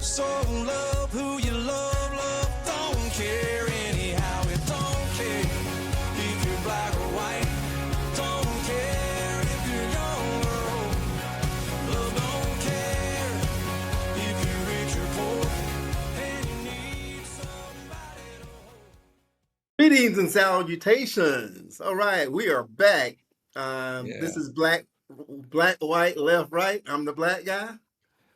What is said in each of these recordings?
So love who you love, love don't care anyhow. It don't care if you're black or white. Don't care if you're young or old. Love don't care if you're rich or poor. And you need somebody to hold. Greetings and salutations. All right, we are back. This Yeah, is black, white, left, right. I'm the black guy.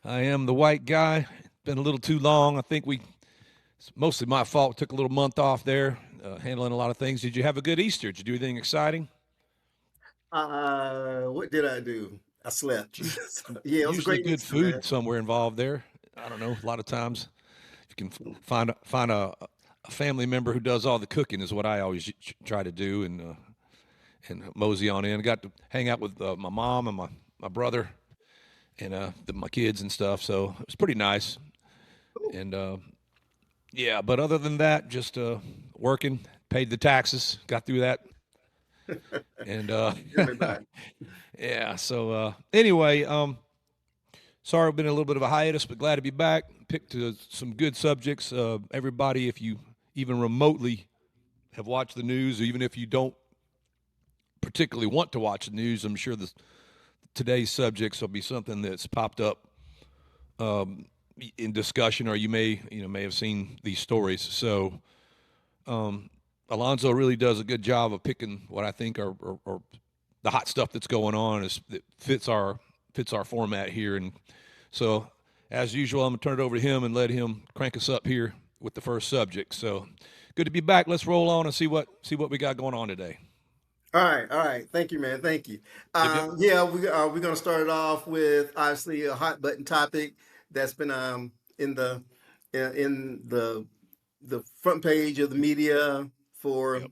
I am the white guy. Been a little too long. I think it's mostly my fault. Took a little month off there, handling a lot of things. Did you have a good Easter? Did you do anything exciting? What did I do? I slept. Us- Yeah, it was a Usually great good Easter, man. food somewhere involved there. I don't know. A lot of times, if you can find a family member who does all the cooking is what I always try to do, and mosey on in. Got to hang out with my mom and my brother and my kids and stuff. So it was pretty nice. And yeah, but other than that, just working, paid the taxes, got through that, and Everybody. yeah. So anyway, sorry, I've been a little bit of a hiatus, but glad to be back. Picked some good subjects. Everybody, if you even remotely have watched the news, or even if you don't particularly want to watch the news, I'm sure today's subjects will be something that's popped up um, in discussion, or you may have seen these stories. So um, Alonzo really does a good job of picking what I think are the hot stuff that's going on that fits our format here. And so, as usual, I'm gonna turn it over to him and let him crank us up here with the first subject. So, good to be back. Let's roll on and see what we got going on today. All right. Thank you, man. Thank you. Yep, yep, Yeah, we're gonna start it off with obviously a hot button topic that's been in the front page of the media for yep,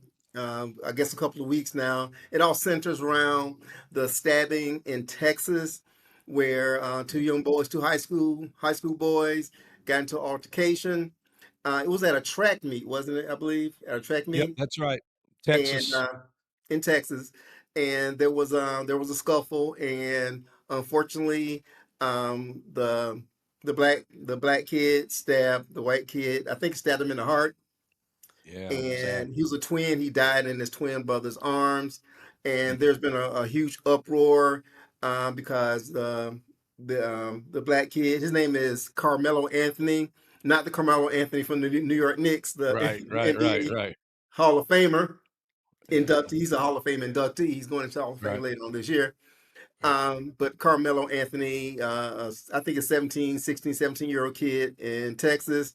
I guess a couple of weeks now. It all centers around the stabbing in Texas, where two young boys, two high school boys, got into an altercation. It was at a track meet, wasn't it? I believe at a track yep. meet, That's right. and Texas. in Texas, and there was a scuffle, and unfortunately, the black kid stabbed the white kid. I think stabbed him in the heart, Yeah, sad. and he was a twin. He died in his twin brother's arms, and there's been a huge uproar because the black kid, his name is Carmelo Anthony, not the Carmelo Anthony from the New York Knicks, the Right, right, right, NBA right. Hall of Famer Yeah, inductee. He's a Hall of Fame inductee. He's going into Hall of Fame right, later on this year. right. But Carmelo Anthony, I think a 17, 16, 17-year-old kid in Texas.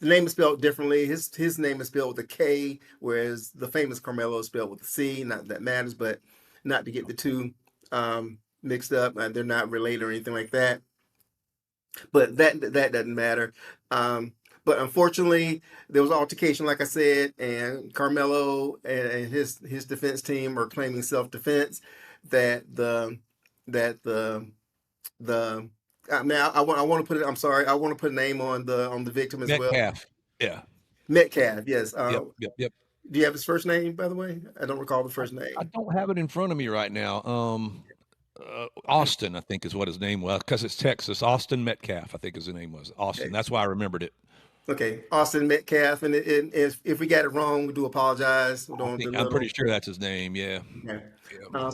The name is spelled differently. His name is spelled with a K, whereas the famous Carmelo is spelled with a C. Not that that matters, but not to get the two mixed up. They're not related or anything like that. But that doesn't matter. Um, but unfortunately, there was altercation, like I said, and Carmelo and his defense team are claiming self defense that the I mean, I want to put it. I'm sorry. I want to put a name on the victim as well. Metcalf. Yeah. Metcalf. Yes. Yep. Yep. Yep. Do you have his first name, by the way? I don't recall the first I name. don't have it in front of me right now. Austin, I think, is what his name was, because it's Texas. Austin Metcalf, I think his name was. Austin. Okay. That's why I remembered it. Okay. Austin Metcalf, and if we got it wrong, we do apologize. We don't I'm pretty belittle. sure that's his name. Yeah. Okay. Yeah.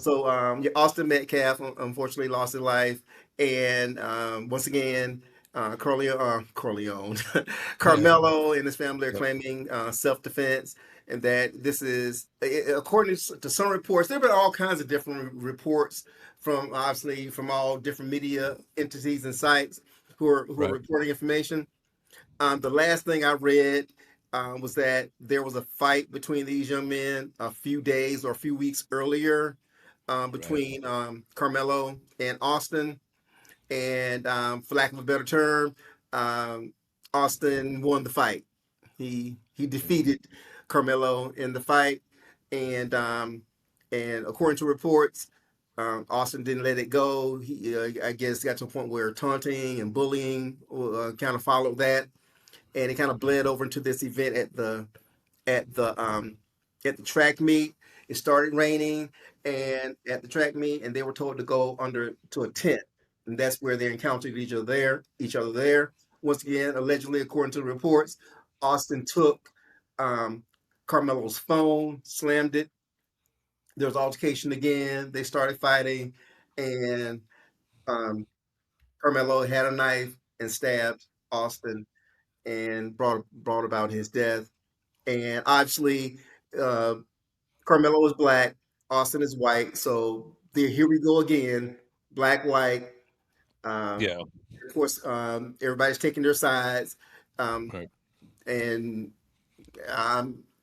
Yeah, Austin Metcalf unfortunately lost his life, and once again, Corleone, Yeah. Carmelo and his family are Yep. claiming self-defense, and that this is, according to some reports, there have been all kinds of different reports from obviously from all different media entities and sites who are Right. reporting information. The last thing I read was that there was a fight between these young men a few days or a few weeks earlier Right. between Carmelo and Austin. And for lack of a better term, um, Austin won the fight. He Yeah. defeated Carmelo in the fight, and according to reports, Austin didn't let it go. He, I guess, got to a point where taunting and bullying kind of followed that, and it kind of bled over into this event at the um at the track meet. It started raining, and at the track meet, and they were told to go under to a tent, and that's where they encountered each other there. Once again, allegedly, according to the reports, Austin took um, Carmelo's phone, slammed it. There was altercation again. They started fighting, and um, Carmelo had a knife and stabbed Austin and brought about his death. And obviously, uh, Carmelo is black, Austin is white. So there, here we go again, black, white. Um, Yeah. of course, everybody's taking their sides, um, Right. and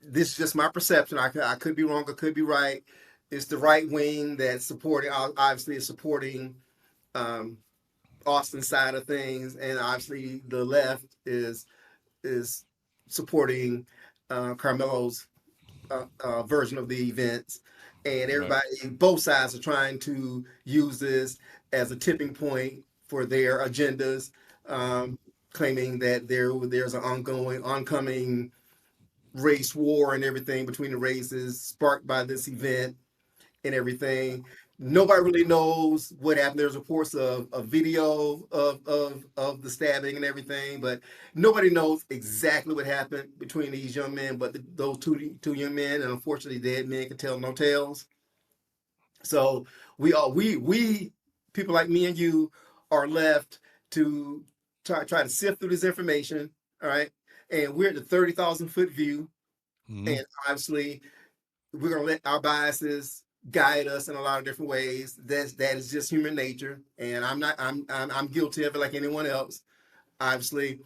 this is just my perception. I could be wrong. I could be right. It's the right wing that's supporting. Obviously, is supporting um, Austin's side of things, and obviously the left is supporting Carmelo's version of the events. And Right. everybody, both sides, are trying to use this as a tipping point for their agendas, um, claiming that there's an oncoming race war and everything between the races sparked by this event and everything. Nobody really knows what happened. There's reports of a video of the stabbing and everything, but nobody knows exactly what happened between these young men. But those two young men, and unfortunately, dead men, can tell no tales. So we people like me and you are left to try to sift through this information. All right, and we're at the 30,000 foot view, Hmm. and obviously we're gonna let our biases guide us in a lot of different ways. That is just human nature, and I'm guilty of it like anyone else. Obviously,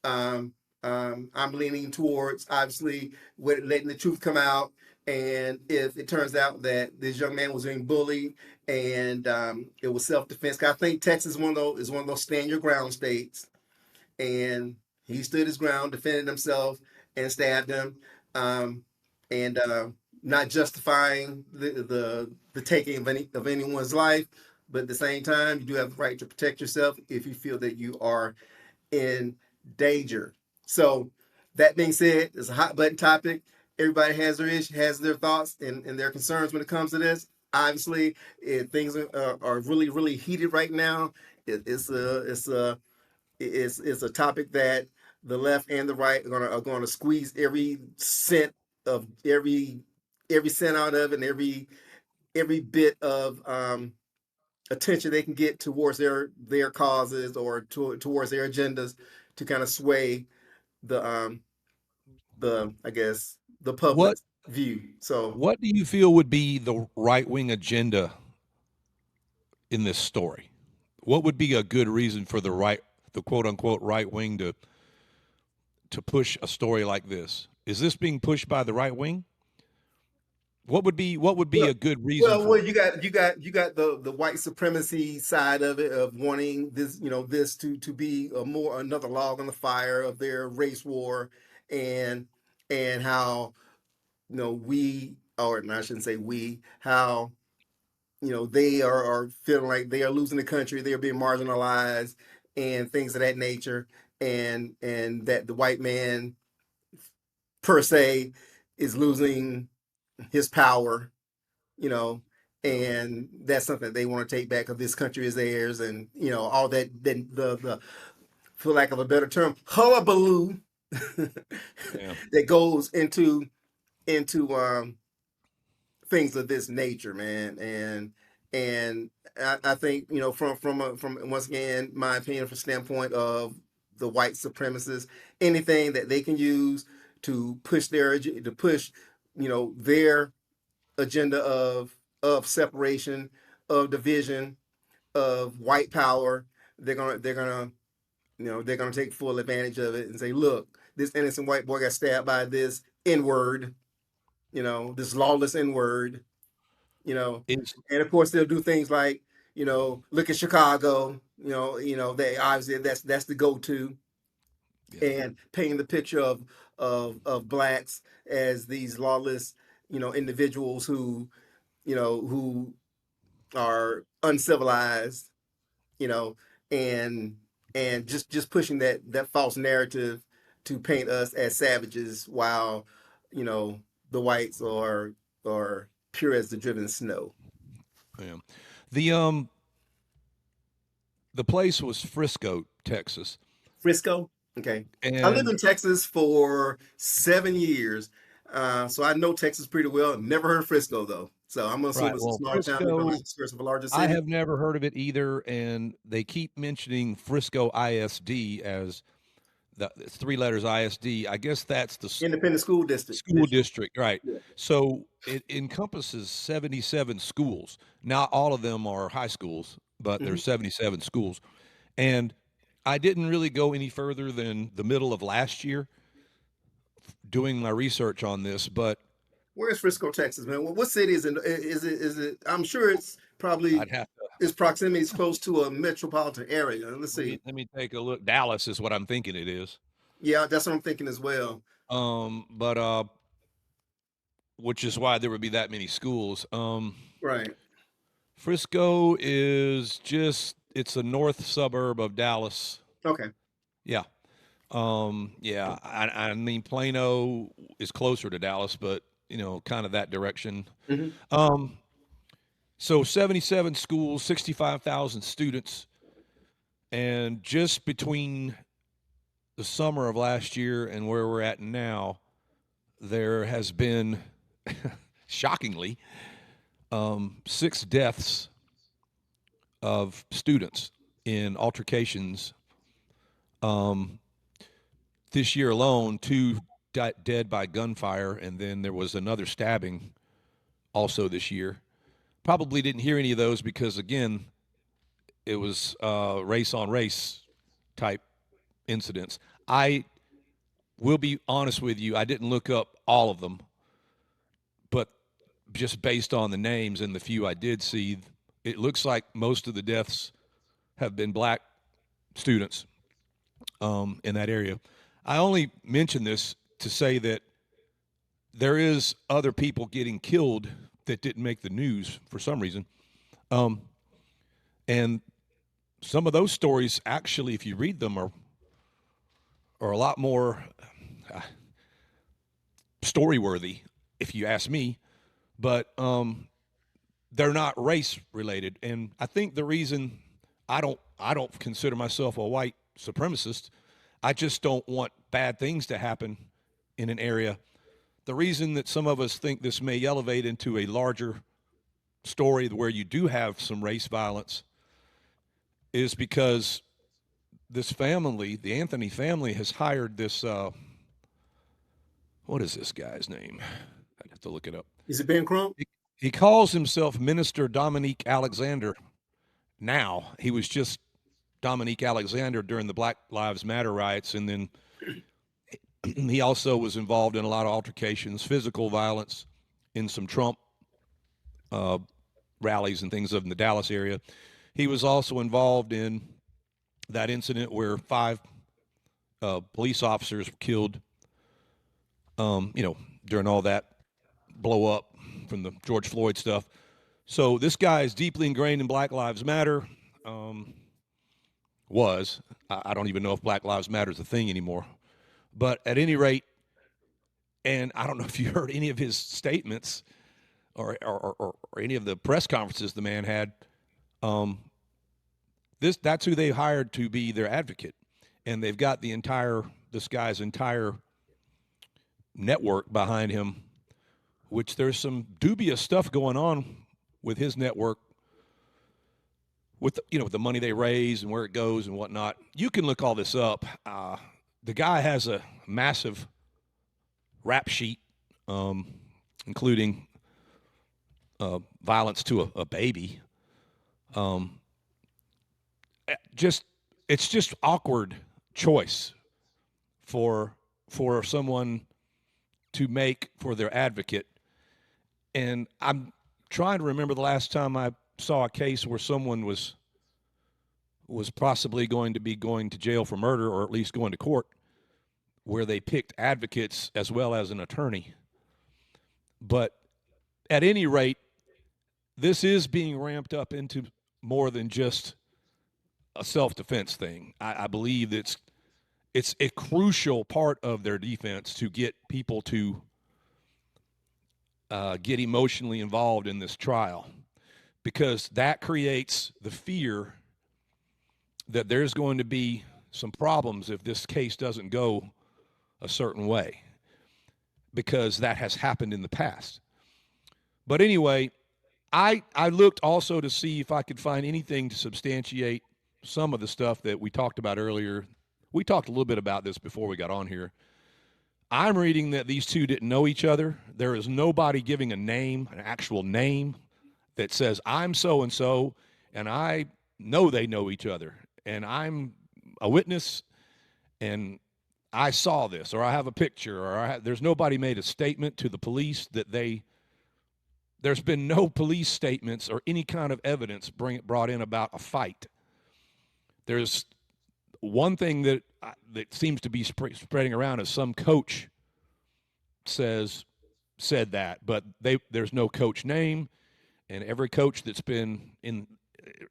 um, I'm leaning towards obviously letting the truth come out. And if it turns out that this young man was being bullied and it was self defense, I think Texas is one of those stand your ground states, and he stood his ground, defended himself, and stabbed him, um, and not justifying the taking of anyone's life, but at the same time, you do have the right to protect yourself if you feel that you are in danger. So that being said, it's a hot button topic. Everybody has their has their thoughts and their concerns when it comes to this. Obviously, things are really really heated right now. It's a topic that the left and the right are gonna squeeze every cent of every cent out of it, and every bit of attention they can get towards their causes or towards their agendas to kind of sway the I guess the What public's view. So What do you feel would be the right wing agenda in this story? What would be a good reason for the quote unquote right wing to push a story like this? Is this being pushed by the right wing? What would be well, a good reason well, for it? you got the white supremacy side of it, of wanting this, this to be a more another log on the fire of their race war, and how we, or I shouldn't say we, how they are feeling like they are losing the country, they are being marginalized, and things of that nature, and that the white man per se is losing his power, you know, Yeah. and that's something they want to take back, of this country is theirs, and all that, then the for lack of a better term, hullabaloo Yeah. that goes into things of this nature, man. And I think from once again my opinion, from standpoint of the white supremacists, anything that they can use to push their agenda of separation, of division, of white power, they're gonna take full advantage of it and say, look, this innocent white boy got stabbed by this N word, this lawless N word, you know, Is and of course they'll do things like, look at Chicago, they obviously that's the go-to, Yeah. and painting the picture of blacks as these lawless, individuals who are uncivilized, you know, and just pushing that false narrative to paint us as savages, while the whites are pure as the driven snow. Yeah. The um the place was Frisco, Texas. Frisco. Okay. I lived And in Texas for 7 years, so I know Texas pretty well. Never heard of Frisco though, so I'm gonna assume right, it's a well, small town on the Frisco, outskirts of a larger I city. have never heard of it either, and they keep mentioning Frisco ISD as it's three letters ISD. I guess that's the Independent school district. school district, right? Yeah. So it encompasses 77 schools. Not all of them are high schools, but Mhm. there's 77 schools. And I didn't really go any further than the middle of last year doing my research on this, but Where's Frisco, Texas, man? What city is it? Is it? I'm sure it's probably I'd have to its proximity is close to a metropolitan area. Let's see. let me take a look. Dallas is what I'm thinking it is. Yeah, that's what I'm thinking as well. But which is why there would be that many schools. Right. Frisco is just it's a north suburb of Dallas. Okay. Yeah. Yeah, I mean Plano is closer to Dallas, but kind of that direction. Hmm. Um, so 77 schools, 65,000 students, and just between the summer of last year and where we're at now, there has been shockingly 6 deaths of students in altercations. This year alone, 2 dead by gunfire, and then there was another stabbing also this year. Probably didn't hear any of those because, again, it was race on race type incidents. I will be honest with you, I didn't look up all of them, but just based on the names and the few I did see, it looks like most of the deaths have been black students in that area. I only mention this to say that there is other people getting killed that didn't make the news for some reason. And some of those stories, actually, if you read them, are a lot more story worthy, if you ask me. But they're not race related, and I think the reason I don't consider myself a white supremacist, I just don't want bad things to happen in an area. The reason that some of us think this may elevate into a larger story where you do have some race violence is because this family, the Anthony family, has hired this. What is this guy's name? I'd have to look it up. Is it Ben Crump? He calls himself Minister Dominique Alexander. Now he was just Dominique Alexander during the Black Lives Matter riots, and then he also was involved in a lot of altercations, physical violence, in some Trump rallies and things in the Dallas area. He was also involved in that incident where 5 police officers were killed, during all that blow up from the George Floyd stuff. So this guy is deeply ingrained in Black Lives Matter. I don't even know if Black Lives Matter is a thing anymore. But at any rate, and I don't know if you heard any of his statements or any of the press conferences the man had. That's who they hired to be their advocate, and they've got this guy's entire network behind him. Which there's some dubious stuff going on with his network, with the money they raise and where it goes and whatnot. You can look all this up. The guy has a massive rap sheet, including violence to a baby. It's just awkward choice for someone to make for their advocate. And I'm trying to remember the last time I saw a case where someone was possibly going to jail for murder, or at least going to court, where they picked advocates as well as an attorney. But at any rate, this is being ramped up into more than just a self-defense thing. I believe it's a crucial part of their defense to get people to get emotionally involved in this trial, because that creates the fear that there's going to be some problems if this case doesn't go a certain way, because that has happened in the past. But anyway, I looked also to see if I could find anything to substantiate some of the stuff that we talked about earlier. We talked a little bit about this before we got on here. I'm reading that these two didn't know each other. There is nobody giving a name, an actual name, that says, I'm so-and-so, and I know they know each other, and I'm a witness, and I saw this, or I have a picture, or there's nobody made a statement to the police that there's been no police statements or any kind of evidence brought in about a fight. There's one thing that seems to be spreading around is some coach said that, but there's no coach name, and every coach that's been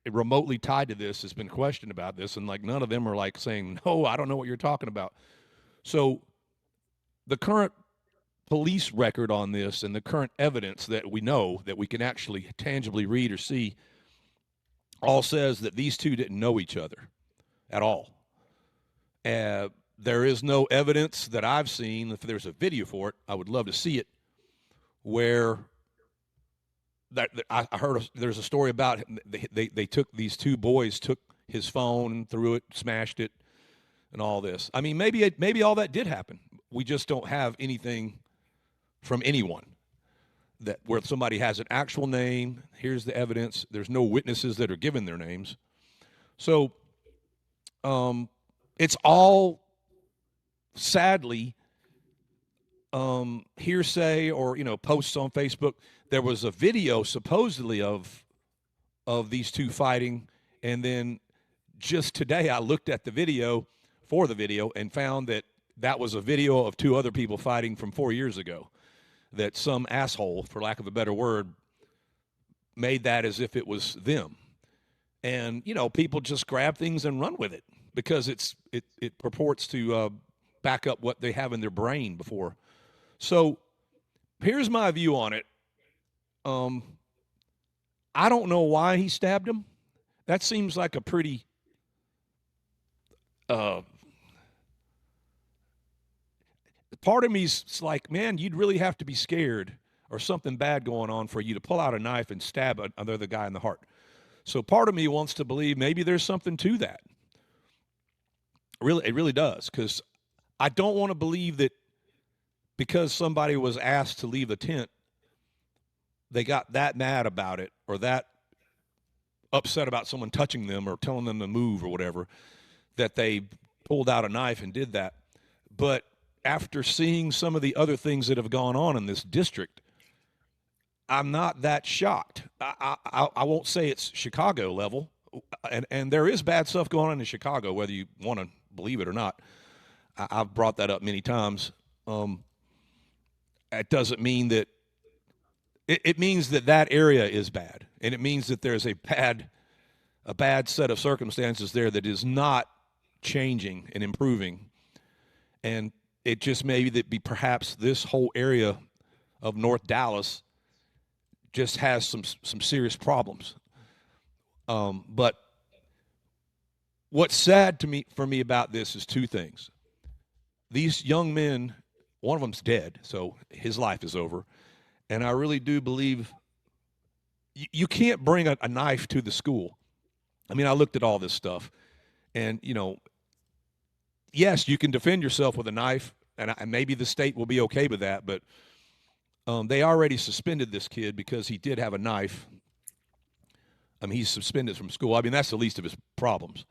remotely tied to this has been questioned about this, and like none of them are like saying, no, I don't know what you're talking about. So the current police record on this and the current evidence that we know that we can actually tangibly read or see all says that these two didn't know each other at all. There is no evidence that I've seen. If there's a video for it, I would love to see it, where I heard there's a story about they took, these two boys took his phone, threw it, smashed it, and all this. I mean, maybe all that did happen. We just don't have anything from anyone that where somebody has an actual name. Here's the evidence. There's no witnesses that are given their names. So it's all sadly hearsay or, posts on Facebook. There was a video supposedly of these two fighting, and then just today I looked at the video and found that was a video of two other people fighting from 4 years ago, that some asshole, for lack of a better word, made that as if it was them. And, people just grab things and run with it because it purports to back up what they have in their brain before. So here's my view on it. I don't know why he stabbed him. That seems like a pretty part of me's like, man, you'd really have to be scared or something bad going on for you to pull out a knife and stab another guy in the heart. So part of me wants to believe maybe there's something to that. Really, it really does, because I don't want to believe that because somebody was asked to leave a tent, they got that mad about it or that upset about someone touching them or telling them to move or whatever, that they pulled out a knife and did that. But after seeing some of the other things that have gone on in this district, I'm not that shocked. I won't say it's Chicago level, and there is bad stuff going on in Chicago, whether you want to believe it or not. I've brought that up many times. It doesn't mean that it means that area is bad, and it means that there's a bad set of circumstances there that is not changing and improving. And it just may be perhaps this whole area of North Dallas just has some serious problems. But what's sad for me about this is two things. These young men, one of them's dead, so his life is over. And I really do believe you can't bring a knife to the school. I mean, I looked at all this stuff, and, yes, you can defend yourself with a knife, and maybe the state will be okay with that, but they already suspended this kid because he did have a knife. I mean, he's suspended from school. I mean, that's the least of his problems.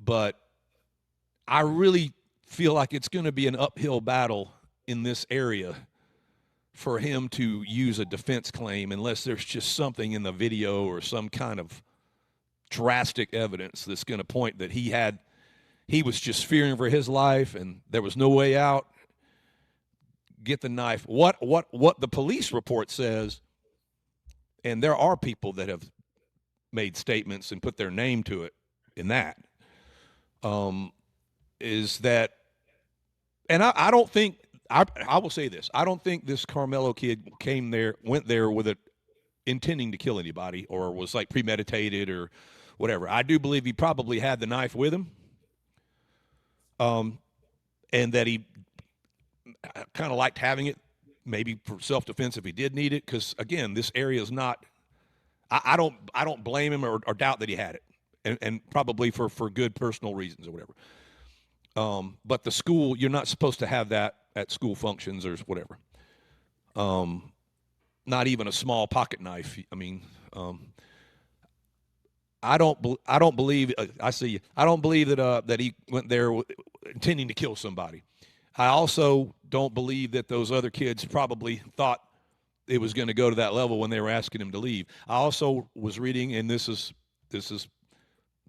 But I really feel like it's going to be an uphill battle in this area for him to use a defense claim unless there's just something in the video or some kind of drastic evidence that's going to point that he was just fearing for his life and there was no way out. Get the knife. What the police report says, and there are people that have made statements and put their name to it in that, is that, and I don't think, I will say this, I don't think this Carmelo kid went there with it intending to kill anybody or was like premeditated or whatever. I do believe he probably had the knife with him, and that he kind of liked having it, maybe for self-defense if he did need it. Because again, this area is not. I don't blame him or doubt that he had it, and probably for good personal reasons or whatever. But the school, you're not supposed to have that at school functions or whatever. Not even a small pocket knife. I mean, I don't believe. I see you. I don't believe that he went there intending to kill somebody. I also don't believe that those other kids probably thought it was going to go to that level when they were asking him to leave. I also was reading, and this is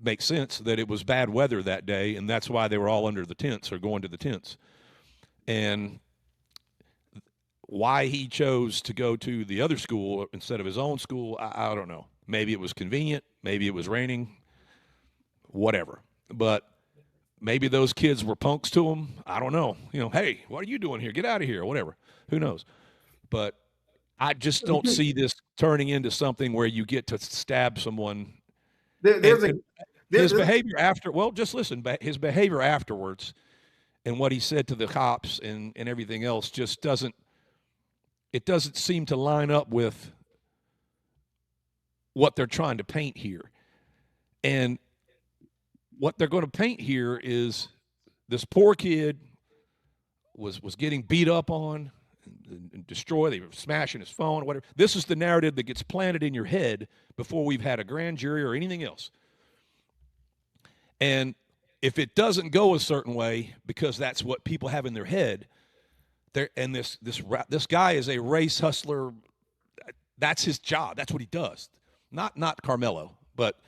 makes sense, that it was bad weather that day, and that's why they were all under the tents or going to the tents. And why he chose to go to the other school instead of his own school, I don't know. Maybe it was convenient. Maybe it was raining. Whatever. But maybe those kids were punks to him. I don't know. Hey, what are you doing here? Get out of here, or whatever. Who knows? But I just don't see this turning into something where you get to stab someone. His behavior after, well, just listen, his behavior afterwards and what he said to the cops and everything else just doesn't seem to line up with what they're trying to paint here. And what they're going to paint here is this poor kid was getting beat up on and destroyed. They were smashing his phone or whatever. This is the narrative that gets planted in your head before we've had a grand jury or anything else. And if it doesn't go a certain way, because that's what people have in their head, and this guy is a race hustler. That's his job. That's what he does. Not Carmelo, but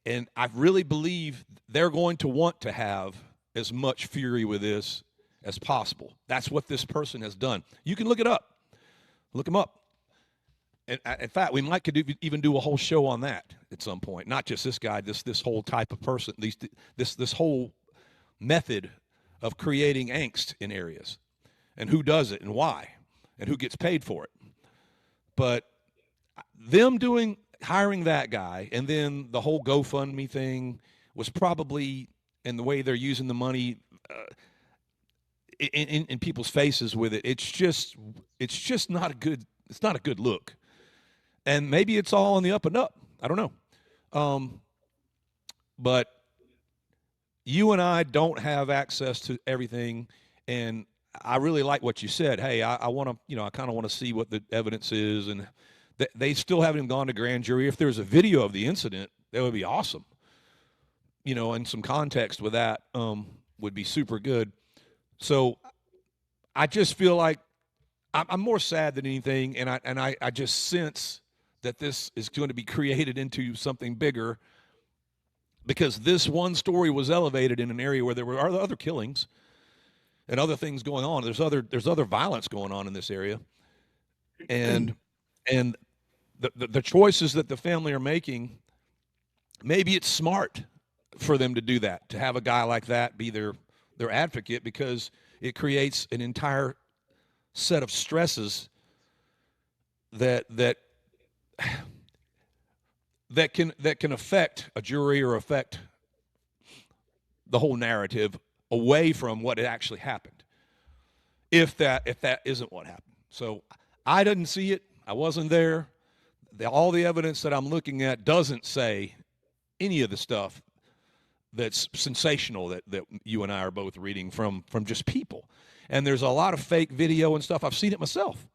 and I really believe they're going to want to have as much fury with this as possible. That's what this person has done. You can look it up. Look him up. And in fact, we might could even do a whole show on that at some point. Not just this guy, this whole type of person, this whole method of creating angst in areas, and who does it and why, and who gets paid for it. But them hiring that guy, and then the whole GoFundMe thing was probably, and the way they're using the money in people's faces with it, it's just not a good. It's not a good look. And maybe it's all on the up and up. I don't know. But you and I don't have access to everything. And I really like what you said. Hey, I want to, I kind of want to see what the evidence is. And they still haven't gone to grand jury. If there's a video of the incident, that would be awesome. And some context with that would be super good. So I just feel like I'm more sad than anything. And I just sense that this is going to be created into something bigger, because this one story was elevated in an area where there were other killings and other things going on. There's other violence going on in this area, and the choices that the family are making, maybe it's smart for them to do that, to have a guy like that be their advocate, because it creates an entire set of stresses that can affect a jury or affect the whole narrative away from what actually happened, if that isn't what happened. So I didn't see it. I wasn't there. All the evidence that I'm looking at doesn't say any of the stuff that's sensational that you and I are both reading from just people. And there's a lot of fake video and stuff. I've seen it myself.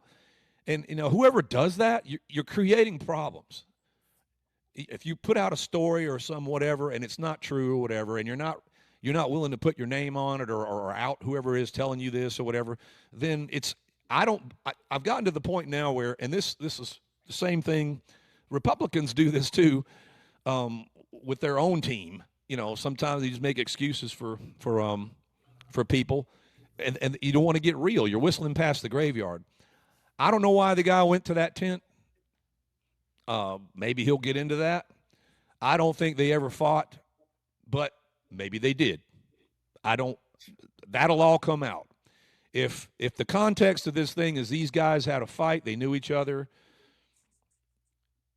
And whoever does that, you're creating problems. If you put out a story or some whatever and it's not true or whatever, and you're not willing to put your name on it or out whoever is telling you this or whatever, then I've gotten to the point now where, and this is the same thing, Republicans do this too, with their own team. Sometimes they just make excuses for people, and you don't want to get real. You're whistling past the graveyard. I don't know why the guy went to that tent. Maybe he'll get into that. I don't think they ever fought, but maybe they did. That'll all come out. If the context of this thing is these guys had a fight, they knew each other,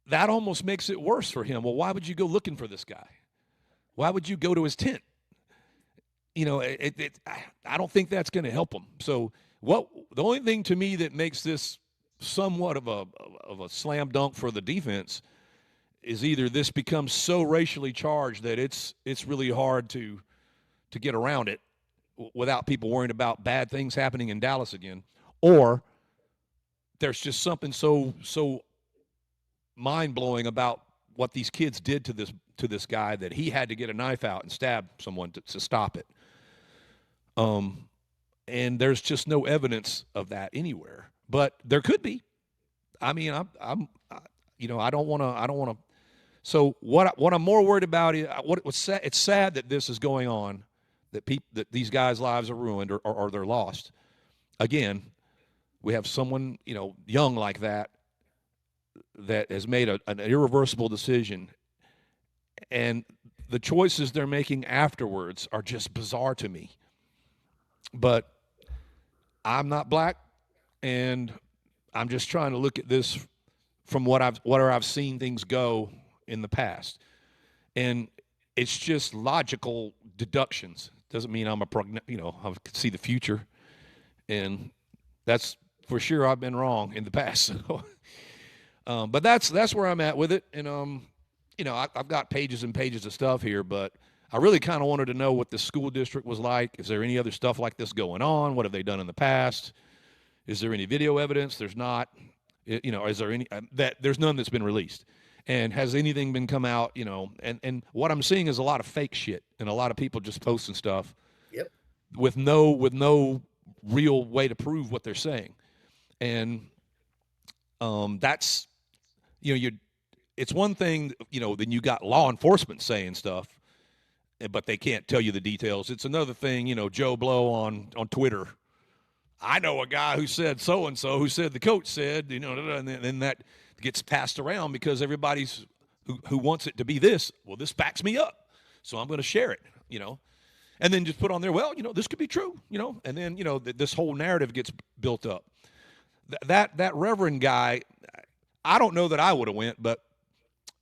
that almost makes it worse for him. Well, why would you go looking for this guy? Why would you go to his tent? I don't think that's going to help them. So the only thing to me that makes this somewhat of a slam dunk for the defense is either this becomes so racially charged that it's really hard to get around it without people worrying about bad things happening in Dallas again, or there's just something so mind-blowing about what these kids did to this guy that he had to get a knife out and stab someone to stop it. And there's just no evidence of that anywhere, but there could be. I mean, I don't want to. So what I'm more worried about is it's sad that this is going on, that these guys' lives are ruined or they're lost. Again, we have someone young like that has made an irreversible decision, and the choices they're making afterwards are just bizarre to me. But I'm not black, and I'm just trying to look at this from what I've seen things go in the past, and it's just logical deductions. Doesn't mean I'm I can see the future, and that's for sure. I've been wrong in the past, so. But that's where I'm at with it, and I've got pages and pages of stuff here, but I really kind of wanted to know what the school district was like. Is there any other stuff like this going on? What have they done in the past? Is there any video evidence? There's not. Is there any that there's none that's been released? And has anything been come out? And what I'm seeing is a lot of fake shit and a lot of people just posting stuff. Yep. With no real way to prove what they're saying, and that's it's one thing then you got law enforcement saying stuff, but they can't tell you the details. It's another thing, Joe Blow on Twitter. I know a guy who said so and so, who said the coach said, and then that gets passed around because everybody's who wants it to be this. Well, this backs me up, so I'm going to share it, and then just put on there, well, this could be true, and then this whole narrative gets built up. That Reverend guy, I don't know that I would have went, but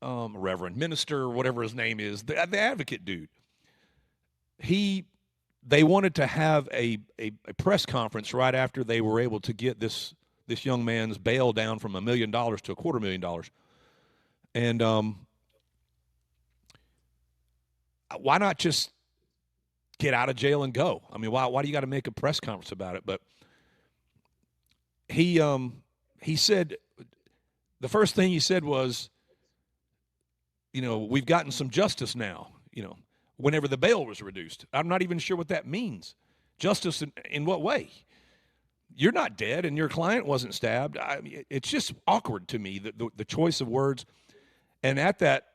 Reverend Minister, whatever his name is, the advocate dude, they wanted to have a press conference right after they were able to get this young man's bail down from $1 million to $250,000, and why not just get out of jail and go? I mean, why do you got to make a press conference about it? But he said, the first thing he said was, we've gotten some justice now, whenever the bail was reduced. I'm not even sure what that means. Justice in what way? You're not dead and your client wasn't stabbed. It's just awkward to me, the choice of words. And at that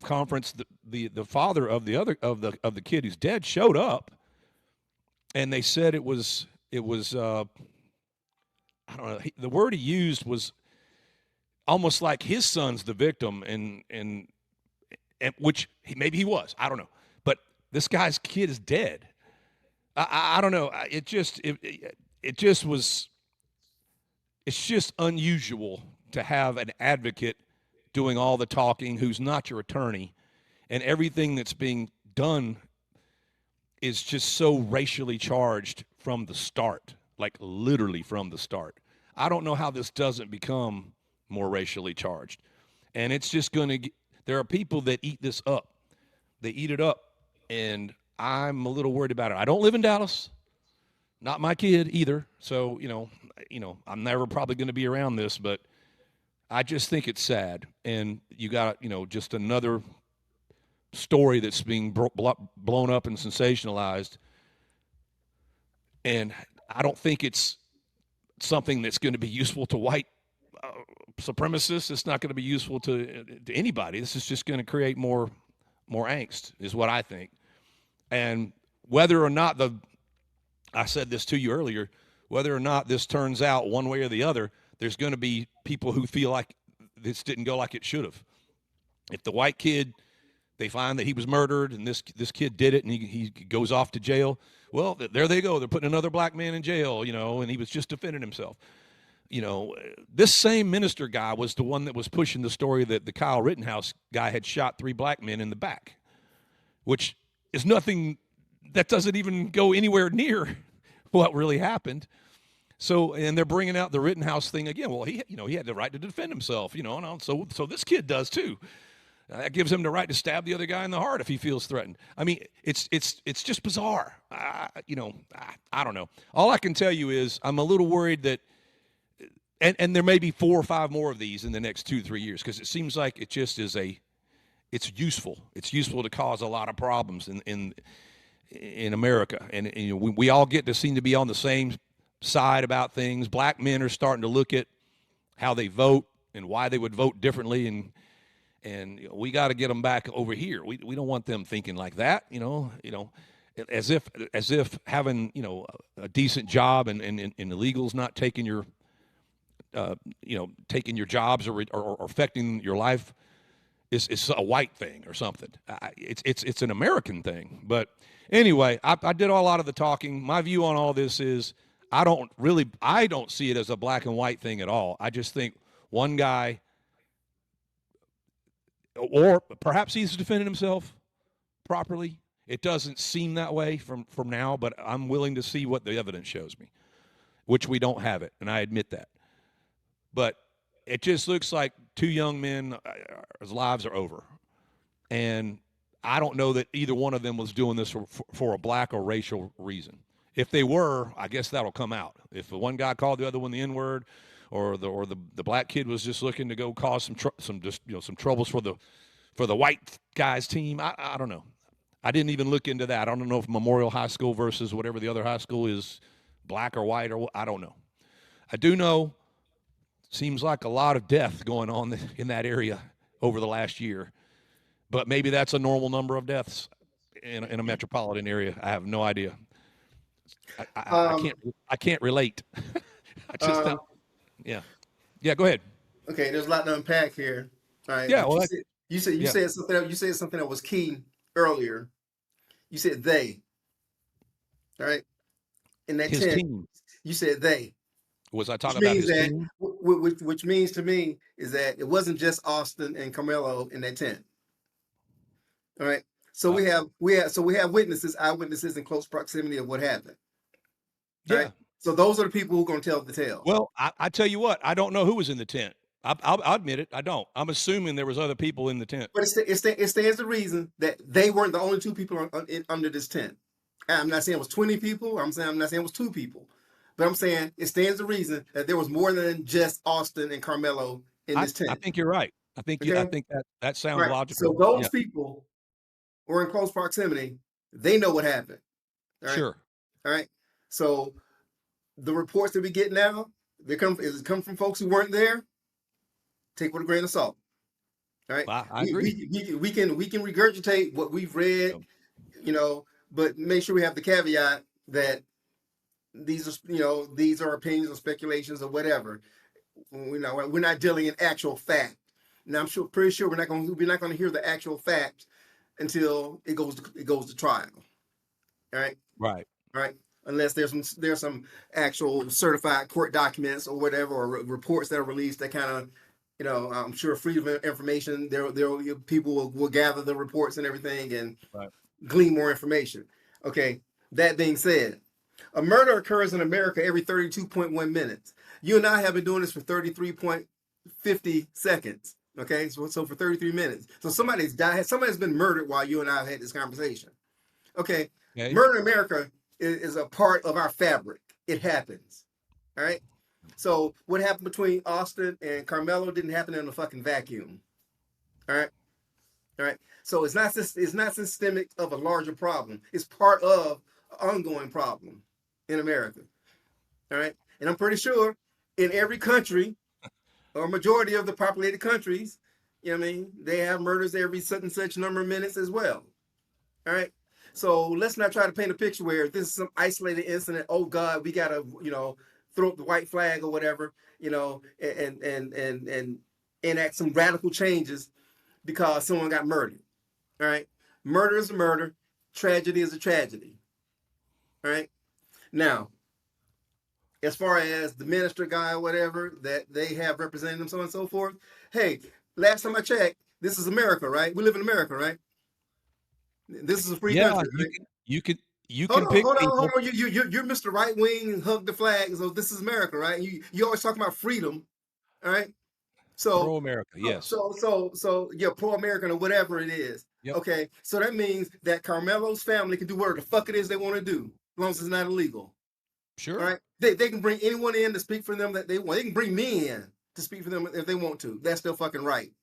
conference, the father of the kid who's dead showed up, and they said it was I don't know. The word he used was almost like his son's the victim, and which maybe he was. I don't know. But this guy's kid is dead. I don't know. It just was. It's just unusual to have an advocate doing all the talking who's not your attorney, and everything that's being done is just so racially charged from the start. Like literally from the start. I don't know how this doesn't become more racially charged. And it's just going to, there are people that eat this up. They eat it up. And I'm a little worried about it. I don't live in Dallas. Not my kid either. So, I'm never probably going to be around this, but I just think it's sad. And you got, just another story that's being blown up and sensationalized. And I don't think it's something that's going to be useful to white supremacists. It's not going to be useful to anybody. This is just going to create more angst, is what I think. And whether or not I said this to you earlier, whether or not this turns out one way or the other, there's going to be people who feel like this didn't go like it should have. If the white kid, they find that he was murdered and this kid did it and he goes off to jail, well, there they go. They're putting another black man in jail, and he was just defending himself. This same minister guy was the one that was pushing the story that the Kyle Rittenhouse guy had shot 3 black men in the back, which is nothing that doesn't even go anywhere near what really happened. So, and they're bringing out the Rittenhouse thing again. Well, he had the right to defend himself, and so this kid does too. That gives him the right to stab the other guy in the heart if he feels threatened. I mean, it's just bizarre. I don't know. All I can tell you is I'm a little worried that, and there may be 4 or 5 more of these in the next 2-3 years, because it seems like it just is it's useful. It's useful to cause a lot of problems in America, and we all get to seem to be on the same side about things. Black men are starting to look at how they vote and why they would vote differently, and we got to get them back over here. We don't want them thinking like that, as if having a decent job and illegals not taking your taking your jobs or affecting your life is a white thing or something. It's an American thing. But anyway, I did a lot of the talking. My view on all this is I don't see it as a black and white thing at all. I just think one guy, or perhaps he's defending himself properly. It doesn't seem that way from now, but I'm willing to see what the evidence shows me, which we don't have it, and I admit that. But it just looks like 2 young men, whose lives are over. And I don't know that either one of them was doing this for a black or racial reason. If they were, I guess that'll come out. If the one guy called the other one the N-word, or the black kid was just looking to go cause some troubles for the white guy's team, I don't know. I didn't even look into that. I don't know if Memorial High School versus whatever the other high school is black or white, or I don't know. I do know seems like a lot of death going on in that area over the last year, but maybe that's a normal number of deaths in a metropolitan area. I have no idea. I can't relate. I just don't. Yeah. Go ahead. Okay, there's a lot to unpack here. All right. Yeah. Well, you said something. You said something that was key earlier. You said they. All right. In that his 10, team. you said they. Was I talking about his team? Which means to me is that it wasn't just Austin and Carmelo in that tent. All right. So we have witnesses, eyewitnesses in close proximity of what happened. Yeah. Right? So those are the people who are going to tell the tale. Well, I tell you what, I don't know who was in the tent. I'll admit it. I don't. I'm assuming there was other people in the tent. But it stands to reason that they weren't the only 2 people under this tent. I'm not saying it was 20 people. I'm not saying it was 2 people. But I'm saying it stands to reason that there was more than just Austin and Carmelo in this tent. I think you're right. I think that sounds logical. So those people were in close proximity. They know what happened. All right? Sure. All right. So the reports that we get now, they come from folks who weren't there. Take it with a grain of salt. All right. Well, I agree. We can regurgitate what we've read, but make sure we have the caveat that these are opinions or speculations or whatever. We're not dealing in actual fact. Now I'm pretty sure we're not going to hear the actual fact until it goes to trial. All right. Right. All right. Unless there's some actual certified court documents or whatever, or reports that are released that kind of, I'm sure freedom of information. There people will gather the reports and everything and glean more information. Okay. That being said, a murder occurs in America every 32.1 minutes. You and I have been doing this for 33.50 seconds. Okay, so for 33 minutes. So somebody's died. Somebody's been murdered while you and I have had this conversation. Okay, murder in America is a part of our fabric. It happens. All right. So what happened between Austin and Carmelo didn't happen in a fucking vacuum. All right. All right. So it's not systemic of a larger problem. It's part of an ongoing problem in America. All right. And I'm pretty sure in every country, or majority of the populated countries, they have murders every such and such number of minutes as well. All right. So let's not try to paint a picture where this is some isolated incident. Oh God, we gotta, throw up the white flag or whatever, and enact some radical changes because someone got murdered. All right. Murder is a murder. Tragedy is a tragedy. All right. Now, as far as the minister guy or whatever that they have represented them, so on and so forth. Hey, last time I checked, this is America, right? We live in America, right? This is a free country. Right? You could. You Hold can on, pick hold on, hold people on. You're Mr. Right Wing and hug the flag. So this is America, right? You always talking about freedom, all right? So pro America. Yes. yeah, pro-American or whatever it is. Yep. Okay, so that means that Carmelo's family can do whatever the fuck it is they want to do, as long as it's not illegal. All Sure. right, they can bring anyone in to speak for them that they want. They can bring me in to speak for them if they want to. That's their fucking right.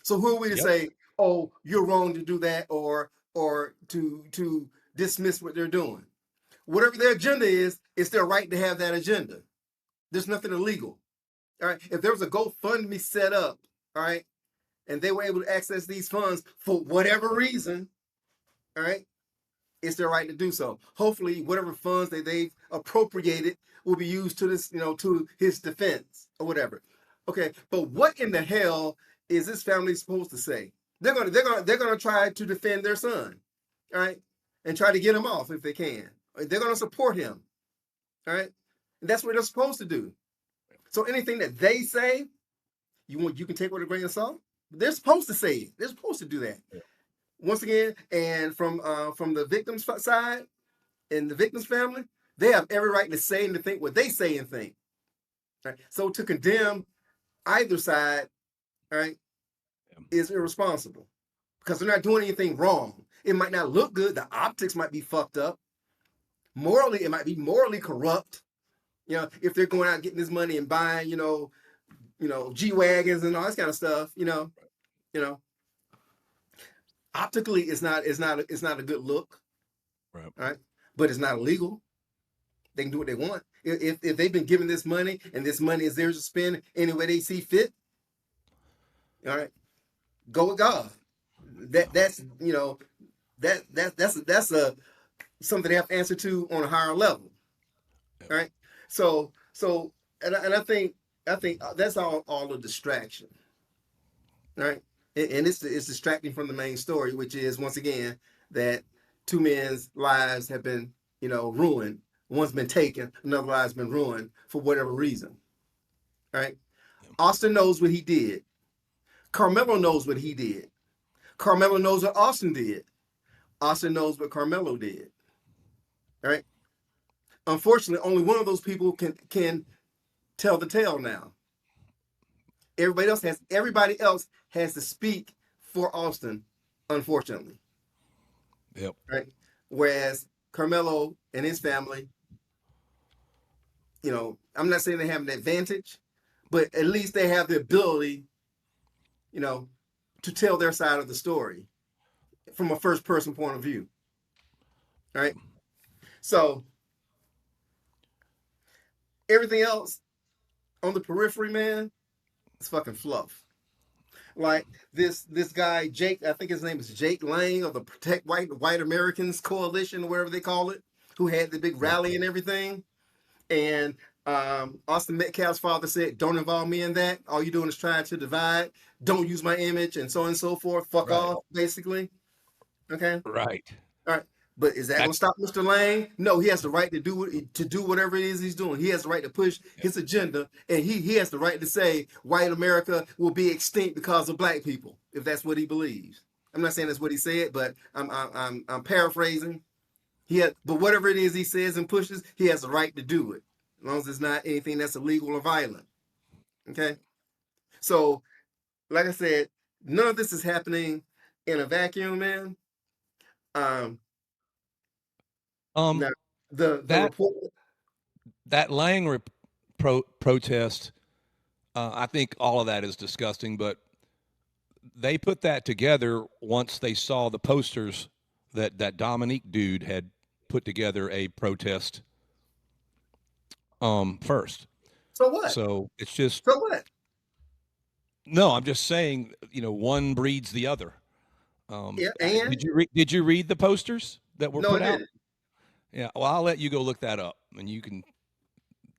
So who are we to Yep. say, oh, you're wrong to do that, or to dismiss what they're doing? Whatever their agenda is, it's their right to have that agenda. There's nothing illegal. All right. If there was a GoFundMe set up, all right, and they were able to access these funds for whatever reason, all right, it's their right to do so. Hopefully, whatever funds that they've appropriated will be used to this, to his defense or whatever. Okay, but what in the hell is this family supposed to say? They're gonna try to defend their son, all right, and try to get him off if they can. They're gonna support him, all right, and that's what they're supposed to do. So anything that they say, you can take with a grain of salt. They're supposed to say it. They're supposed to do that. Once again, and from the victim's side and the victim's family, they have every right to say and to think what they say and think. Right? So to condemn either side, right, is irresponsible because they're not doing anything wrong. It might not look good. The optics might be fucked up. Morally, it might be morally corrupt. If they're going out getting this money and buying, G wagons and all this kind of stuff. Optically, it's not a good look. Right. But it's not illegal. They can do what they want. If they've been given this money and this money is theirs to spend any way they see fit, all right, go with God. That's a something they have to answer to on a higher level. All right. So and I think that's all a distraction. All right. And it's distracting from the main story, which is once again that two men's lives have been, ruined. One's been taken, another live's been ruined for whatever reason. All right. Austin knows what he did. Carmelo knows what he did. Carmelo knows what Austin did. Austin knows what Carmelo did. All right. Unfortunately, only one of those people can tell the tale now. Everybody else has to speak for Austin, unfortunately. Yep. Right. Whereas Carmelo and his family, I'm not saying they have an advantage, but at least they have the ability, to tell their side of the story from a first person point of view. All right. So everything else on the periphery, man, it's fucking fluff. Like this guy, Jake, I think his name is Jake Lang of the Protect White Americans Coalition, or whatever they call it, who had the big rally and everything. And Austin Metcalf's father said, "Don't involve me in that. All you're doing is trying to divide. Don't use my image," and so on and so forth. Fuck off, basically. Okay. Right. All right. But is that going to stop Mr. Lang? No, he has the right to do whatever it is he's doing. He has the right to push his agenda, and he has the right to say white America will be extinct because of black people, if that's what he believes. I'm not saying that's what he said, but I'm paraphrasing. But whatever it is he says and pushes, he has the right to do it, as long as it's not anything that's illegal or violent. Okay. So, like I said, none of this is happening in a vacuum, man. Now, the report. That Lang protest, I think all of that is disgusting, but they put that together once they saw the posters that Dominique dude had put together a protest first. So what? So it's just So what? no. I'm just saying, one breeds the other. Yeah, and did you read the posters that were no, put I out? didn't. Yeah. Well, I'll let you go look that up, and you can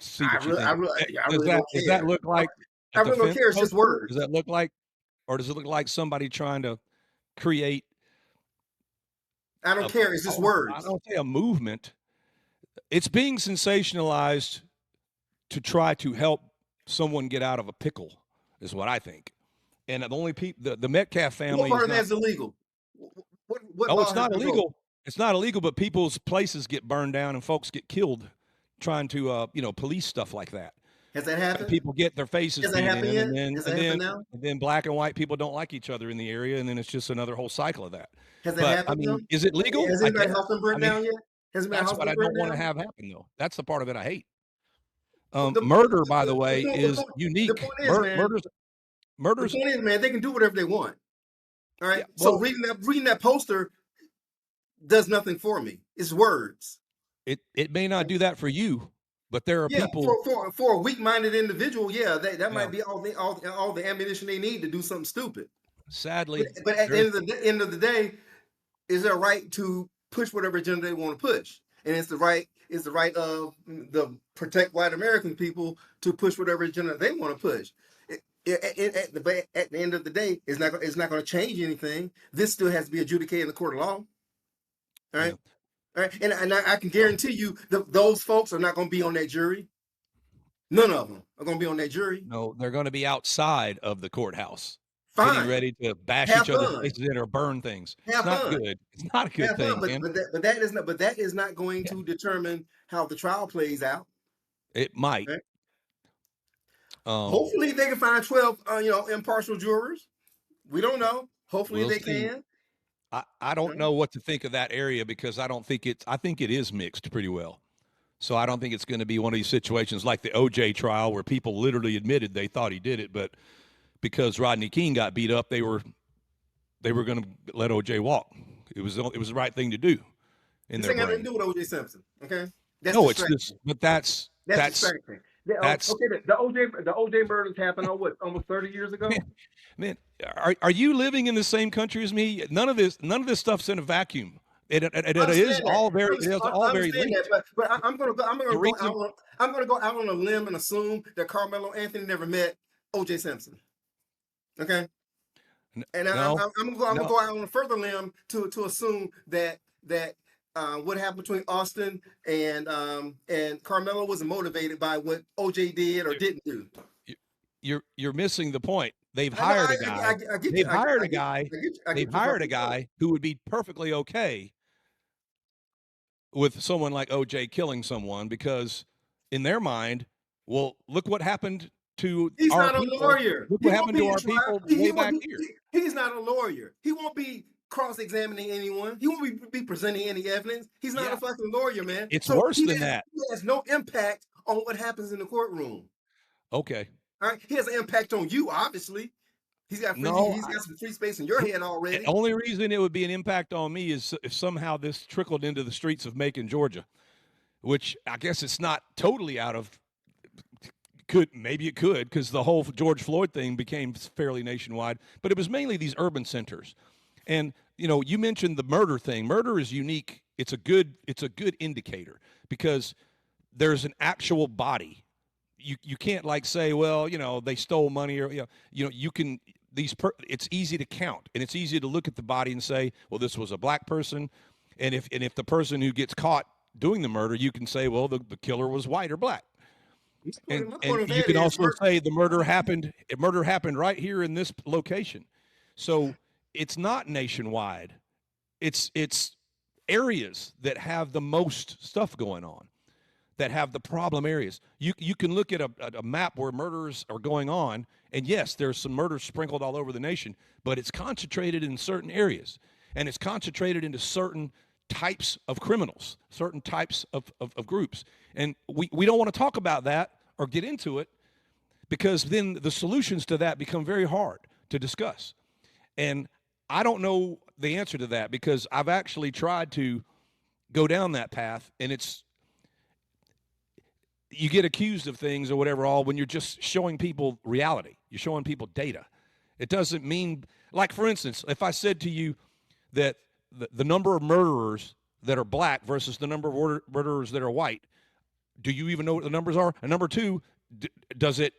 see what you think. I really don't care. Does that look like I really don't care. It's just words. Does that look like, or does it look like somebody trying to create? I don't care. It's just words. I don't say a movement. It's being sensationalized to try to help someone get out of a pickle, is what I think. And the only people, the Metcalf family. What part of that's illegal? What it's not illegal. It's not illegal, but people's places get burned down and folks get killed trying to, police stuff like that. Has that And happened? people get their faces Has that beat happened in, yet? and then Has that happened now? black and white people don't like each other in the area, and then it's just another whole cycle of that. Has that But I happened though? mean, is it legal? Has I anybody's guess. house been burnt down yet? Has anybody's That's house what been I burnt don't want to down? have happen, though. That's the part of it I hate. The, Murder, by the the way, point, is the unique. point is, man. The Murders. point is, man, they can do whatever they want. All right. Yeah, So well, reading that poster does nothing for me. It's words. it may not do that for you, but there are Yeah, people. for a weak-minded individual, yeah, that Yeah, might be all the ammunition they need to do something stupid. sadly, But at the there's end of the day, is their right to push whatever agenda they want to push, and it's the right of the protect white American people to push whatever agenda they want to push. At the end of the day, it's not going to change anything. This still has to be adjudicated in the court of law. All right, all right, and I can guarantee you those folks are not going to be on that jury. None of them are going to be on that jury. no, they're going to be outside of the courthouse, Fine, getting ready to bash have each other's fun, faces in or burn things. It's have not fun. good. It's not a good Have fun, thing, man. but that is not going to determine how the trial plays out. It might. Right? Um, Hopefully, they can find 12, impartial jurors. We don't know. Hopefully, we'll they see. can. I don't know what to think of that area because I think it is mixed pretty well. So I don't think it's going to be one of these situations like the OJ trial where people literally admitted they thought he did it, but because Rodney King got beat up, they were going to let OJ walk. It was the right thing to do in their This ain't got nothing brain. to do with OJ Simpson. Okay, that's No, it's distracting. this, but that's Distracting. that's Okay. The OJ murders happened on what, almost 30 years ago. man. Are you living in the same country as me? None of this stuff's in a vacuum. It is all very Understand linked. that, but I'm gonna go. The reason I'm gonna go out on a limb and assume that Carmelo Anthony never met O.J. Simpson. Okay, and no, I'm gonna go out on a further limb to assume that what happened between Austin and Carmelo wasn't motivated by what O.J. did or didn't do. you're missing the point. They've hired a guy. They've hired a guy. They've hired a guy who would be perfectly okay with someone like OJ killing someone because, in their mind, well, look what happened to He's our not people. a lawyer. Look He what won't happened be to in our trial. people way back here. He's not a lawyer. He won't be cross-examining anyone. He won't be presenting any evidence. He's not Yeah. a fucking lawyer, man. It's So worse he than has, that. he has no impact on what happens in the courtroom. Okay. All right, he has an impact on you, obviously. He's got some free space in your head already. The only reason it would be an impact on me is if somehow this trickled into the streets of Macon, Georgia, which I guess it's not totally out of. Maybe it could because the whole George Floyd thing became fairly nationwide, but it was mainly these urban centers. And you mentioned the murder thing. Murder is unique. It's a good indicator because there's an actual body. You can't like say, well, they stole money or you can it's easy to count and it's easy to look at the body and say, well, this was a black person, and if the person who gets caught doing the murder, you can say, well, the killer was white or black. And you can also say the murder happened right here in this location. So it's not nationwide. It's areas that have the most stuff going on, that have the problem areas. You can look at a map where murders are going on, and yes, there's some murders sprinkled all over the nation, but it's concentrated in certain areas, and it's concentrated into certain types of criminals, certain types of groups. And we don't want to talk about that or get into it because then the solutions to that become very hard to discuss. And I don't know the answer to that because I've actually tried to go down that path, and you get accused of things or whatever all when you're just showing people reality. You're showing people data. It doesn't mean, like, for instance, if I said to you that the number of murderers that are black versus the number of murderers that are white, do you even know what the numbers are? And number two, does it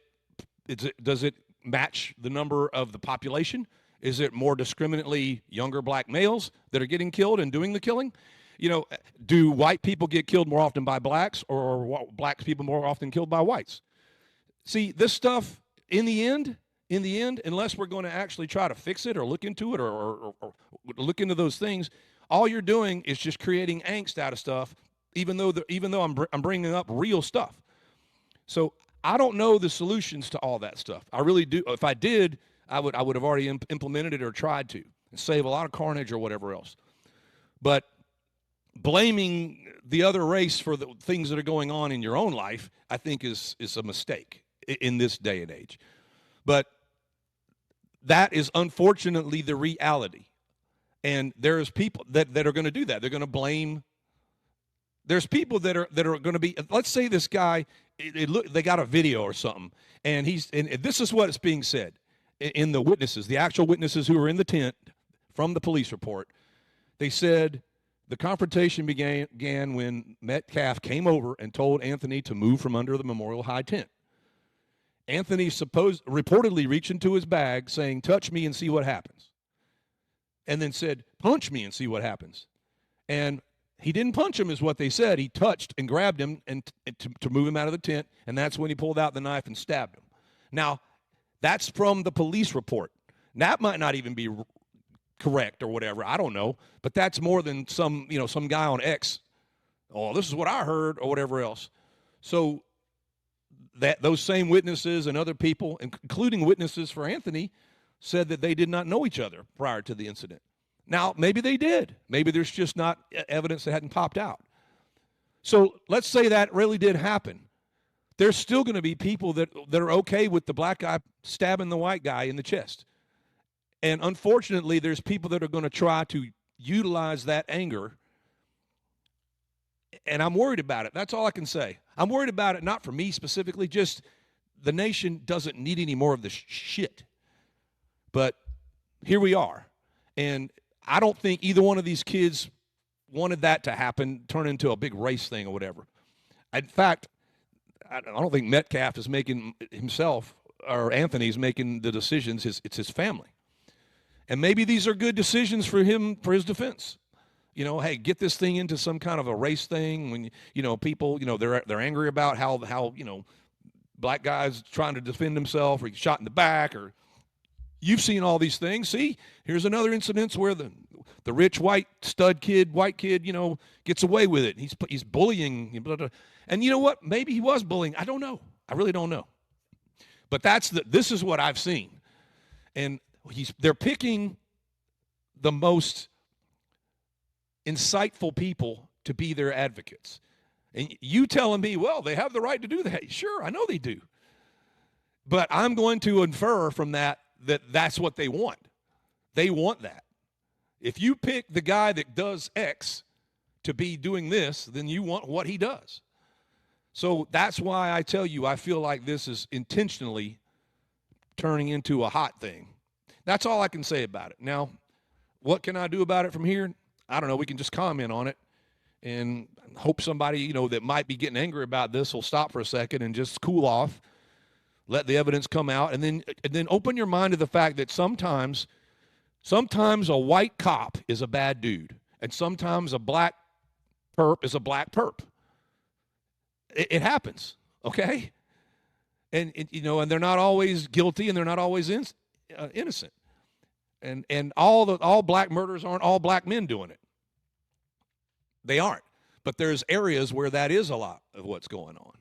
match the number of the population? Is it more discriminately younger black males that are getting killed and doing the killing? Do white people get killed more often by blacks, or are black people more often killed by whites? See, this stuff, in the end, unless we're going to actually try to fix it or look into it or look into those things, all you're doing is just creating angst out of stuff, even though I'm bringing up real stuff. So I don't know the solutions to all that stuff. I really do. If I did, I would have already implemented it or tried to and save a lot of carnage or whatever else. But blaming the other race for the things that are going on in your own life, I think is a mistake in this day and age. But that is unfortunately the reality. And there's people that are going to do that. They're going to blame. There's people that are going to be, let's say this guy, they got a video or something, and this is what is being said in the witnesses, the actual witnesses who were in the tent from the police report. They said the confrontation began when Metcalf came over and told Anthony to move from under the Memorial High tent. Anthony reportedly reached into his bag saying, "Touch me and see what happens." And then said, "Punch me and see what happens." And he didn't punch him is what they said. He touched and grabbed him and to move him out of the tent, and that's when he pulled out the knife and stabbed him. Now, that's from the police report. That might not even be correct or whatever. I don't know. But that's more than some guy on X. Oh, this is what I heard or whatever else. So that those same witnesses and other people, including witnesses for Anthony, said that they did not know each other prior to the incident. Now, maybe they did. Maybe there's just not evidence that hadn't popped out. So let's say that really did happen. There's still going to be people that are okay with the black guy stabbing the white guy in the chest. And unfortunately, there's people that are going to try to utilize that anger. And I'm worried about it. That's all I can say. I'm worried about it, not for me specifically, just the nation doesn't need any more of this shit. But here we are. And I don't think either one of these kids wanted that to happen, turn into a big race thing or whatever. In fact, I don't think Metcalf is making himself, or Anthony's making the decisions. It's his family. And maybe these are good decisions for him, for his defense. Hey, get this thing into some kind of a race thing when, people, they're angry about how black guys trying to defend himself or he's shot in the back, or you've seen all these things. See, here's another incident where the rich white kid, gets away with it. He's bullying. And you know what? Maybe he was bullying. I don't know. I really don't know. But this is what I've seen. And they're picking the most insightful people to be their advocates. And you telling me, well, they have the right to do that. Sure, I know they do. But I'm going to infer from that that's what they want. They want that. If you pick the guy that does X to be doing this, then you want what he does. So that's why I tell you I feel like this is intentionally turning into a hot thing. That's all I can say about it. Now, what can I do about it from here? I don't know. We can just comment on it and hope somebody, that might be getting angry about this will stop for a second and just cool off, let the evidence come out, and then open your mind to the fact that sometimes a white cop is a bad dude, and sometimes a black perp is a black perp. It happens, okay? And they're not always guilty, and they're not always innocent. And all black murders aren't all black men doing it. They aren't. But there's areas where that is a lot of what's going on.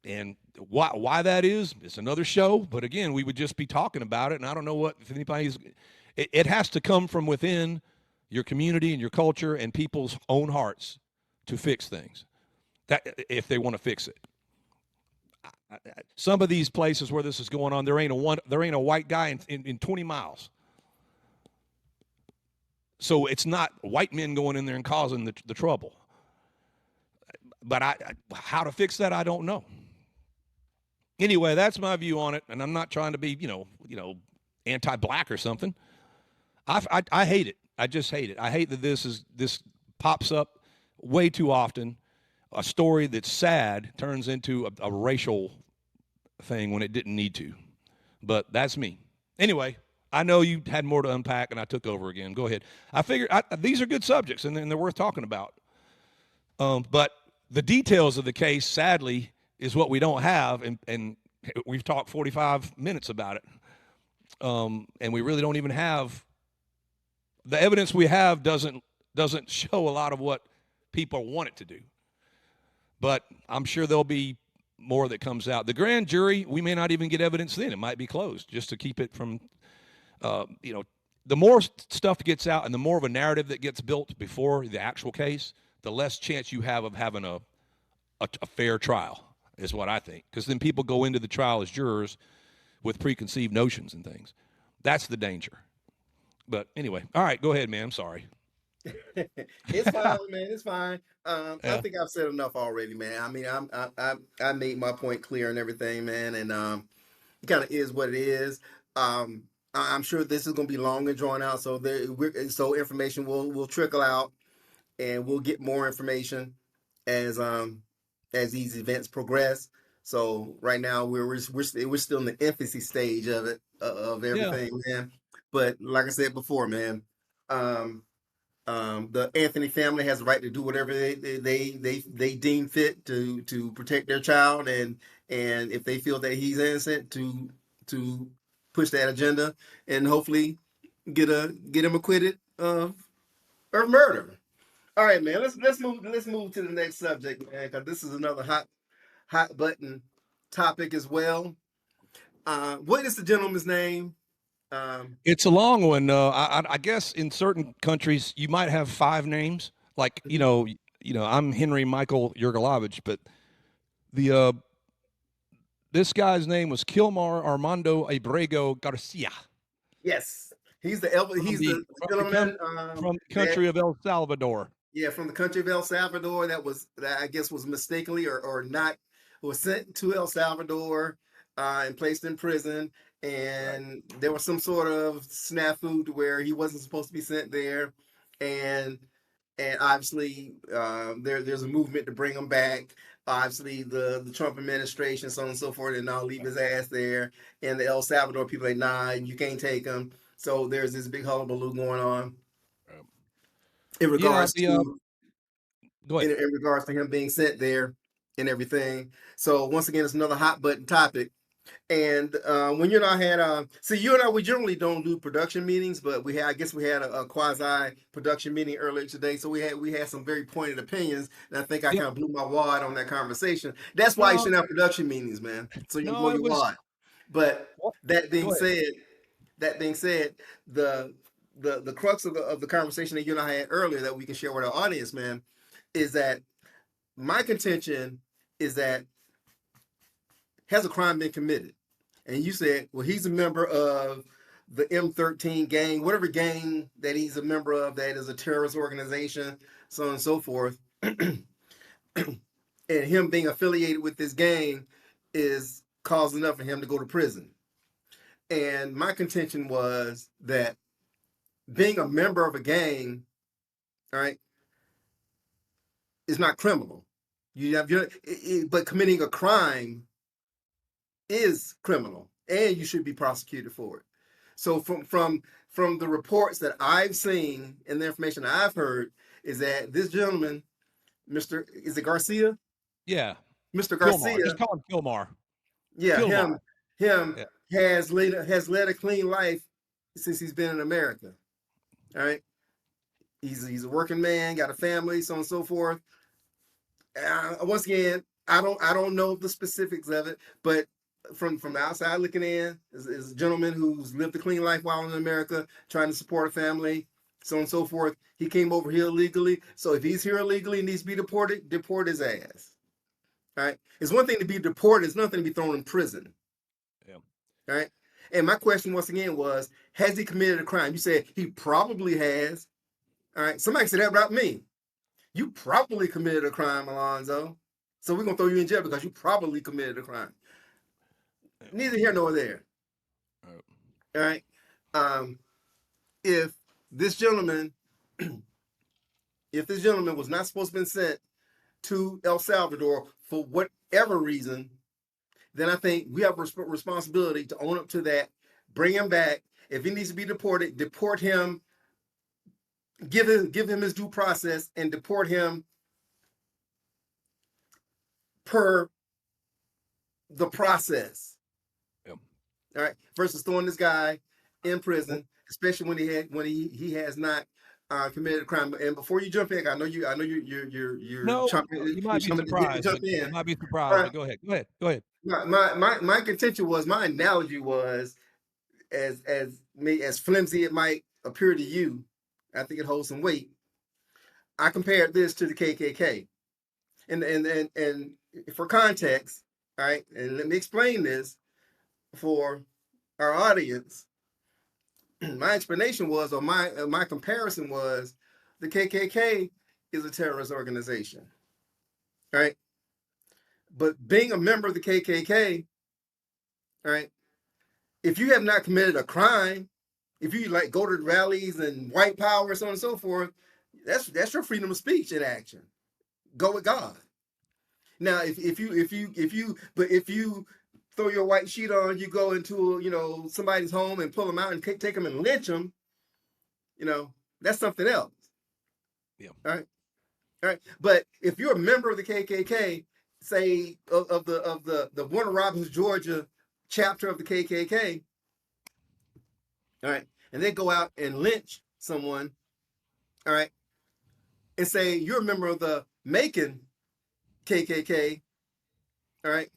And why that is, it's another show. But again, we would just be talking about it, and I don't know if anybody's. It has to come from within your community and your culture and people's own hearts to fix things. That if they want to fix it. Some of these places where this is going on, there ain't a white guy in 20 miles. So it's not white men going in there and causing the trouble. But how to fix that, I don't know. Anyway, that's my view on it, and I'm not trying to be, anti-black or something. I hate it. I just hate it. I hate that this pops up way too often. A story that's sad turns into a racial thing when it didn't need to. But that's me. Anyway, I know you had more to unpack, and I took over again. Go ahead. I figured these are good subjects, and they're worth talking about. But the details of the case, sadly, is what we don't have, and we've talked 45 minutes about it. And we really don't even have the evidence we have doesn't show a lot of what people want it to do. But I'm sure there'll be more that comes out. The grand jury, we may not even get evidence then. It might be closed just to keep it from, the more stuff gets out and the more of a narrative that gets built before the actual case, the less chance you have of having a fair trial, is what I think. Because then people go into the trial as jurors with preconceived notions and things. That's the danger. But anyway, all right, go ahead, man. I'm sorry. It's fine, man. It's fine. I Yeah. think I've said enough already, man. I mean, I made my point clear and everything, man, and it kind of is what it is. I'm sure this is going to be long and drawn out, so so information will trickle out, and we'll get more information as these events progress. So right now we're still in the infancy stage of it, of Yeah. everything, man. But like I said before, man, um, the Anthony family has the right to do whatever they deem fit to protect their child, and if they feel that he's innocent, to push that agenda and hopefully get him acquitted of murder. All right, man. Let's move to the next subject, man, because this is another hot button topic as well. What is the gentleman's name? It's a long one. I guess in certain countries you might have 5 names. Like, I'm Henry Michael Yergalovich, but the this guy's name was Kilmar Armando Abrego Garcia Yes, he's the from he's the the gentleman from the that country of El Salvador. yeah, from the country of El Salvador that I guess was mistakenly or not was sent to El Salvador and placed in prison. Right. And there was some sort of snafu to where he wasn't supposed to be sent there, and obviously there's a movement to bring him back. Obviously, the Trump administration, so on and so forth, and now leave his ass there. And the El Salvador people like, nah, you can't take him. So there's this big hullabaloo going on Um, in yeah. regards to Go ahead. in regards to him being sent there and everything. So once again, it's another hot button topic. And when you and I had, see, you and I, we generally don't do production meetings, but I guess we had a quasi production meeting earlier today. So we had some very pointed opinions, and I think I Yeah. kind of blew my wad on that conversation. That's why you No, shouldn't have production meetings, man. So you can blow no, it your was. wad. But What? that being Go ahead. said, that being said, the the crux of the conversation that you and I had earlier that we can share with our audience, man, is that my contention is that has a crime been committed? And you said, well, he's a member of the M13 gang, whatever gang that he's a member of that is a terrorist organization, so on and so forth. And him being affiliated with this gang is cause enough for him to go to prison. And my contention was that being a member of a gang, all right, is not criminal. But committing a crime is criminal, and you should be prosecuted for it. So from the reports that I've seen and the information I've heard is that this gentleman, Mr. Is it Garcia? Yeah. Mr. Kilmar. Garcia, Just call him Kilmar. yeah, Kilmar. him Yeah. has led a clean life since he's been in America. All right, he's a working man, got a family, so on and so forth. Once again, I don't know the specifics of it, but from the outside looking in, is a gentleman who's lived a clean life while in America, trying to support a family, so on and so forth. He came over here illegally, so if he's here illegally and needs to be deported, deport his ass. All right, it's one thing to be deported; it's nothing to be thrown in prison. Yeah. All right, and my question once again was: has he committed a crime? You said he probably has. All right, somebody said that about me. You probably committed a crime, Alonzo. So we're gonna throw you in jail because you probably committed a crime. Neither here nor there. All right. Um, if this gentleman, if this gentleman was not supposed to be sent to El Salvador for whatever reason, then I think we have a responsibility to own up to that, bring him back. If he needs to be deported, deport him, give him his due process, and deport him per the process. Yeah. All right, versus throwing this guy in prison, especially when he has not committed a crime. And before you jump in, I know you're No, you might be to surprised, jump but you in. might be surprised. My, But go ahead. Go ahead. Go ahead. my contention was, my analogy was, as flimsy it might appear to you, I think it holds some weight. I compared this to the KKK, and for context, all right, and let me explain this for our audience. My explanation was, or my comparison was, the KKK is a terrorist organization, right? But being a member of the KKK, right? If you have not committed a crime, if you like go to rallies and white power, so on and so forth, that's your freedom of speech in action. Go with God. Now, if you throw your white sheet on, you go into somebody's home and pull them out and take them and lynch them, that's something else. Yeah. All right. All right. But if you're a member of the KKK, say of the Warner Robins, Georgia chapter of the KKK, all right, and they go out and lynch someone, all right, and say you're a member of the Macon KKK, all right,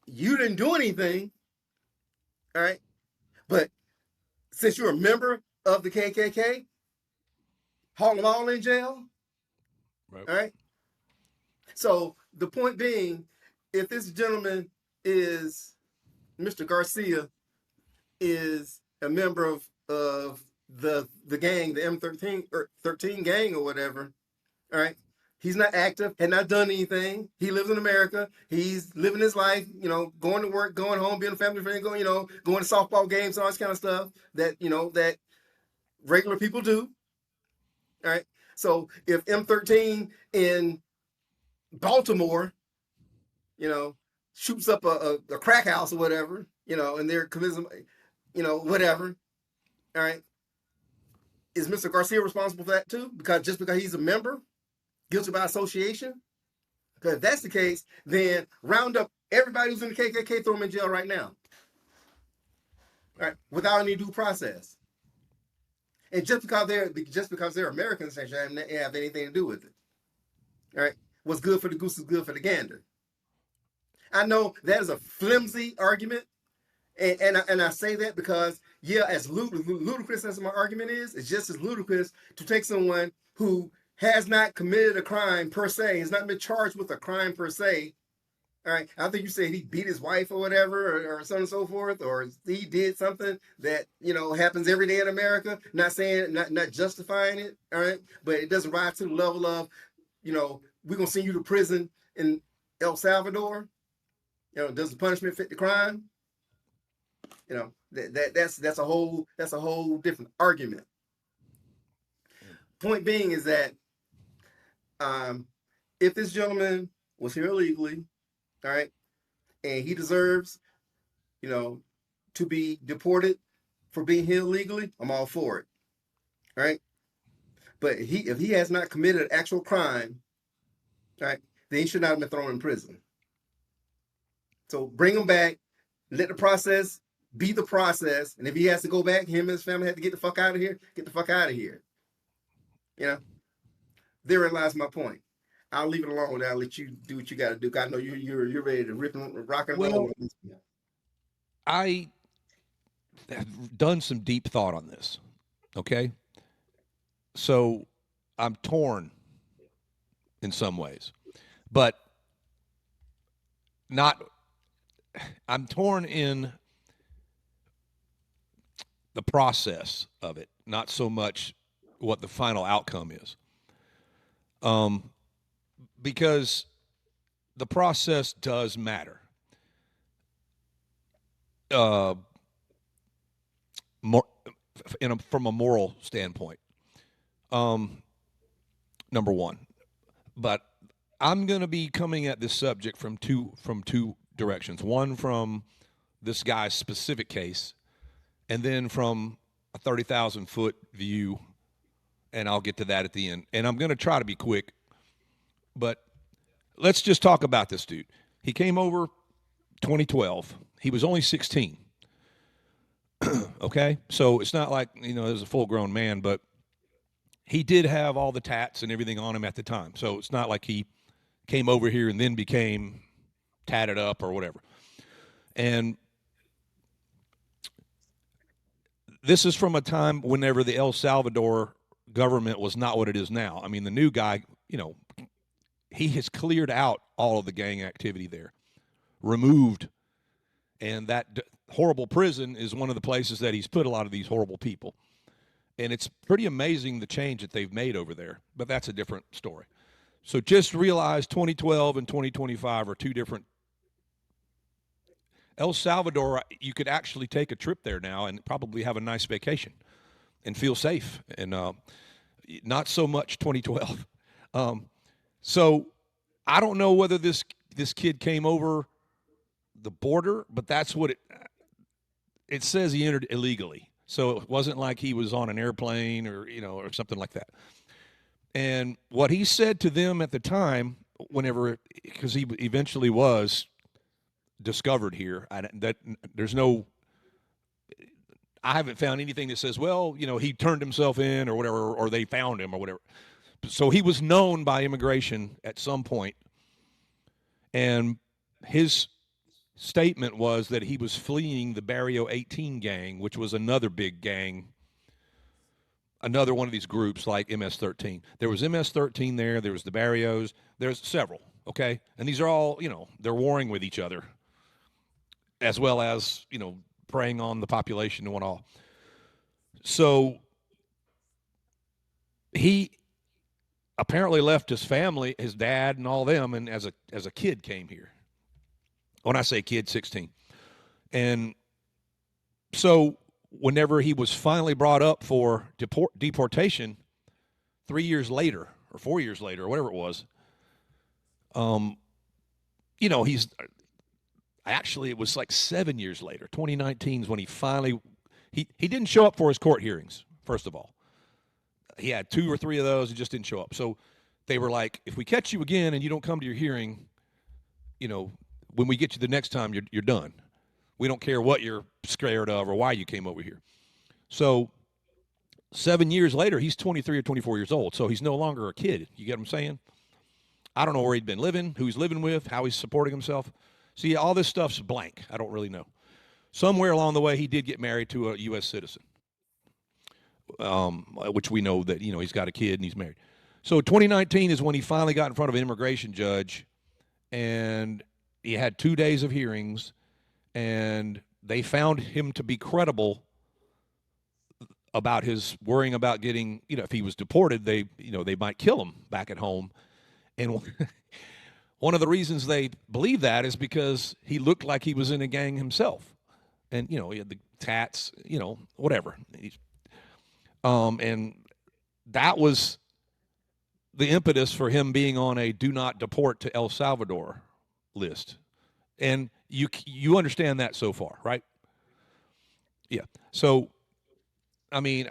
you didn't do anything, all right, but since you're a member of the KKK, haul them all in jail, Right. all right. So the point being, if this gentleman is Mr. Garcia is a member of the gang, the M13 or 13 gang or whatever, all right. He's not active, had not done anything. He lives in America. He's living his life, going to work, going home, being a family friend, going to softball games, all this kind of stuff that that regular people do. All right. So if M13 in Baltimore, shoots up a crack house or whatever, and they're committing, whatever. All right. Is Mr. Garcia responsible for that too? Because he's a member, guilty by association? Because if that's the case, then round up everybody who's in the KKK, throw them in jail right now. All right, without any due process. And just because they're Americans, they shouldn't have anything to do with it. All right. What's good for the goose is good for the gander. I know that is a flimsy argument. And I say that because, as ludicrous as my argument is, it's just as ludicrous to take someone who has not committed a crime per se, has not been charged with a crime per se. All right, I think you said he beat his wife or whatever, or so on and so forth, or he did something that happens every day in America. Not saying, not justifying it. All right, but it doesn't rise to the level of, we're gonna send you to prison in El Salvador. Does the punishment fit the crime? That's a whole different argument. Point being is that if this gentleman was here illegally, all right, and he deserves, to be deported for being here illegally, I'm all for it. All right. But if he has not committed an actual crime, all right, then he should not have been thrown in prison. So bring him back, let the process be the process. And if he has to go back, him and his family have to get the fuck out of here, get the fuck out of here. Therein lies my point. I'll leave it alone. I'll let you do what you got to do. I know you're ready to rip and rock and roll. I have done some deep thought on this. Okay, so I'm torn in some ways, but not. I'm torn in the process of it, not so much what the final outcome is. Because the process does matter. From a moral standpoint, number one. But I'm going to be coming at this subject from two directions. One from this guy's specific case, and then from a 30,000-foot view, and I'll get to that at the end. And I'm going to try to be quick, but let's just talk about this dude. He came over 2012. He was only 16. Okay, so it's not like there's a full-grown man, but he did have all the tats and everything on him at the time. So it's not like he came over here and then became tatted up or whatever. And this is from a time whenever the El Salvador government was not what it is now. I mean, the new guy, he has cleared out all of the gang activity there, removed, and that horrible prison is one of the places that he's put a lot of these horrible people. And it's pretty amazing the change that they've made over there, but that's a different story. So just realize 2012 and 2025 are two different. El Salvador, you could actually take a trip there now and probably have a nice vacation and feel safe, and not so much 2012. So I don't know whether this kid came over the border, but that's what it says. He entered illegally. So it wasn't like he was on an airplane or or something like that. And what he said to them at the time, because he eventually was discovered here, that there's no, I haven't found anything that says, well, he turned himself in or whatever, or they found him or whatever. So he was known by immigration at some point, and his statement was that he was fleeing the Barrio 18 gang, which was another big gang, another one of these groups like MS-13. There was MS-13 there was the Barrios, there's several, okay? And these are all, they're warring with each other, as well as, preying on the population and all. So he apparently left his family, his dad and all them, and as a kid came here. When I say kid, 16. And so whenever he was finally brought up for deportation 3 years later or 4 years later or whatever it was, he's actually, it was like 7 years later. 2019 is when he finally, he didn't show up for his court hearings, first of all. He had 2 or 3 of those. He just didn't show up. So they were like, if we catch you again and you don't come to your hearing, when we get you the next time, you're done. We don't care what you're scared of or why you came over here. So 7 years later, he's 23 or 24 years old. So he's no longer a kid. You get what I'm saying? I don't know where he'd been living, who he's living with, how he's supporting himself. See, all this stuff's blank. I don't really know. Somewhere along the way, he did get married to a U.S. citizen, which we know that, he's got a kid and he's married. So 2019 is when he finally got in front of an immigration judge, and he had 2 days of hearings, and they found him to be credible about his worrying about getting, if he was deported, they might kill him back at home. And one of the reasons they believe that is because he looked like he was in a gang himself. And, he had the tats, whatever. And that was the impetus for him being on a do not deport to El Salvador list. And you understand that so far, right? Yeah. So, I mean,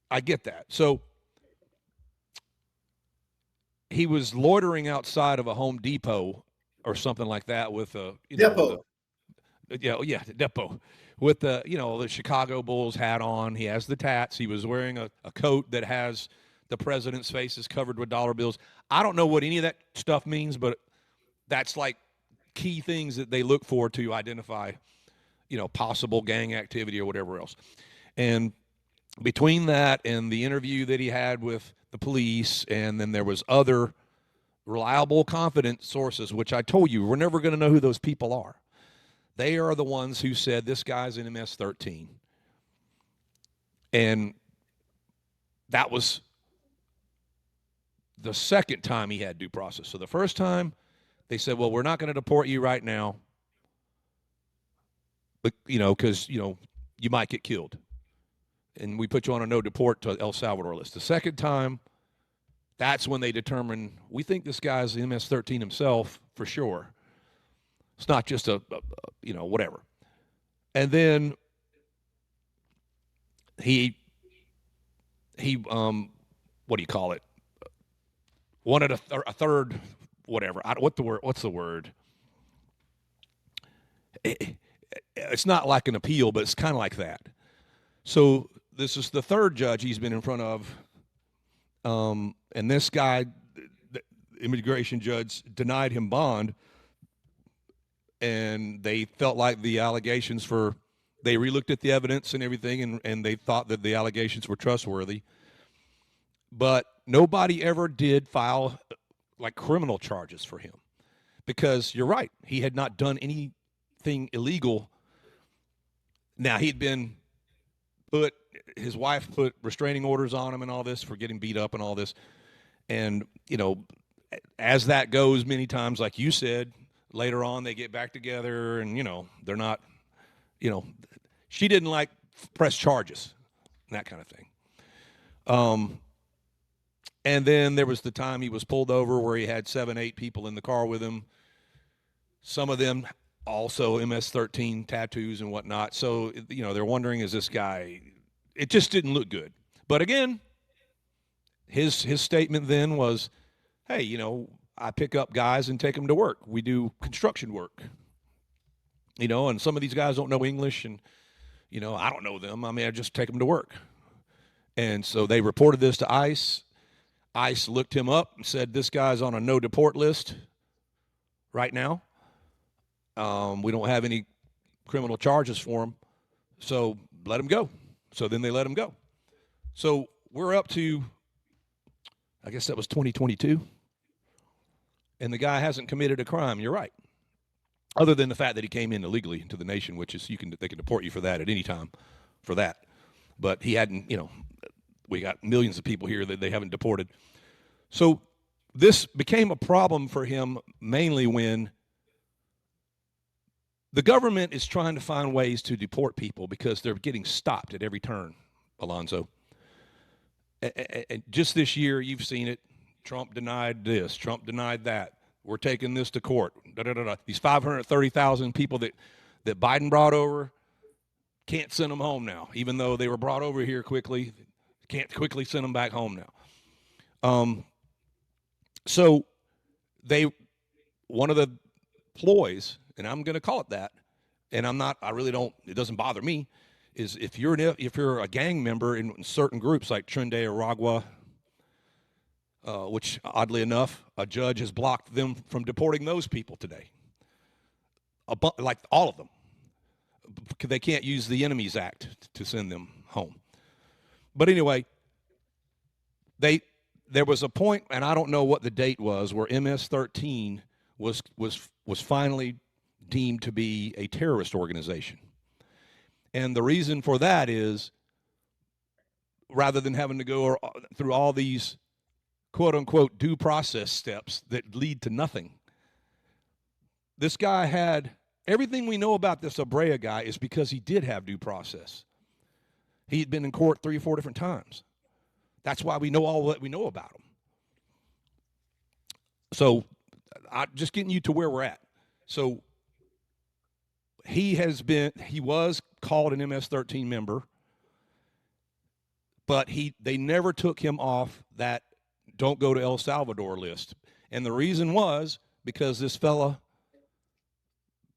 I get that. So he was loitering outside of a Home Depot or something like that with a Depot. Depot with the Chicago Bulls hat on. He has the tats. He was wearing a coat that has the president's face is covered with dollar bills. I don't know what any of that stuff means, but that's like key things that they look for to identify, possible gang activity or whatever else. And between that and the interview that he had with the police, and then there was other reliable, confident sources, which I told you, we're never going to know who those people are. They are the ones who said this guy's in MS-13. And that was the second time he had due process. So the first time, they said, well, we're not going to deport you right now, but, because, you might get killed. And we put you on a no deport to El Salvador list. The second time, that's when they determined, we think this guy's MS-13 himself for sure. It's not just a whatever. And then he what do you call it? Wanted a third, whatever. What's the word? it's not like an appeal, but it's kind of like that. So this is the third judge he's been in front of. And this guy, the immigration judge, denied him bond. And they felt like the allegations they relooked at the evidence and everything, and they thought that the allegations were trustworthy. But nobody ever did file like criminal charges for him, because you're right, he had not done anything illegal. Now, he'd been his wife put restraining orders on him and all this for getting beat up and all this. And, as that goes many times, like you said, later on they get back together and, they're not, she didn't like press charges and that kind of thing. And then there was the time he was pulled over where he had 7, 8 people in the car with him. Some of them also MS-13 tattoos and whatnot. So, they're wondering, is this guy, it just didn't look good. But again, his statement then was, hey, I pick up guys and take them to work. We do construction work, and some of these guys don't know English, and, I don't know them. I just take them to work. And so they reported this to ICE. ICE looked him up and said, this guy's on a no deport list right now. We don't have any criminal charges for him, so let him go. So then they let him go. So we're up to, I guess that was 2022, and the guy hasn't committed a crime. You're right. Other than the fact that he came in illegally into the nation, which is they can deport you for that at any time for that. But he hadn't, we got millions of people here that they haven't deported. So this became a problem for him mainly when the government is trying to find ways to deport people because they're getting stopped at every turn, Alonzo. And just this year, you've seen it. Trump denied this. Trump denied that. We're taking this to court. These 530,000 people that Biden brought over, can't send them home now, even though they were brought over here quickly. Can't quickly send them back home now. So one of the ploys, and I'm going to call it that, and it doesn't bother me, is if you're a gang member in certain groups like Trinidad or Aragua, which oddly enough, a judge has blocked them from deporting those people today. Like all of them. They can't use the Enemies Act to send them home. But anyway, there was a point, and I don't know what the date was, where MS-13 was finally deemed to be a terrorist organization. And the reason for that is, rather than having to go through all these quote-unquote due process steps that lead to nothing, this guy had everything we know about this Abrego guy is because he did have due process. He'd been in court 3 or 4 different times. That's why we know all that we know about him. So, just getting you to where we're at. So, he was called an MS-13 member, but they never took him off that don't go to El Salvador list. And the reason was because this fella,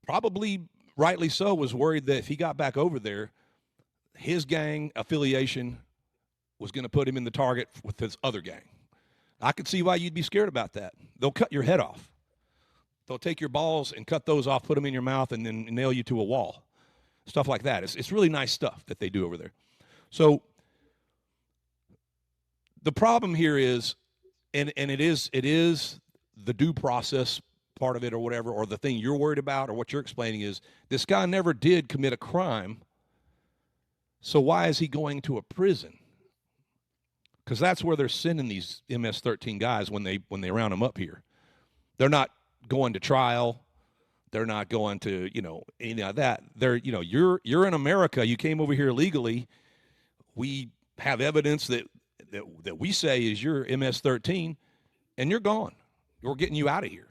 probably rightly so, was worried that if he got back over there, his gang affiliation was going to put him in the target with his other gang. I could see why you'd be scared about that. They'll cut your head off. They'll take your balls and cut those off, put them in your mouth, and then nail you to a wall. Stuff like that. It's really nice stuff that they do over there. So the problem here is, and it is the due process part of it or whatever, or the thing you're worried about or what you're explaining is this guy never did commit a crime, so why is he going to a prison? Because that's where they're sending these MS-13 guys when they round them up here. They're not going to trial. They're not going to, any of that. They're, you're in America. You came over here legally. We have evidence that we say is your MS-13, and you're gone. We're getting you out of here.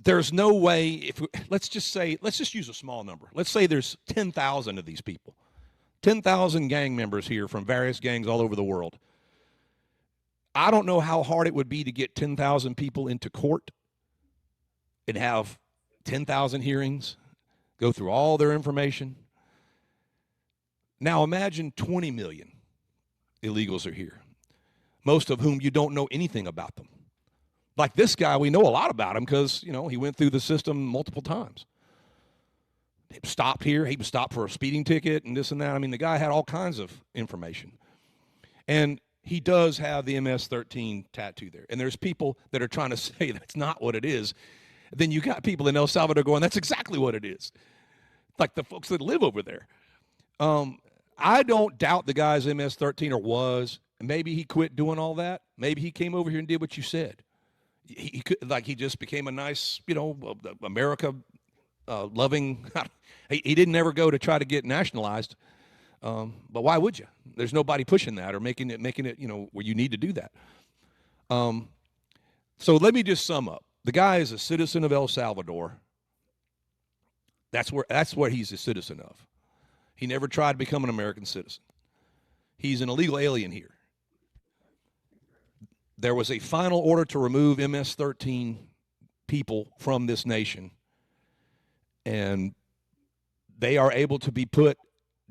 There's no way, let's just use a small number. Let's say there's 10,000 of these people. 10,000 gang members here from various gangs all over the world. I don't know how hard it would be to get 10,000 people into court and have 10,000 hearings, go through all their information. Now imagine 20 million illegals are here, most of whom you don't know anything about them. Like this guy, we know a lot about him because, you know, he went through the system multiple times. He stopped here. He was stopped for a speeding ticket and this and that. I mean, the guy had all kinds of information. And he does have the MS-13 tattoo there. And there's people that are trying to say that's not what it is. Then you got people in El Salvador going, that's exactly what it is. Like the folks that live over there. I don't doubt the guy's MS-13 or was. Maybe he quit doing all that. Maybe he came over here and did what you said. He could, like, he just became a nice, you know, America loving. He didn't ever go to try to get nationalized. But why would you? There's nobody pushing that or making it, you know, where you need to do that. So let me just sum up. The guy is a citizen of El Salvador. That's what he's a citizen of. He never tried to become an American citizen. He's an illegal alien here. There was a final order to remove MS-13 people from this nation, and they are able to be put,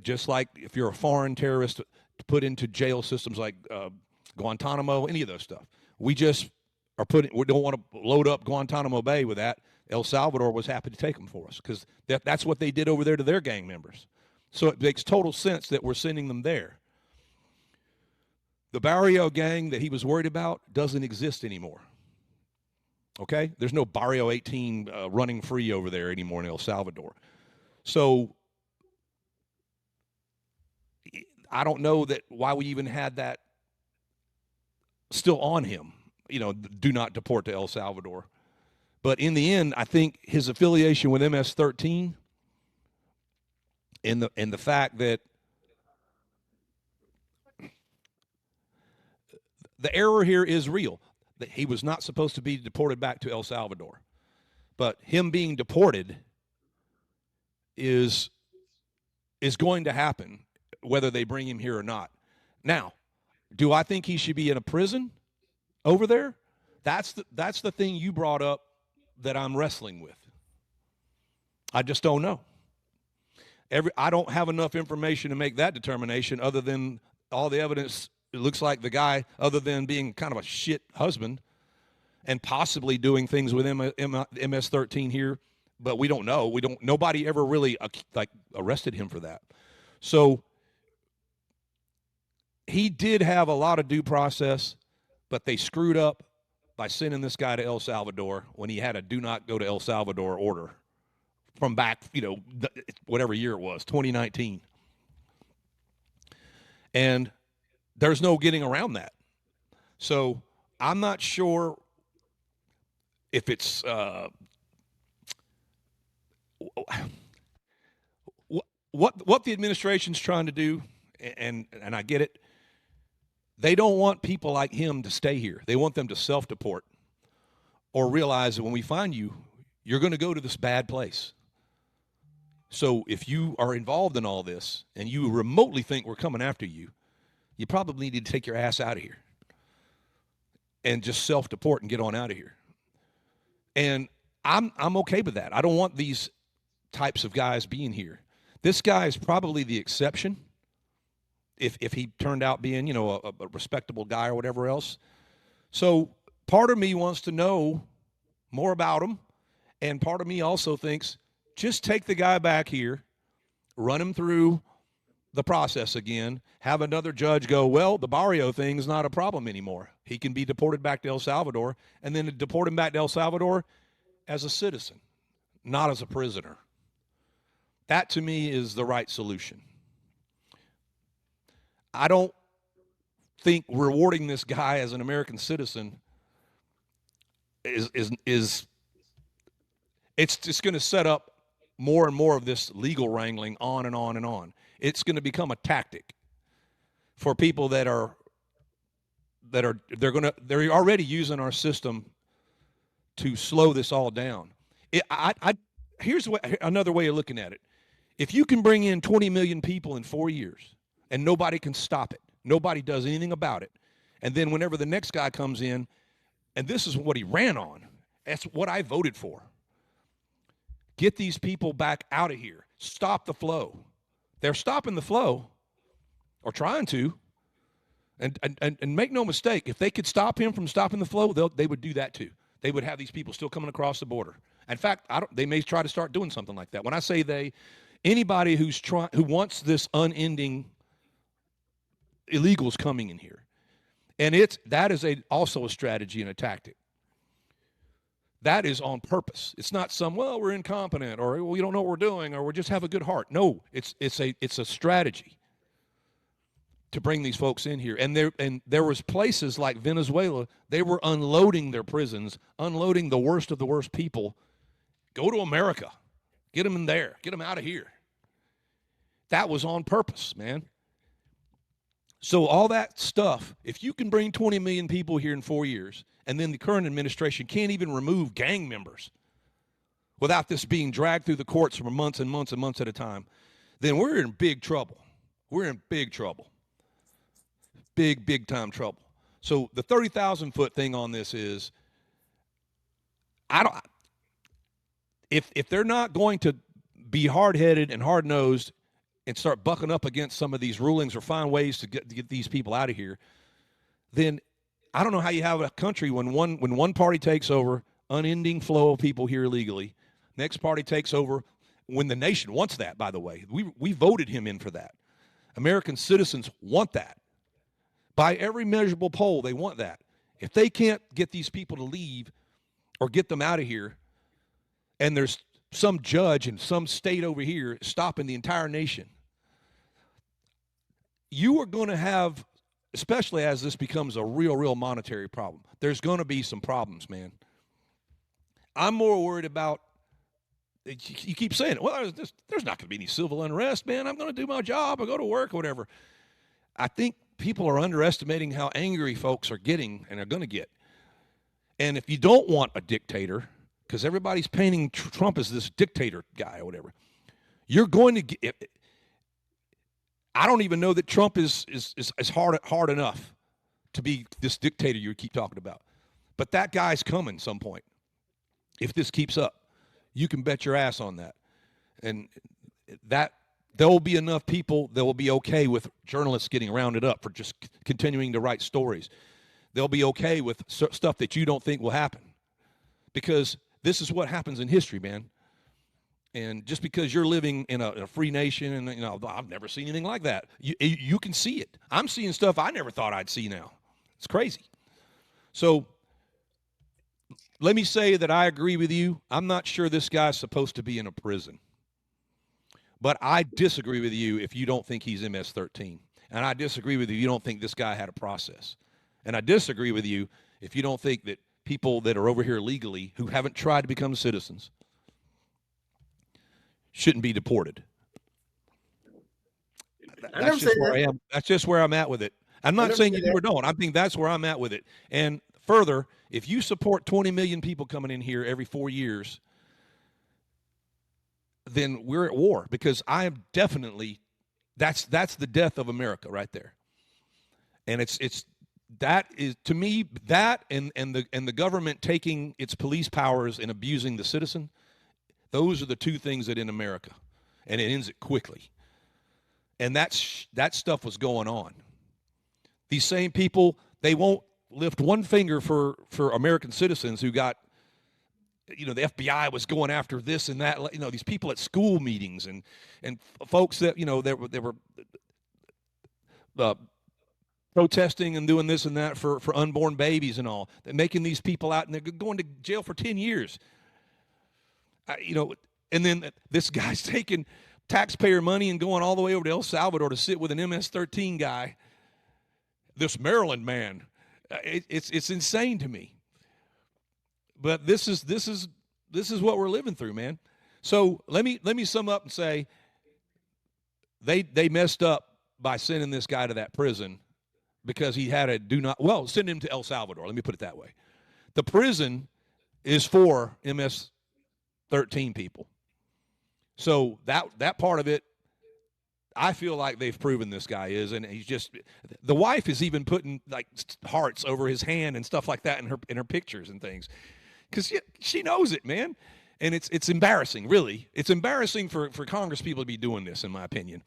just like if you're a foreign terrorist, put into jail systems like Guantanamo, any of those stuff. We just are we don't want to load up Guantanamo Bay with that. El Salvador was happy to take them for us because that's what they did over there to their gang members. So it makes total sense that we're sending them there. The Barrio gang that he was worried about doesn't exist anymore. Okay? There's no Barrio 18 running free over there anymore in El Salvador. So I don't know that why we even had that still on him, you know, do not deport to El Salvador. But in the end, I think his affiliation with MS-13 and the fact that the error here is real, that he was not supposed to be deported back to El Salvador. But him being deported is going to happen, whether they bring him here or not. Now, do I think he should be in a prison over there? That's the thing you brought up that I'm wrestling with. I just don't know. I don't have enough information to make that determination other than all the evidence. It looks like the guy, other than being kind of a shit husband and possibly doing things with MS-13 here, but we don't know. Nobody ever really arrested him for that. So he did have a lot of due process, but they screwed up by sending this guy to El Salvador when he had a do not go to El Salvador order from back, you know, whatever year it was, 2019. And there's no getting around that. So I'm not sure if it's what the administration's trying to do, and I get it. They don't want people like him to stay here. They want them to self-deport or realize that when we find you, you're going to go to this bad place. So if you are involved in all this and you remotely think we're coming after you, you probably need to take your ass out of here and just self-deport and get on out of here. And I'm okay with that. I don't want these types of guys being here. This guy is probably the exception. If he turned out being, you know, a respectable guy or whatever else. So part of me wants to know more about him, and part of me also thinks just take the guy back here, run him through the process again, have another judge go, well, the Barrio thing is not a problem anymore. He can be deported back to El Salvador, and then deport him back to El Salvador as a citizen, not as a prisoner. That, to me, is the right solution. I don't think rewarding this guy as an American citizen is it's just going to set up more and more of this legal wrangling on and on and on. It's going to become a tactic for people they're already using our system to slow this all down. Here's another way of looking at it. If you can bring in 20 million people in 4 years and nobody can stop it, nobody does anything about it, and then whenever the next guy comes in, and this is what he ran on, that's what I voted for. Get these people back out of here. Stop the flow. They're stopping the flow, or trying to. And make no mistake, if they could stop him from stopping the flow, they would do that too. They would have these people still coming across the border. In fact, they may try to start doing something like that. When I say they, anybody who wants this unending illegals coming in here, and that is also a strategy and a tactic. That is on purpose. It's not we're incompetent, or we don't know what we're doing, or we just have a good heart. No, it's a strategy to bring these folks in here. And there was places like Venezuela, they were unloading their prisons, unloading the worst of the worst people. Go to America. Get them in there. Get them out of here. That was on purpose, man. So all that stuff, if you can bring 20 million people here in 4 years, and then the current administration can't even remove gang members without this being dragged through the courts for months and months and months at a time, then we're in big trouble. We're in big trouble. Big time trouble. So the 30,000-foot thing on this is, if they're not going to be hard-headed and hard-nosed and start bucking up against some of these rulings or find ways to get these people out of here, then I don't know how you have a country when one party takes over, unending flow of people here illegally, next party takes over, when the nation wants that, by the way. We voted him in for that. American citizens want that. By every measurable poll, they want that. If they can't get these people to leave or get them out of here, and there's some judge in some state over here stopping the entire nation, you are going to have, especially as this becomes a real monetary problem, there's going to be some problems, man. I'm more worried about, you keep saying it, well, there's not going to be any civil unrest, man. I'm going to do my job or go to work or whatever. I think people are underestimating how angry folks are getting and are going to get. And if you don't want a dictator, because everybody's painting Trump as this dictator guy or whatever, you're going to get, I don't even know that Trump is hard enough to be this dictator you keep talking about. But that guy's coming some point. If this keeps up, you can bet your ass on that. And that there will be enough people that will be okay with journalists getting rounded up for just continuing to write stories. They'll be okay with stuff that you don't think will happen, because this is what happens in history, man. And just because you're living in a free nation, and I've never seen anything like that. You can see it. I'm seeing stuff I never thought I'd see now. It's crazy. So let me say that I agree with you. I'm not sure this guy's supposed to be in a prison. But I disagree with you if you don't think he's MS-13. And I disagree with you if you don't think this guy had a process. And I disagree with you if you don't think that people that are over here legally who haven't tried to become citizens shouldn't be deported. That's just where I am. That's just where I'm at with it. I'm not saying you do or don't. I think that's where I'm at with it. And further, if you support 20 million people coming in here every 4 years, then we're at war, because I am definitely, that's the death of America right there. And it's that is, to me, that and the government taking its police powers and abusing the citizen, those are the two things that end America, and it ends it quickly. And that stuff was going on. These same people, they won't lift one finger for American citizens who got, the FBI was going after this and that, these people at school meetings and folks that, they were protesting and doing this and that for unborn babies and all. They're making these people out, and they're going to jail for 10 years. And then this guy's taking taxpayer money and going all the way over to El Salvador to sit with an MS-13 guy, this Maryland man. It's insane to me. But this is what we're living through, man. So let me sum up and say they messed up by sending this guy to that prison, because he had a send him to El Salvador. Let me put it that way. The prison is for MS-13 people. So that part of it, I feel like they've proven this guy is, and he's just, the wife is even putting like hearts over his hand and stuff like that in her pictures and things. Because she knows it, man. And it's embarrassing, really. It's embarrassing for Congress people to be doing this, in my opinion.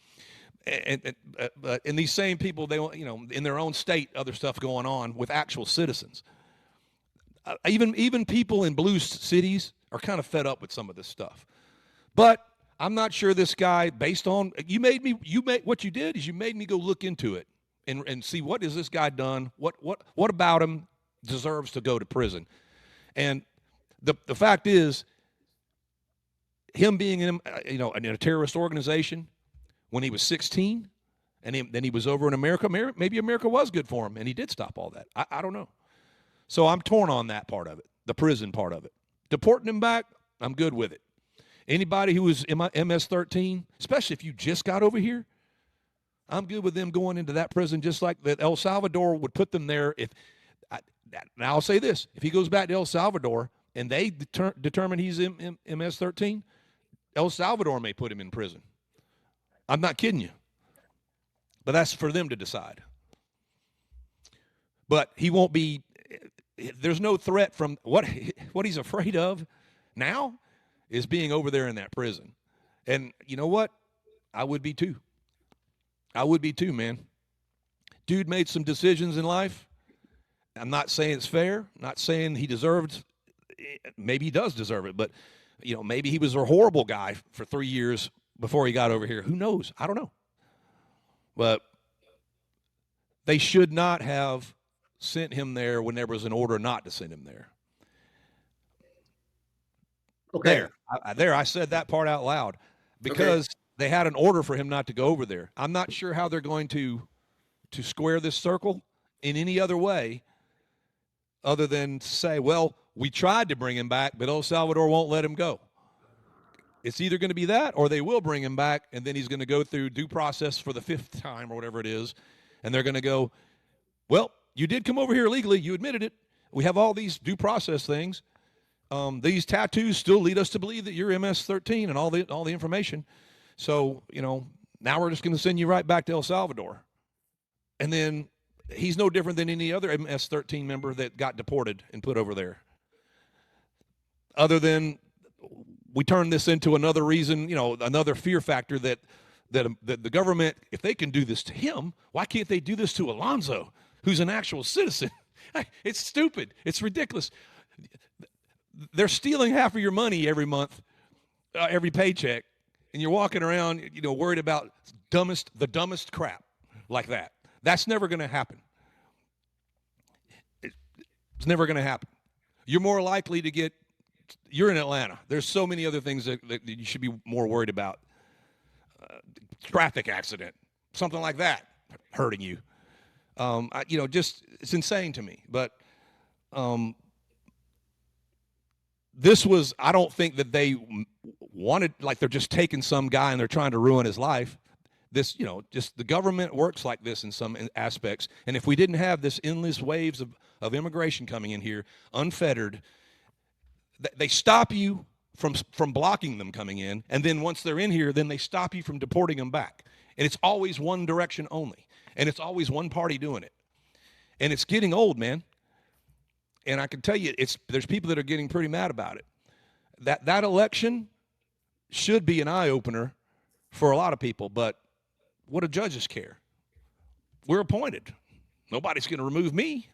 And these same people, they, you know, in their own state, other stuff going on with actual citizens. Even people in blue cities are kind of fed up with some of this stuff. But I'm not sure this guy, based on, what you did is you made me go look into it and see what has this guy done, what about him deserves to go to prison. And the fact is, him being in a terrorist organization when he was 16, and then he was over in America. Maybe America was good for him, and he did stop all that. I don't know. So I'm torn on that part of it, the prison part of it. Deporting him back, I'm good with it. Anybody who was MS-13, especially if you just got over here, I'm good with them going into that prison, just like that El Salvador would put them there. Now I'll say this: if he goes back to El Salvador and they determine he's MS-13, El Salvador may put him in prison. I'm not kidding you. But that's for them to decide. But he won't be, there's no threat from, what he's afraid of now is being over there in that prison. And you know what? I would be too. I would be too, man. Dude made some decisions in life. I'm not saying it's fair. Not saying he deserved, maybe he does deserve it, but maybe he was a horrible guy for 3 years before he got over here. Who knows? I don't know. But they should not have sent him there when there was an order not to send him there. Okay. I said that part out loud because they had an order for him not to go over there. I'm not sure how they're going to square this circle in any other way other than to say, well, we tried to bring him back, but El Salvador won't let him go. It's either going to be that or they will bring him back, and then he's going to go through due process for the 5th time or whatever it is, and they're going to go, well, you did come over here illegally. You admitted it. We have all these due process things. These tattoos still lead us to believe that you're MS-13 and all the information. So, now we're just going to send you right back to El Salvador. And then he's no different than any other MS-13 member that got deported and put over there. Other than we turn this into another reason, another fear factor that the government, if they can do this to him, why can't they do this to Alonzo, who's an actual citizen? It's stupid. It's ridiculous. They're stealing half of your money every month, every paycheck, and you're walking around, worried about the dumbest crap like that. That's never going to happen. It's never going to happen. You're more likely to get. You're in Atlanta. There's so many other things that you should be more worried about. Traffic accident, something like that, hurting you. It's insane to me. But this was, I don't think that they wanted, like they're just taking some guy and they're trying to ruin his life. This, just the government works like this in some aspects. And if we didn't have this endless waves of immigration coming in here, unfettered, they stop you from blocking them coming in, and then once they're in here, then they stop you from deporting them back. And it's always one direction only, and it's always one party doing it. And it's getting old, man. And I can tell you, there's people that are getting pretty mad about it. That election should be an eye-opener for a lot of people, but what do judges care? We're appointed. Nobody's going to remove me.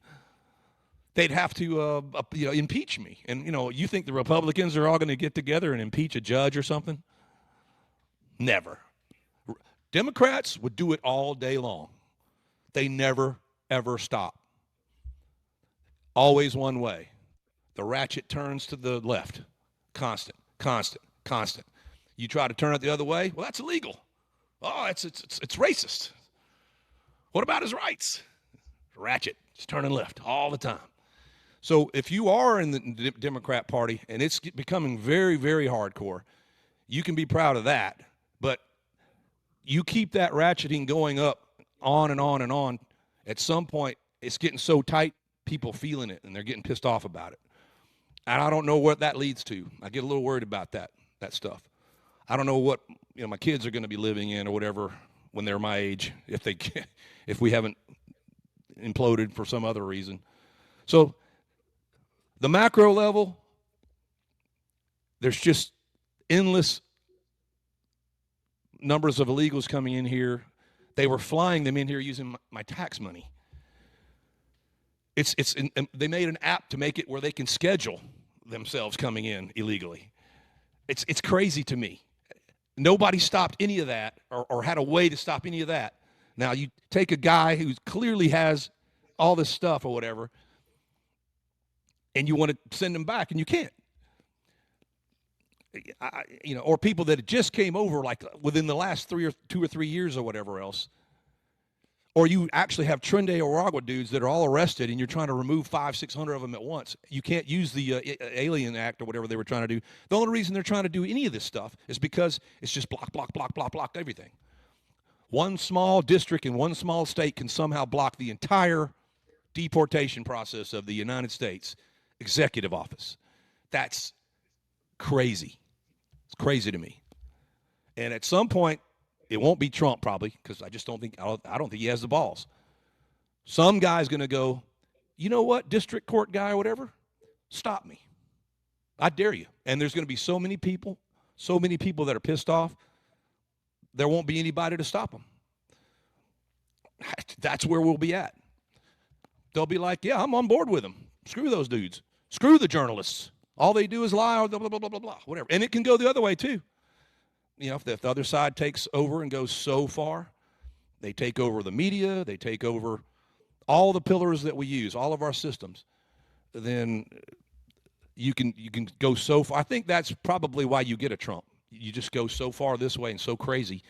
They'd have to, impeach me. And, you think the Republicans are all going to get together and impeach a judge or something? Never. Democrats would do it all day long. They never, ever stop. Always one way. The ratchet turns to the left. Constant, constant, constant. You try to turn it the other way, well, that's illegal. Oh, it's racist. What about his rights? Ratchet, just turning left all the time. So if you are in the Democrat Party and it's becoming very, very hardcore, you can be proud of that. But you keep that ratcheting going up on and on and on. At some point, it's getting so tight, people feeling it, and they're getting pissed off about it. And I don't know what that leads to. I get a little worried about that stuff. I don't know what my kids are going to be living in or whatever when they're my age, if we haven't imploded for some other reason. So the macro level, There's just endless numbers of illegals coming in here. They were flying them in here using my tax money. They made an app to make it where they can schedule themselves coming in illegally. It's crazy to me. Nobody stopped any of that or had a way to stop any of that. Now, you take a guy who clearly has all this stuff or whatever, and you want to send him back, and you can't. Or people that just came over like within the last 2 or 3 years or whatever else. Or you actually have Trinidad or Aragua dudes that are all arrested, and you're trying to remove 500-600 of them at once. You can't use the Alien Act or whatever they were trying to do. The only reason they're trying to do any of this stuff is because it's just block everything. One small district in one small state can somehow block the entire deportation process of the United States executive office. That's crazy. It's crazy to me. And at some point, it won't be Trump probably, because I don't think he has the balls. Some guy's going to go, you know what, district court guy or whatever, stop me. I dare you. And there's going to be so many people that are pissed off, there won't be anybody to stop them. That's where we'll be at. They'll be like, yeah, I'm on board with them. Screw those dudes. Screw the journalists. All they do is lie or blah, blah, blah, blah, blah, whatever. And it can go the other way, too. If the other side takes over and goes so far, they take over the media, they take over all the pillars that we use, all of our systems, then you can go so far. I think that's probably why you get a Trump. You just go so far this way and so crazy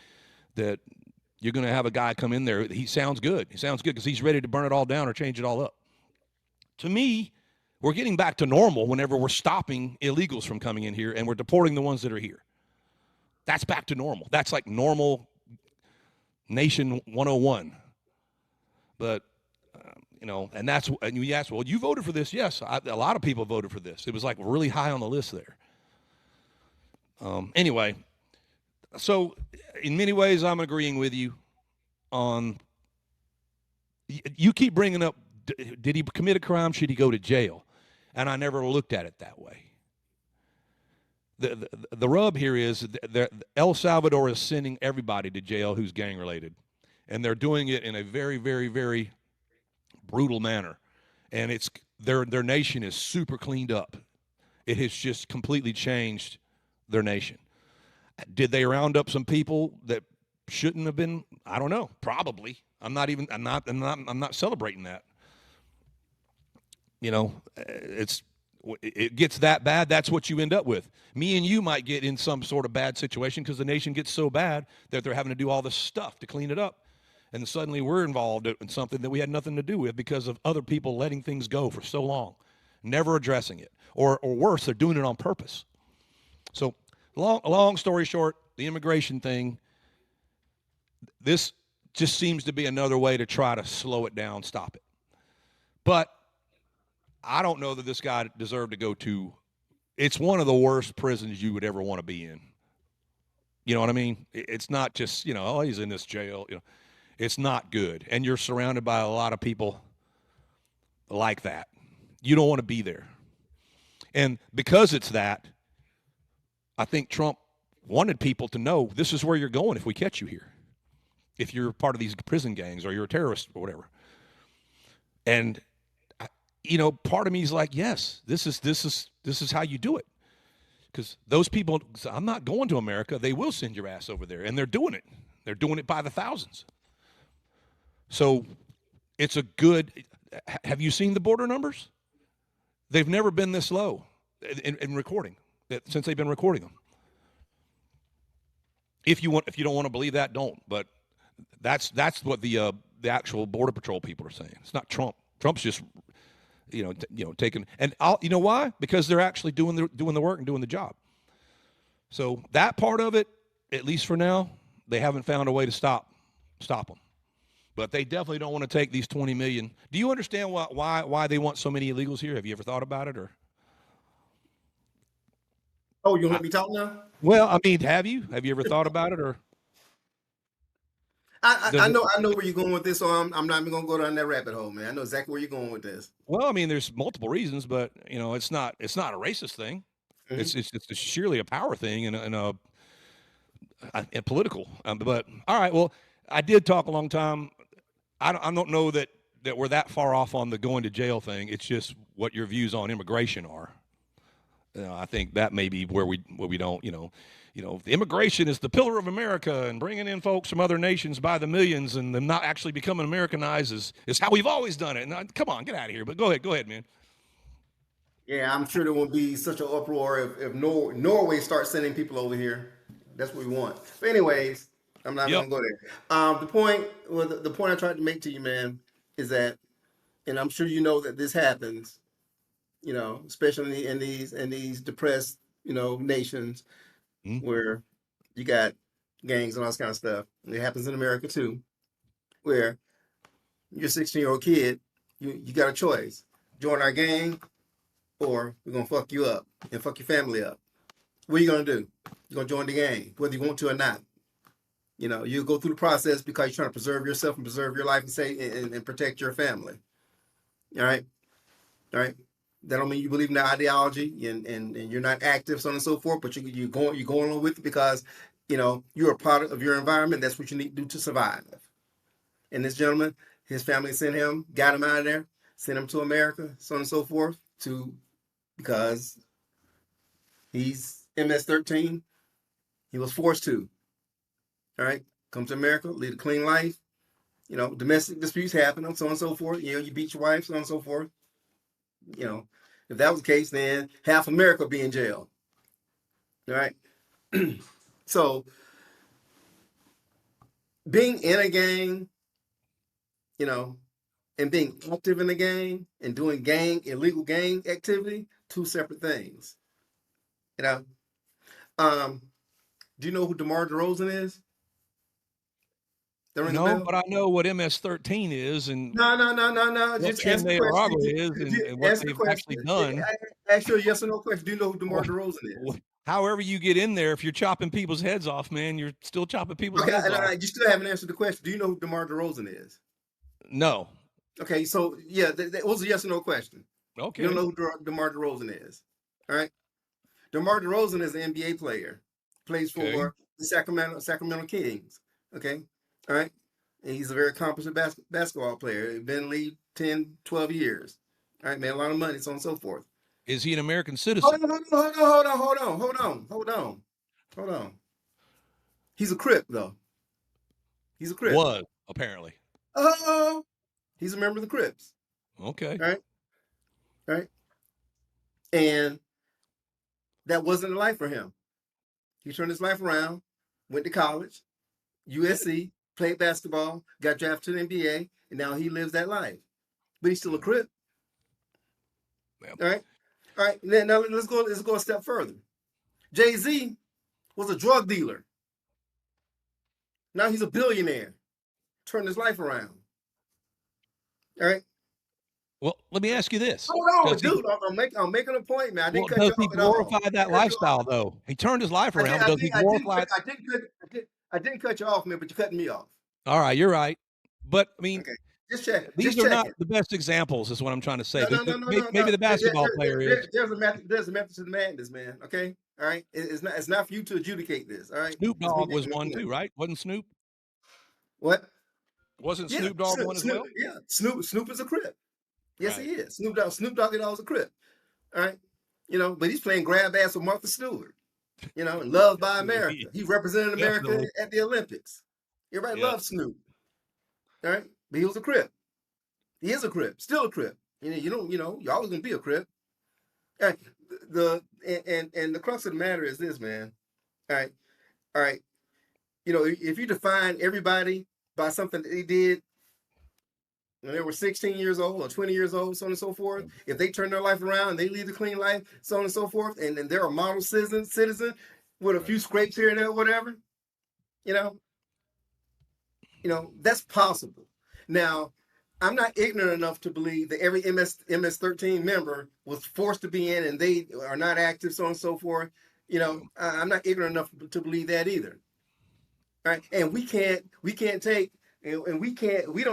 that you're going to have a guy come in there. He sounds good. He sounds good because he's ready to burn it all down or change it all up. To me, we're getting back to normal whenever we're stopping illegals from coming in here and we're deporting the ones that are here. That's back to normal. That's like normal nation 101. But, and you ask, well, you voted for this. Yes, a lot of people voted for this. It was like really high on the list there. Anyway, so in many ways, I'm agreeing with you on, you keep bringing up, did he commit a crime? Should he go to jail? And I never looked at it that way. The rub here is that El Salvador is sending everybody to jail who's gang related, and they're doing it in a very, very, very brutal manner. And it's their nation is super cleaned up. It has just completely changed their nation. Did they round up some people that shouldn't have been? I don't know. Probably. I'm not celebrating that. It gets that bad, that's what you end up with. Me and you might get in some sort of bad situation because the nation gets so bad that they're having to do all this stuff to clean it up. And suddenly we're involved in something that we had nothing to do with because of other people letting things go for so long, never addressing it. Or worse, they're doing it on purpose. So long story short, the immigration thing, this just seems to be another way to try to slow it down, stop it. But I don't know that this guy deserved to go to, it's one of the worst prisons you would ever want to be in. You know what I mean? It's not just, oh, he's in this jail. It's not good. And you're surrounded by a lot of people like that. You don't want to be there. And because it's that, I think Trump wanted people to know this is where you're going if we catch you here. If you're part of these prison gangs or you're a terrorist or whatever. And part of me is like, yes, this is how you do it. Because those people, I'm not going to America. They will send your ass over there. And they're doing it. They're doing it by the thousands. So it's a good, have you seen the border numbers? They've never been this low in recording, since they've been recording them. If you don't want to believe that, don't. But that's what the actual Border Patrol people are saying. It's not Trump. Trump's just taking, and you know why? Because they're actually doing the work and doing the job. So that part of it, at least for now, they haven't found a way to stop them. But they definitely don't want to take these 20 million. Do you understand why they want so many illegals here? Have you ever thought about it, or? Oh, you want me to talk now? Well, I mean, have you ever thought about it, or? I know where you're going with this, so I'm not even gonna go down that rabbit hole, man. I know exactly where you're going with this. Well, I mean, there's multiple reasons, but it's not a racist thing. Mhm. It's sheerly a power thing and a political. But all right, well, I did talk a long time. I don't know that we're that far off on the going to jail thing. It's just what your views on immigration are. I think that may be where we don't, the immigration is the pillar of America, and bringing in folks from other nations by the millions and them not actually becoming Americanized is how we've always done it. And come on, get out of here. But go ahead, man. Yeah, I'm sure there won't be such an uproar if Norway starts sending people over here. That's what we want. But anyways, I'm not Yep. gonna go there. The point I tried to make to you, man, is that, and I'm sure you know that this happens, especially in these depressed, nations Mm-hmm. where you got gangs and all this kind of stuff. And it happens in America too, where you're a 16-year-old kid, you got a choice: join our gang, or we're gonna fuck you up and fuck your family up. What are you gonna do? You're gonna join the gang, whether you want to or not. You go through the process because you're trying to preserve yourself and preserve your life and and protect your family. All right, all right. That don't mean you believe in the ideology and you're not active, so on and so forth. But you're going along with it because you're a product of your environment. That's what you need to do to survive. And this gentleman, his family sent him, got him out of there, sent him to America, so on and so forth, because he's MS-13. He was forced to. All right, come to America, lead a clean life. Domestic disputes happen, so on and so forth. You beat your wife, so on and so forth. You know, if that was the case, then half America would be in jail. All right. So being in a gang, you know, and being active in a gang and doing illegal gang activity, two separate things. You know. Um, do you know who DeMar DeRozan is? That ring a No, bell? but I know what MS-13 is and No, no, no, no, no. what Just answer the Chinle question. Aragua is and what Answer the they've question. actually done. Ask you a yes or no question. Do you know who DeMar Well, DeRozan is? however you get in there, if you're chopping people's heads off, man, you're still chopping people's Okay, heads and off. you still haven't answered the question. Do you know who DeMar DeRozan is? No. Okay, so yeah, that was a yes or no question. You don't Okay. know who DeMar DeRozan is. All right. DeMar DeRozan is an NBA player. Plays Okay. for the Sacramento Kings. Okay. All right. And he's a very accomplished basketball player. Been in the league 10, 12 years. All right, made a lot of money, so on and so forth. Is he an American Hold citizen? on, hold on. He's a Crip, though. He's a Crip. Was, apparently. Oh, he's a member of the Crips. Okay. All right. All right. And that wasn't a life for him. He turned his life around, went to college, USC, played basketball, got drafted to the NBA, and now he lives that life. But he's still a Crip. Yep. All right. All right. Now let's go a step further. Jay-Z was a drug dealer. Now he's a billionaire. Turned his life around. All right. Well, let me ask you this. Hold on, Does he dude. I'm making a point, man. I well, didn't cut does you he off at all. glorify that I cut you lifestyle off. though? He turned his life I did. around, but I does he did. I didn't glorify cut. I didn't cut you off, man. But you're cutting me off. All right, you're right. But I mean, Okay. Just check. these Just are not checking. the best examples, is what I'm trying to say. No, no, no, no, no, Maybe no. the basketball player is. There's a method. There's a method to the madness, man. Okay. All right. It's not. It's not for you to adjudicate this. All right. Snoop It's me Dogg was making a one point. too, right? Wasn't Snoop? What? Wasn't Yeah. Snoop Dogg one as Snoop. well? Yeah. Snoop is a Crip. Yes, he Right. is. Snoop Dogg is always a Crip. All right. But he's playing grab ass with Martha Stewart. And loved by America. He represented America Definitely. at the Olympics. Everybody Yeah. loves Snoop. All right. But he was a Crip. He is a Crip. Still a Crip. You're always gonna be a Crip. All right. And the crux of the matter is this, man. All right. All right. If you define everybody by something that they did when they were 16 years old or 20 years old, so on and so forth, if they turn their life around and they lead a clean life, so on and so forth, and then they're a model citizen with a few scrapes here and there, whatever, you know, that's possible. Now, I'm not ignorant enough to believe that every MS-13 member was forced to be in and they are not active, so on and so forth. I'm not ignorant enough to believe that either. All right. And we don't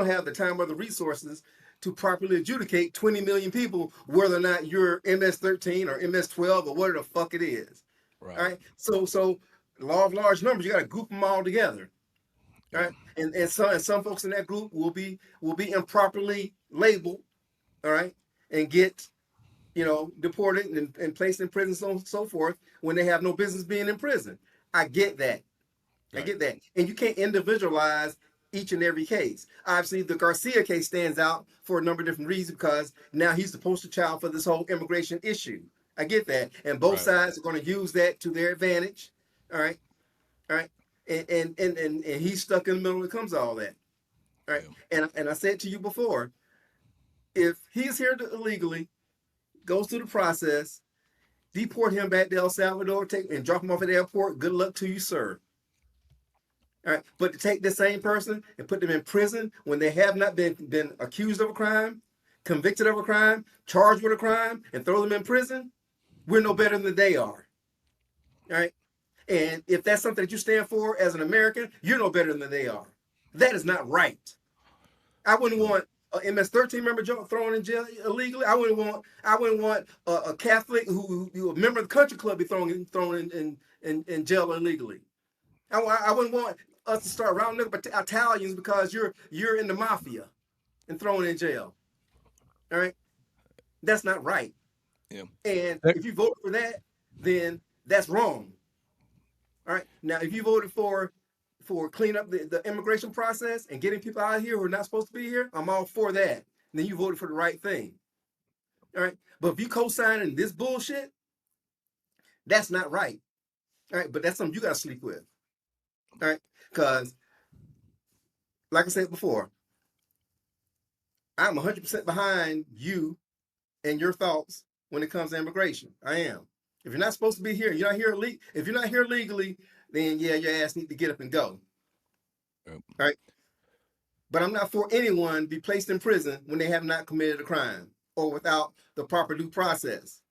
have the time or the resources to properly adjudicate 20 million people, whether or not you're MS-13 or MS-12 or whatever the fuck it is. Right. All right. So law of large numbers, you got to group them all together. All right. And some folks in that group will be improperly labeled, all right, and get, deported and placed in prison, so on and so forth, when they have no business being in prison. I get that. I get that. And you can't individualize each and every case. Obviously, the Garcia case stands out for a number of different reasons, because now he's the poster child for this whole immigration issue. I get that. And both sides are going to use that to their advantage. All right. All right. And he's stuck in the middle when it comes to all that. All right. Yeah. And I said to you before, if he's here illegally, goes through the process, deport him back to El Salvador, and drop him off at the airport, good luck to you, sir. All right. But to take the same person and put them in prison when they have not been accused of a crime, convicted of a crime, charged with a crime, and throw them in prison, we're no better than they are. All right. And if that's something that you stand for as an American, you're no better than they are. That is not right. I wouldn't want an MS-13 member thrown in jail illegally. I wouldn't want a Catholic who a member of the country club be thrown in jail illegally. I wouldn't want us to start rounding up Italians because you're in the mafia and thrown in jail. All right, that's not right. Yeah. And if you vote for that, then that's wrong. All right. Now, if you voted for clean up the immigration process and getting people out of here who are not supposed to be here, I'm all for that. And then you voted for the right thing. All right. But if you co-signing this bullshit, that's not right. All right. But that's something you got to sleep with. All right. Because, like I said before, I'm 100% behind you and your thoughts when it comes to immigration. I am. If you're not supposed to be here, you're not here if you're not here legally, then yeah, your ass need to get up and go. All right. But I'm not for anyone to be placed in prison when they have not committed a crime or without the proper due process.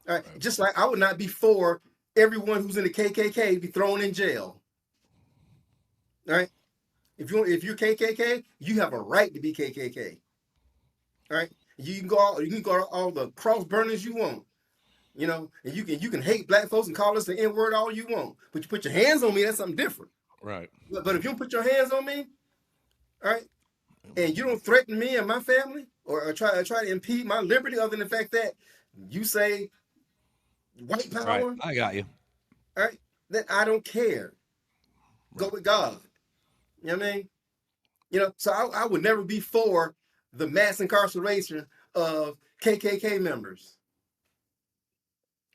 All right. Just like I would not be for everyone who's in the KKK to be thrown in jail. All right. If you're KKK, you have a right to be KKK. All right. You can go to all the cross burners you want. And you can hate black folks and call us the N-word all you want, but you put your hands on me, that's something different. Right. But if you don't put your hands on me, all right, and you don't threaten me and my family or try to impede my liberty, other than the fact that you say white power, right. I got you. All right, then I don't care. Right. Go with God. You know what I mean? So I would never be for the mass incarceration of KKK members.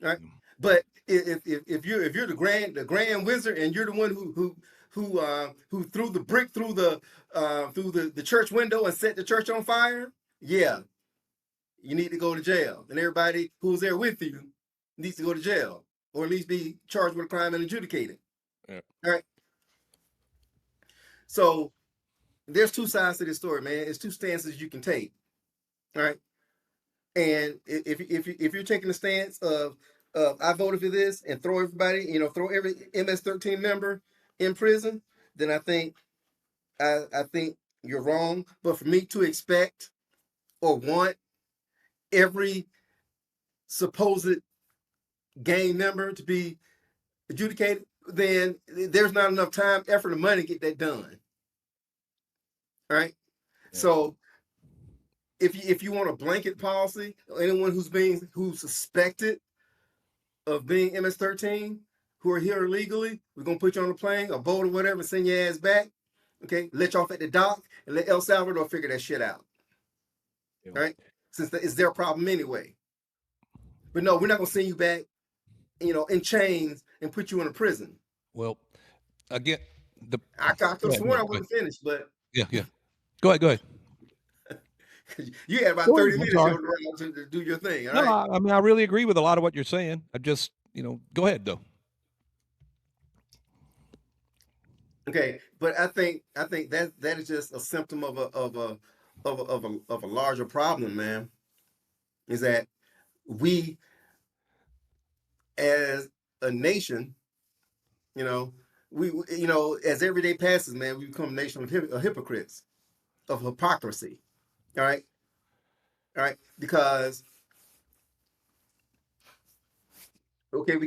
All right. But if you're the grand wizard and you're the one who threw the brick through the church window and set the church on fire, yeah, you need to go to jail. And everybody who's there with you needs to go to jail, or at least be charged with a crime and adjudicated. Yeah. All right. So there's two sides to this story, man. It's two stances you can take. All right. And if you're taking the stance of I voted for this and throw everybody, throw every MS-13 member in prison, then I think you're wrong. But for me to expect or want every supposed gang member to be adjudicated, then there's not enough time, effort, and money to get that done. All right. Yeah. So if you want a blanket policy, anyone who's suspected of being MS-13 who are here illegally, we're gonna put you on a plane, a boat, or whatever, and send your ass back. Okay, let you off at the dock and let El Salvador figure that shit out. Yeah. All right, since it's their problem anyway. But no, we're not gonna send you back, in chains and put you in a prison. Well, again, I could have sworn I wouldn't finish, but yeah. Go ahead. You had about 30 minutes to do your thing. All right? I mean, I really agree with a lot of what you're saying. I just, go ahead though. Okay, but I think that is just a symptom of a larger problem, man. Is that we, as a nation, as every day passes, man, we become a nation of hypocrites, of hypocrisy. All right, all right, because okay,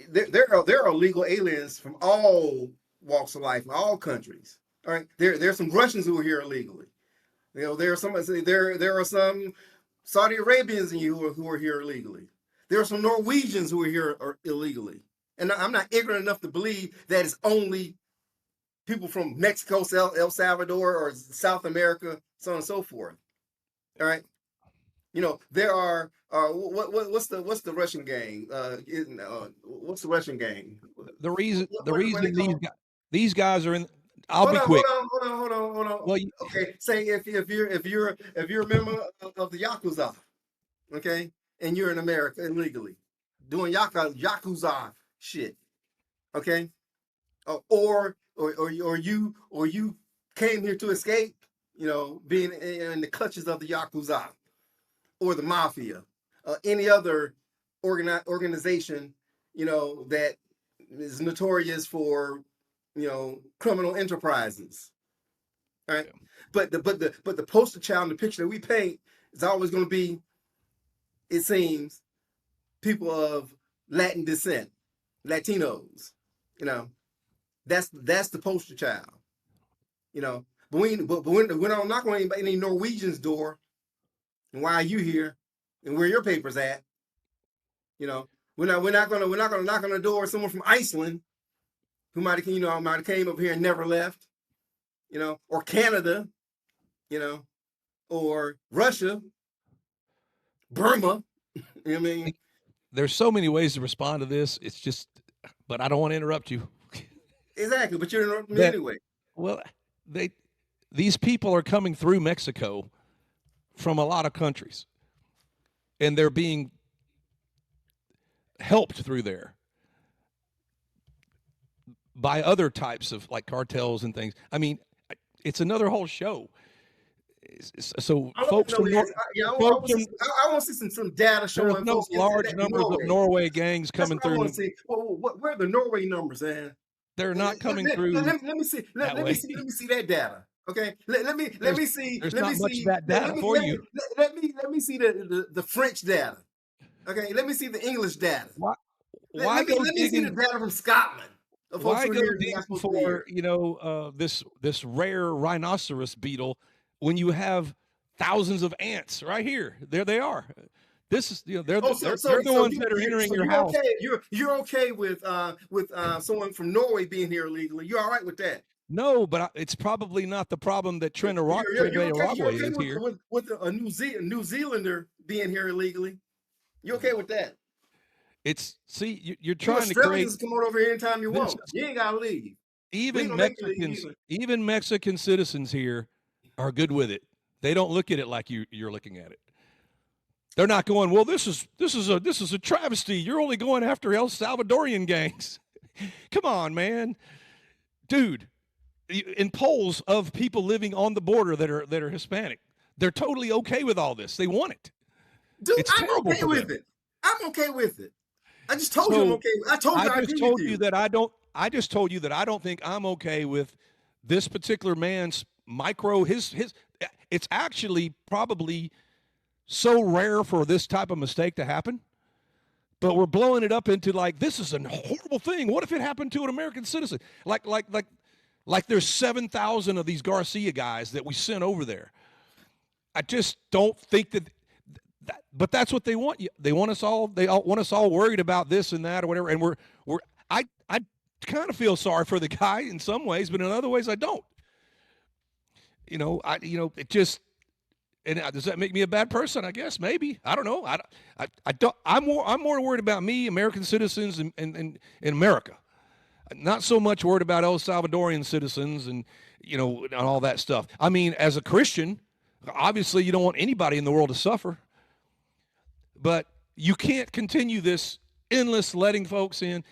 there are illegal aliens from all walks of life, in all countries. All right, there's some Russians who are here illegally. There are some Saudi Arabians in you who are here illegally. There are some Norwegians who are here illegally. And I'm not ignorant enough to believe that it's only people from Mexico, El Salvador, or South America, so on and so forth. All right. There are what's the Russian gang? What's the Russian gang? The reason What they call? these guys are in. I'll Hold be on, quick. hold on. Well, Okay, say if you're a member of the Yakuza, okay, and you're in America illegally doing Yakuza shit, okay, or you came here to escape, being in the clutches of the Yakuza or the mafia, any other organization, that is notorious for, criminal enterprises. All right. But the poster child in the picture that we paint is always going to be, it seems, people of Latin descent, Latinos. That's the poster child. But we're not knocking on any Norwegian's door. And why are you here? And where your papers at? We're not gonna knock on the door of someone from Iceland who might have came up here and never left. Or Canada, or Russia, Burma. I mean, there's so many ways to respond to this. It's just, but I don't want to interrupt you. Exactly, but you're interrupting me anyway. Well, these people are coming through Mexico from a lot of countries, and they're being helped through there by other types of like cartels and things. I mean, it's another whole show. So folks from I want to see some data showing there's no large numbers of Norway gangs coming through. I want to see. Where are the Norway numbers, man? They're not coming through. Let me see. Let me see that data. Okay. Let me see. There's not much of that data for you. Let me see the French data. Okay. Let me see the English data. Let me see the data from Scotland. Why go digging for this rare rhinoceros beetle when you have thousands of ants right here? There they are. This is they're the ones that are entering your house. Okay. You're okay with someone from Norway being here illegally? You're all right with that? No, but it's probably not the problem that Trent Aragway is here. With a New Zealander being here illegally. You okay with that? You're trying to create. Come on over here anytime you want. You ain't gotta leave. Even Mexican citizens here are good with it. They don't look at it like you're looking at it. They're not going, well, this is a travesty. You're only going after El Salvadorian gangs. Come on, man, dude. In polls of people living on the border that are Hispanic, they're totally okay with all this. They want it. Dude, I'm okay with it. I'm okay with it. I just told you I'm okay. I just told you that I don't think I'm okay with this particular man's his. It's actually probably so rare for this type of mistake to happen, but we're blowing it up into like this is a horrible thing. What if it happened to an American citizen? Like there's 7,000 of these Garcia guys that we sent over there. I just don't think that. But that's what they want. They want us all. They all want us all worried about this and that or whatever. And I kind of feel sorry for the guy in some ways, but in other ways I don't. It just. And does that make me a bad person? I guess maybe. I don't know. I don't. I'm more worried about me, American citizens, in America. Not so much worried about El Salvadorian citizens and and all that stuff. I mean, as a Christian, obviously you don't want anybody in the world to suffer. But you can't continue this endless letting folks in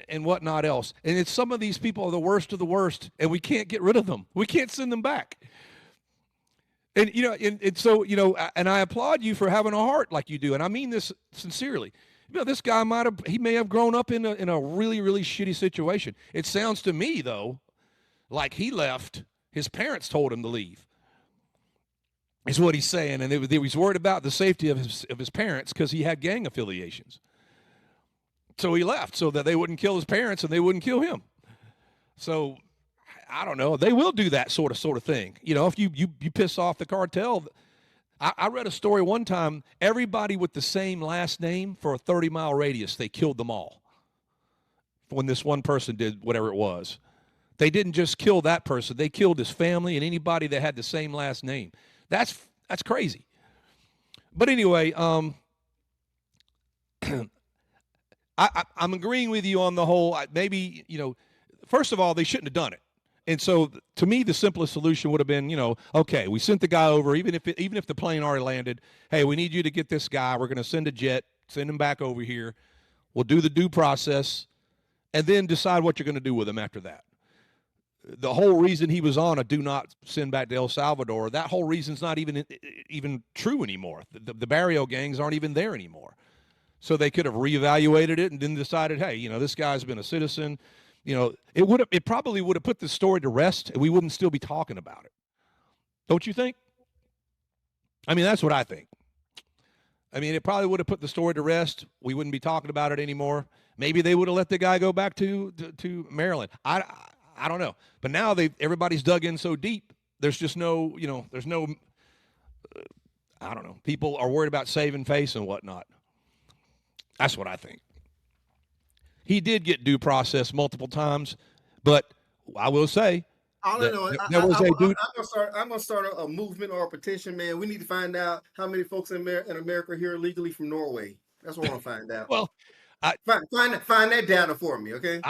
and whatnot else. And it's some of these people are the worst of the worst, and we can't get rid of them. We can't send them back. And and I applaud you for having a heart like you do, and I mean this sincerely. This guy may have grown up in a really, really shitty situation. It sounds to me though like he left. His parents told him to leave. is what he's saying. And he was worried about the safety of his parents because he had gang affiliations. So he left so that they wouldn't kill his parents and they wouldn't kill him. So I don't know. They will do that sort of thing. You know, if you piss off the cartel. I read a story one time. Everybody with the same last name for a 30-mile radius, they killed them all. When this one person did whatever it was, they didn't just kill that person. They killed his family and anybody that had the same last name. That's crazy. But anyway, I'm agreeing with you on the whole. Maybe, you know, first of all, they shouldn't have done it. And so, to me, the simplest solution would have been, you know, okay, we sent the guy over, even if the plane already landed. Hey, we need you to get this guy. We're going to send a jet, send him back over here. We'll do the due process, and then decide what you're going to do with him after that. The whole reason he was on a do not send back to El Salvador, that whole reason's not even true anymore. The barrio gangs aren't even there anymore. So they could have reevaluated it and then decided, hey, you know, this guy's been a citizen. You know, it probably would have put the story to rest, and we wouldn't still be talking about it. Don't you think? I mean, that's what I think. I mean, it probably would have put the story to rest. We wouldn't be talking about it anymore. Maybe they would have let the guy go back to Maryland. I don't know. But now everybody's dug in so deep. There's just no, you know, there's no. I don't know. People are worried about saving face and whatnot. That's what I think. He did get due process multiple times, but I will say All I know, there was a dude. I'm gonna start a movement or a petition, man. We need to find out how many folks in America are here illegally from Norway. That's what I want to find out. Well, find that data for me, okay?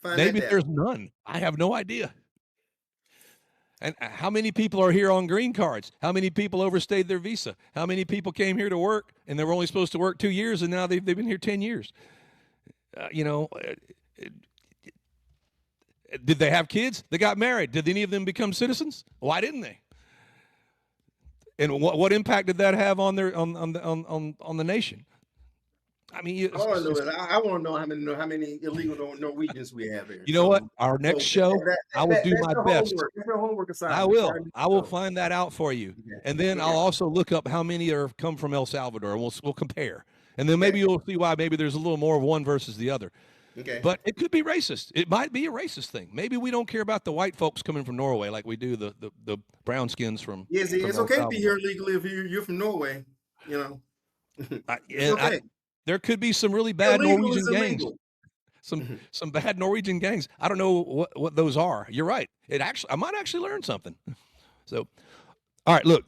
Maybe there's none. I have no idea. And how many people are here on green cards? How many people overstayed their visa? How many people came here to work and they were only supposed to work 2 years and now they've been here 10 years? You know, did they have kids? They got married. Did any of them become citizens? Why didn't they? And what impact did that have on the nation? I mean, I want to know how many illegal Norwegians we have here. You know what? Our next show, I will do my best. That's your homework assignment. I will find that out for you, and then I'll also look up how many come from El Salvador, and we'll compare. And then maybe you'll see why maybe there's a little more of one versus the other. Okay. But it could be racist. It might be a racist thing. Maybe we don't care about the white folks coming from Norway like we do the brown skins from. Yes, from it's okay to be here illegally if you're from Norway. You know. It's okay. There could be some really bad Norwegian gangs. Mm-hmm. Some bad Norwegian gangs. I don't know what those are. You're right. I might actually learn something. So, all right, look,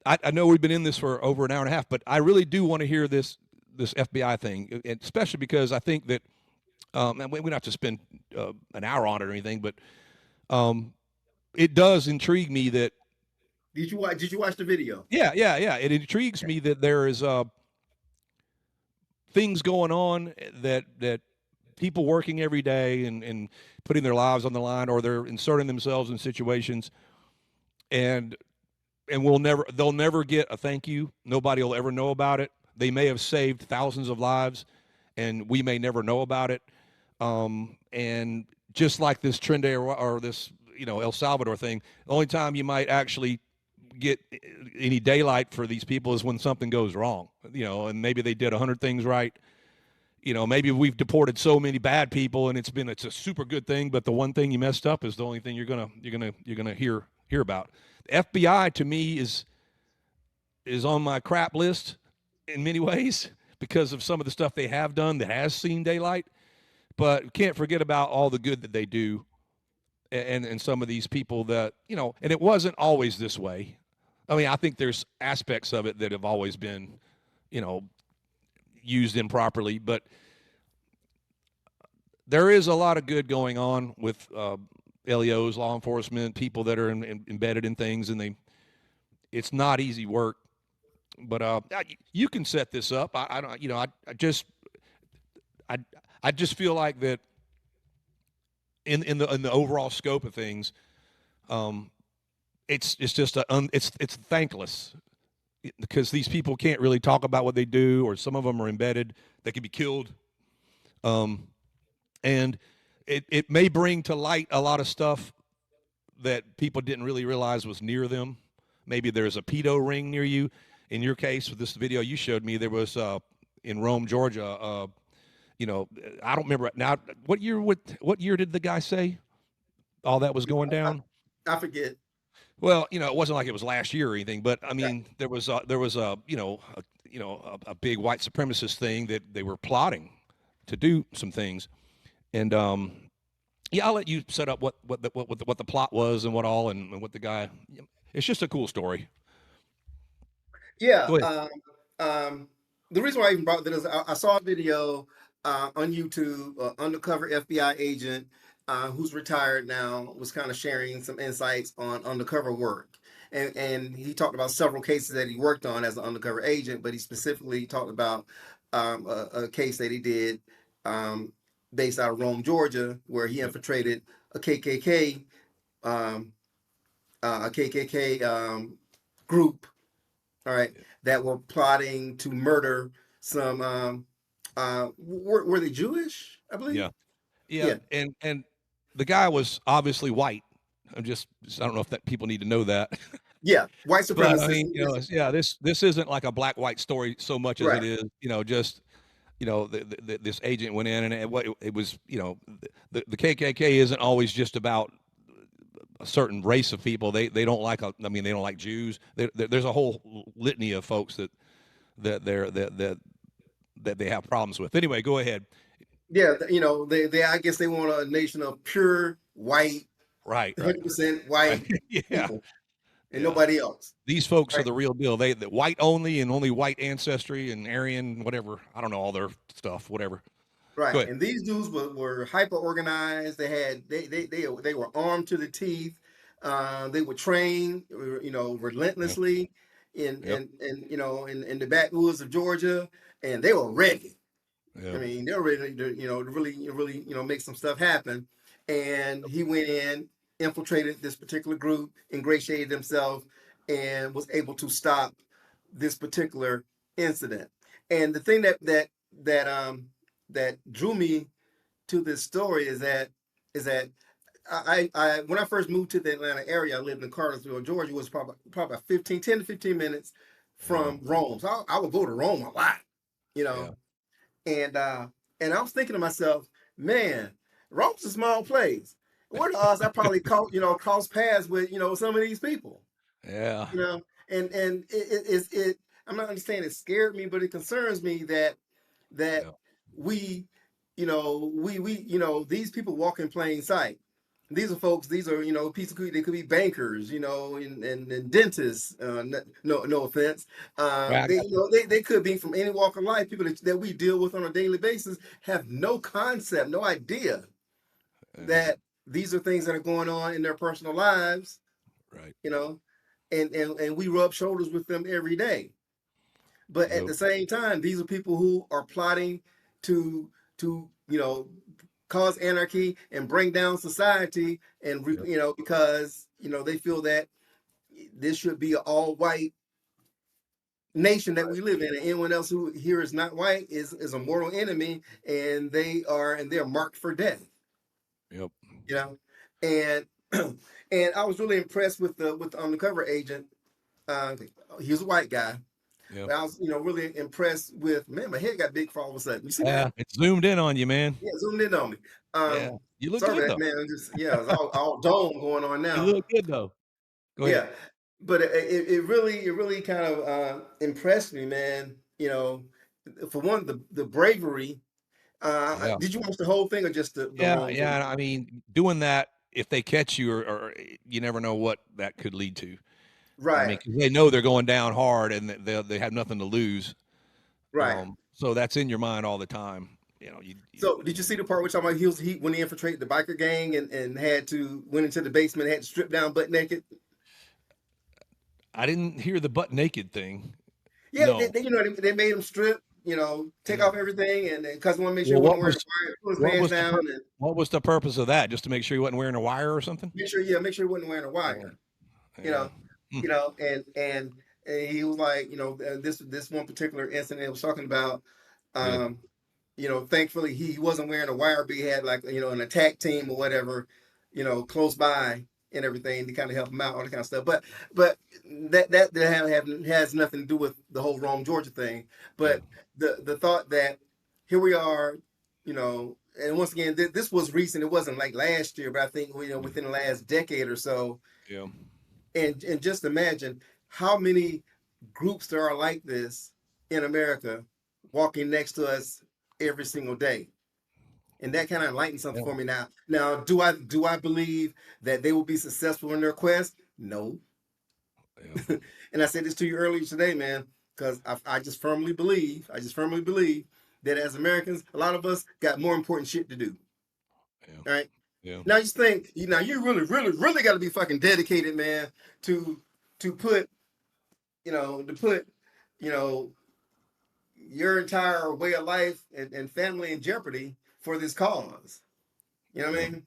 I know we've been in this for over an hour and a half, but I really do want to hear this FBI thing, especially because I think that and we don't have to spend an hour on it or anything, but it does intrigue me that. Did you watch the video? Yeah. It intrigues me that there is things going on that people working every day and putting their lives on the line, or they're inserting themselves in situations, and they'll never get a thank you. Nobody will ever know about it. They may have saved thousands of lives, and we may never know about it. And just like this Trinidad or this, you know, El Salvador thing, the only time you might actually get any daylight for these people is when something goes wrong, you know, and maybe they did 100 things right. You know, maybe we've deported so many bad people and it's a super good thing, but the one thing you messed up is the only thing you're gonna hear about. The FBI to me is on my crap list in many ways because of some of the stuff they have done that has seen daylight, but can't forget about all the good that they do. And some of these people that, you know, and it wasn't always this way. I mean, I think there's aspects of it that have always been, you know, used improperly, but there is a lot of good going on with LEOs, law enforcement, people that are embedded in things, and it's not easy work. But you can set this up. I don't, you know, I just feel like that in the overall scope of things, it's just it's thankless because these people can't really talk about what they do, or some of them are embedded. They can be killed, and it may bring to light a lot of stuff that people didn't really realize was near them. maybe there's a pedo ring near you. In your case, with this video you showed me, there was in Rome, Georgia. You know, I don't remember now. What year did the guy say all that was going down? I forget. Well, you know, it wasn't like it was last year or anything, but I Right. mean, there was a a big white supremacist thing that they were plotting to do some things, and yeah, I'll let you set up what the plot was and what all and what the guy. It's just a cool story. Yeah. Go ahead. The reason why I even brought that is I saw a video on YouTube, undercover FBI agent who's retired now was kind of sharing some insights on undercover work. And he talked about several cases that he worked on as an undercover agent, but he specifically talked about a case that he did based out of Rome, Georgia, where he Yep. infiltrated a KKK um, group, all right, that were plotting to murder some. Were they Jewish? I believe. Yeah. Yeah. Yeah, And the guy was obviously white. I don't know if that people need to know that. yeah, white But I supremacists. mean, you know, yeah, this isn't like a black white story so much as it Right. is, you know, just this agent went in and it was, you know, the KKK isn't always just about a certain race of people. They don't like I mean, they don't like Jews. There's a whole litany of folks that they're that they have problems with. Anyway, go ahead. Yeah, they I guess they want a nation of pure white, Right, right, 100% right. white Yeah, people and yeah. nobody else. These folks are Right. the real deal. They the white only and only white ancestry and Aryan, whatever. I don't know all their stuff, whatever. Go Right, ahead. and these dudes were hyper organized. They were armed to the teeth. They were trained, Yep. relentlessly Yep. in the backwoods of Georgia, and they were ready. I Yeah. mean, they were ready to to really make some stuff happen. And he went in, infiltrated this particular group, ingratiated himself, and was able to stop this particular incident. And the thing that drew me to this story is that I when I first moved to the Atlanta area, I lived in Cartersville, Georgia. It was probably 10 to 15 minutes Yeah. from Rome. So I would go to Rome a lot, you Yeah. know. And I was thinking to myself, man, Rome's a small place. What are the odds I probably cross paths with some of these people? Yeah. you know and it I'm not understanding, it scared me, but it concerns me that Yeah. we these people walk in plain sight. These are folks, these are people, they could be bankers, and dentists, no offense. Yeah, I They got you you. know they could be from any walk of life. People that we deal with on a daily basis have no concept, no idea Yeah. that these are things that are going on in their personal lives, Right. you know, and we rub shoulders with them every day. But at Yep. the same time, these are people who are plotting to cause anarchy and bring down society, and Yep. because they feel that this should be an all white nation that we live in, and anyone else who here is not white is a mortal enemy, and they're marked for death. Yep. You know, and and I was really impressed with the undercover agent. Uh, he was a white guy, Yep. but I was really impressed with, man. My head got big for all of a sudden. You see that? Yeah. It's zoomed in on you, man. Yeah, zoomed in on me. Yeah. You look Sorry for good that, though. man. It's all dome going on You now. look good though. Go ahead. Yeah, but it really kind of impressed me, man. For one, the bravery. Yeah. Did you watch the whole thing or just the Yeah. Rome video? Yeah. I mean, doing that if they catch you, or you never know what that could lead to. I mean, Right, 'cause they know they're going down hard and they have nothing to lose. right. So that's in your mind all the time. So did you see the part which talking about he when he infiltrated the biker gang and had to went into the basement, had to strip down butt naked? I didn't hear the butt naked thing. Yeah, No. they made him strip, take Yeah. off everything, and because they want to make sure Well, he wasn't wearing a wire, pull his pants down, and what was the purpose of that? Just to make sure he wasn't wearing a wire or something? make sure he wasn't wearing a Oh, wire. You yeah. know, Hmm. and he was like, this one particular incident he was talking about. Yeah. Um, Thankfully he wasn't wearing a wire, but he had like an attack team or whatever, close by, and everything to kind of help them out, all that kind of stuff. But that has nothing to do with the whole Rome, Georgia thing. Yeah. But the thought that here we are, and once again, this was recent. It wasn't like last year, but I think within the last decade or so. Yeah. And just imagine how many groups there are like this in America, walking next to us every single day. And that kind of enlightens something for me now. Now, do I believe that they will be successful in their quest? No. Yeah. And I said this to you earlier today, man, because I just firmly believe that as Americans, a lot of us got more important shit to do. Yeah. All right. Yeah. Now you think, you really got to be fucking dedicated, man, to put, your entire way of life and family in jeopardy for this cause. You know what I mean?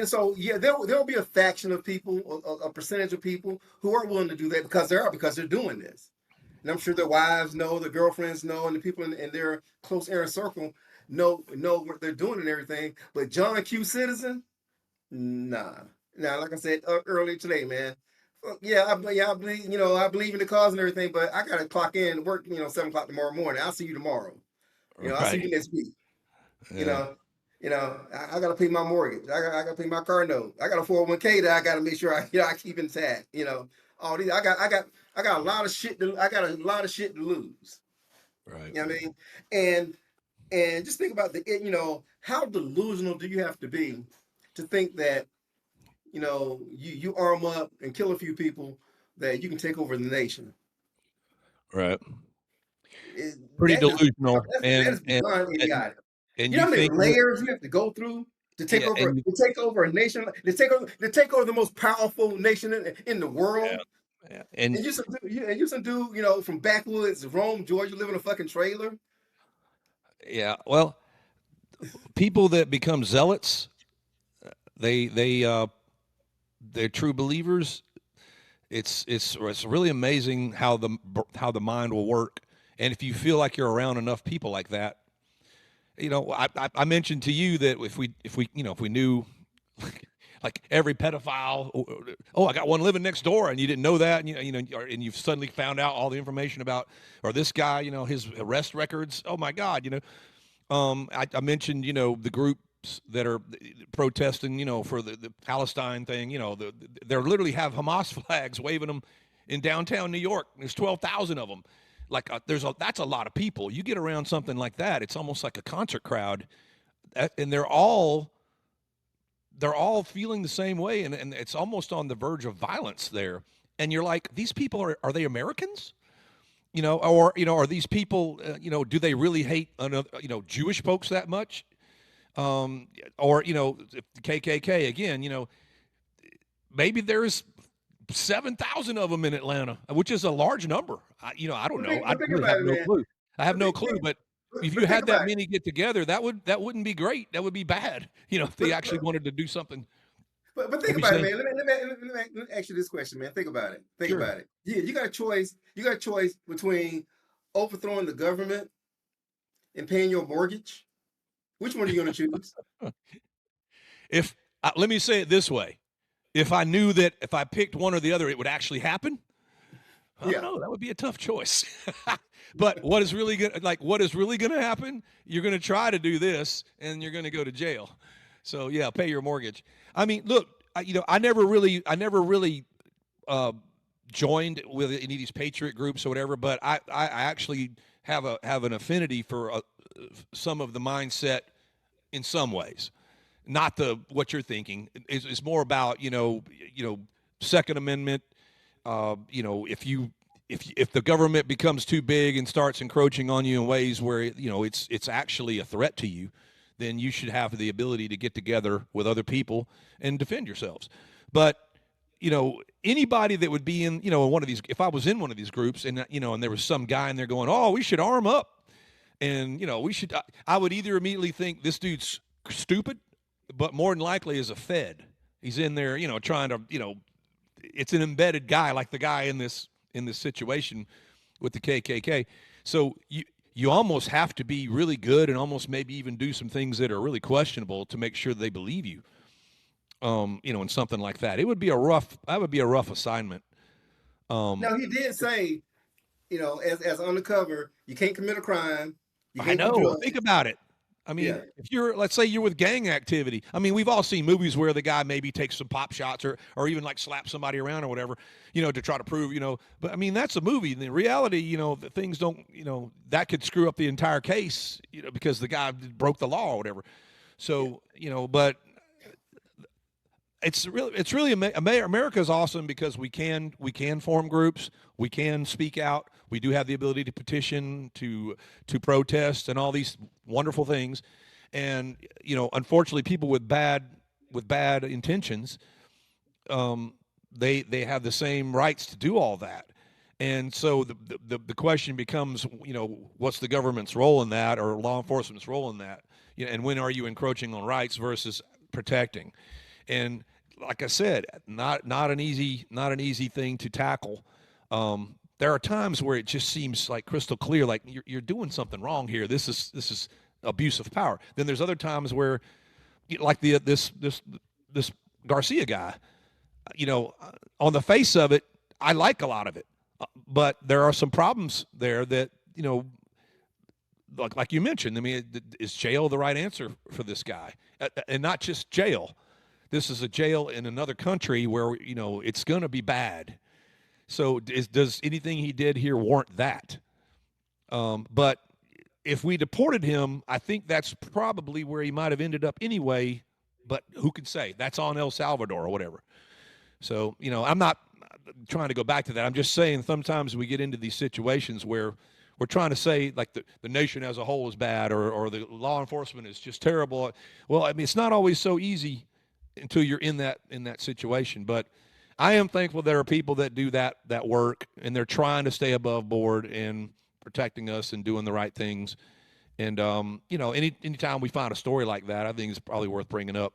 So yeah, there'll be a faction of people, a percentage of people who are willing to do that because they're doing this. And I'm sure their wives know, their girlfriends know, and the people in their close inner circle know what they're doing and everything. But John Q. Citizen, nah. Now, like I said earlier today, man. I believe, I believe in the cause and everything, but I gotta clock in, work, 7 o'clock tomorrow morning. I'll see you tomorrow. I'll see you next week. Yeah. I gotta pay my mortgage. I gotta pay my car note. I got a 401k that I gotta make sure I keep intact. All these I got a lot of shit to lose. Right. You know what I mean? And just think about how delusional do you have to be to think that you arm up and kill a few people that you can take over the nation. Right. Pretty delusional. That is beyond idiotic. And You know you how many think layers you have to go through to take over a nation, to take over the most powerful nation in the world? Yeah. And you some dude, from backwoods Rome, Georgia, live in a fucking trailer. Yeah. Well, people that become zealots, they're true believers. It's really amazing how the mind will work. And if you feel like you're around enough people like that, I mentioned to you that if we knew like every pedophile, I got one living next door, and you didn't know that, and and you've suddenly found out all the information about, or this guy, his arrest records. Oh my God, I mentioned the groups that are protesting, for the Palestine thing. They literally have Hamas flags waving them in downtown New York. There's 12,000 of them. Like that's a lot of people. You get around something like that, it's almost like a concert crowd, and they're all feeling the same way, and it's almost on the verge of violence there. And you're like, these people are they Americans? Or are these people? Do they really hate Jewish folks that much? Or the KKK again. Maybe there's 7,000 of them in Atlanta, which is a large number. I don't know. I really have no clue. I have no clue. But if you had that many get together, that wouldn't be great. That would be bad. If they actually wanted to do something. But think about it, man. Let me ask you this question, man. Think about it. Think about it. Yeah, you got a choice. You got a choice between overthrowing the government and paying your mortgage. Which one are you going to choose? Let me say it this way. If I knew that if I picked one or the other, it would actually happen, I don't know. That would be a tough choice. But what is really going to happen? You're going to try to do this, and you're going to go to jail. So yeah, pay your mortgage. I mean, look, I never really joined with any of these patriot groups or whatever, but I actually have an affinity for some of the mindset in some ways. Not what you're thinking. It's more about Second Amendment. If the government becomes too big and starts encroaching on you in ways where it's actually a threat to you, then you should have the ability to get together with other people and defend yourselves. But anybody that would be in one of these, if I was in one of these groups and and there was some guy in there going, oh, we should arm up, and we should, I would either immediately think this dude's stupid, but more than likely is a Fed. He's in there, trying to, it's an embedded guy like the guy in this situation with the KKK. So you almost have to be really good and almost maybe even do some things that are really questionable to make sure they believe you. In something like that, that would be a rough assignment. Now he did say, as undercover, you can't commit a crime, you I can't do know. drugs. Think about it. I Yeah, mean, let's say you're with gang activity. I mean, we've all seen movies where the guy maybe takes some pop shots or even like slaps somebody around or whatever, to try to prove, but I mean, that's a movie. In reality, the things don't, that could screw up the entire case, because the guy broke the law or whatever. yeah. So, but it's really America is awesome because we can form groups, we can speak out, we do have the ability to petition, to protest, and all these wonderful things. And unfortunately, people with bad intentions, they have the same rights to do all that. And so the question becomes, what's the government's role in that, or law enforcement's role in that? And when are you encroaching on rights versus protecting? And like I said, not an easy thing to tackle. There are times where it just seems like crystal clear, like you're doing something wrong here. This is abuse of power. Then there's other times where, like this Garcia guy, on the face of it, I like a lot of it, but there are some problems there that like you mentioned. I mean, is jail the right answer for this guy? And not just jail. This is a jail in another country where it's going to be bad. So does anything he did here warrant that? But if we deported him, I think that's probably where he might have ended up anyway. But who can say? That's on El Salvador or whatever. So I'm not trying to go back to that. I'm just saying sometimes we get into these situations where we're trying to say like the nation as a whole is bad, or the law enforcement is just terrible. Well, I mean, it's not always so easy until you're in that situation. But I am thankful there are people that do that work, and they're trying to stay above board and protecting us and doing the right things. And anytime we find a story like that, I think it's probably worth bringing up.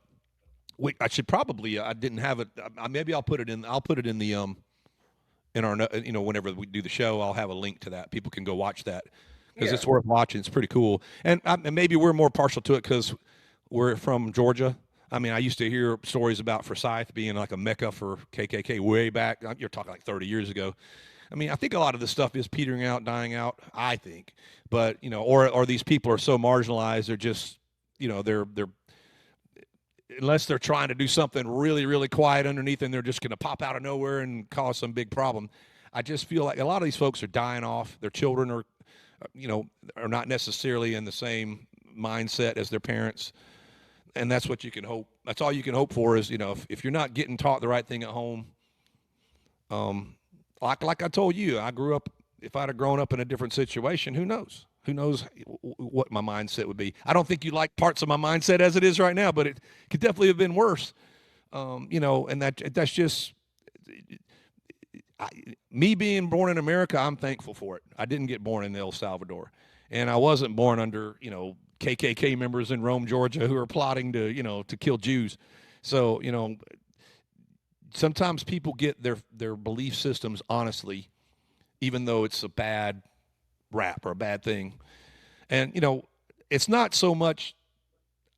I should probably I didn't have it. Maybe I'll put it in the in our whenever we do the show, I'll have a link to that. People can go watch that because it's worth watching. It's pretty cool. And maybe we're more partial to it because we're from Georgia. I mean, I used to hear stories about Forsyth being like a mecca for KKK way back. You're talking like 30 years ago. I mean, I think a lot of this stuff is petering out, dying out, I think. But, or these people are so marginalized, they're just, they're unless they're trying to do something really, really quiet underneath, and they're just going to pop out of nowhere and cause some big problem. I just feel like a lot of these folks are dying off. Their children are not necessarily in the same mindset as their parents. And that's what you can hope. That's all you can hope for is, if you're not getting taught the right thing at home, like I told you, I grew up, if I'd have grown up in a different situation, who knows? Who knows what my mindset would be? I don't think you like parts of my mindset as it is right now, but it could definitely have been worse. And that's just me being born in America. I'm thankful for it. I didn't get born in El Salvador, and I wasn't born under KKK members in Rome, Georgia, who are plotting to kill Jews. So sometimes people get their belief systems honestly, even though it's a bad rap or a bad thing. And it's not so much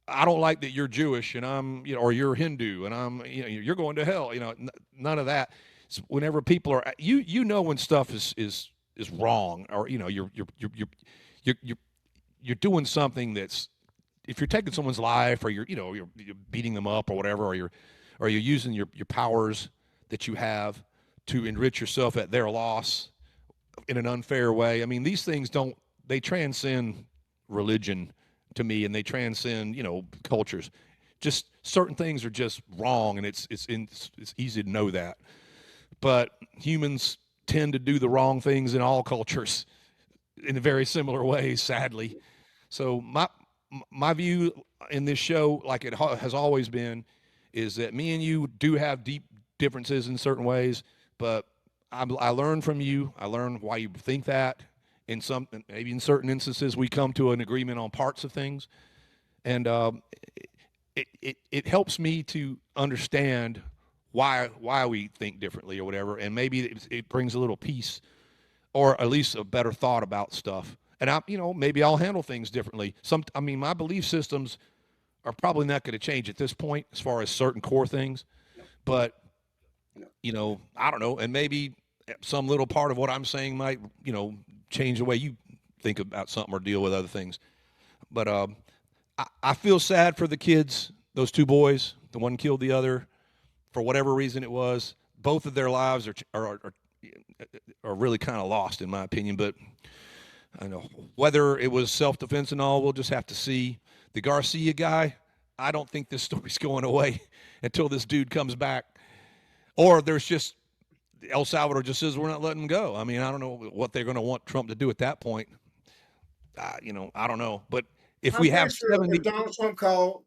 I don't like that you're Jewish and I'm or you're Hindu and I'm you're going to hell. None of that. It's whenever people are when stuff is wrong, or you're doing something that's, if you're taking someone's life, or you're beating them up or whatever, or you're using your powers that you have to enrich yourself at their loss in an unfair way. I mean, these things they transcend religion to me, and they transcend cultures. Just certain things are just wrong, and it's easy to know that. But humans tend to do the wrong things in all cultures in very similar ways, sadly. So my view in this show, like it has always been, is that me and you do have deep differences in certain ways, but I learn from you. I learn why you think that. Maybe in certain instances, we come to an agreement on parts of things, and it helps me to understand why we think differently or whatever, and maybe it brings a little peace, or at least a better thought about stuff. And maybe I'll handle things differently. My belief systems are probably not going to change at this point as far as certain core things, but I don't know. And maybe some little part of what I'm saying might, change the way you think about something or deal with other things. But I feel sad for the kids, those two boys. The one killed the other for whatever reason it was. Both of their lives are really kind of lost, in my opinion. But I know whether it was self-defense and all, we'll just have to see. The Garcia guy, I don't think this story's going away until this dude comes back. Or there's just El Salvador just says we're not letting him go. I mean, I don't know what they're going to want Trump to do at that point. I don't know. But if we have sure 70, if Donald Trump called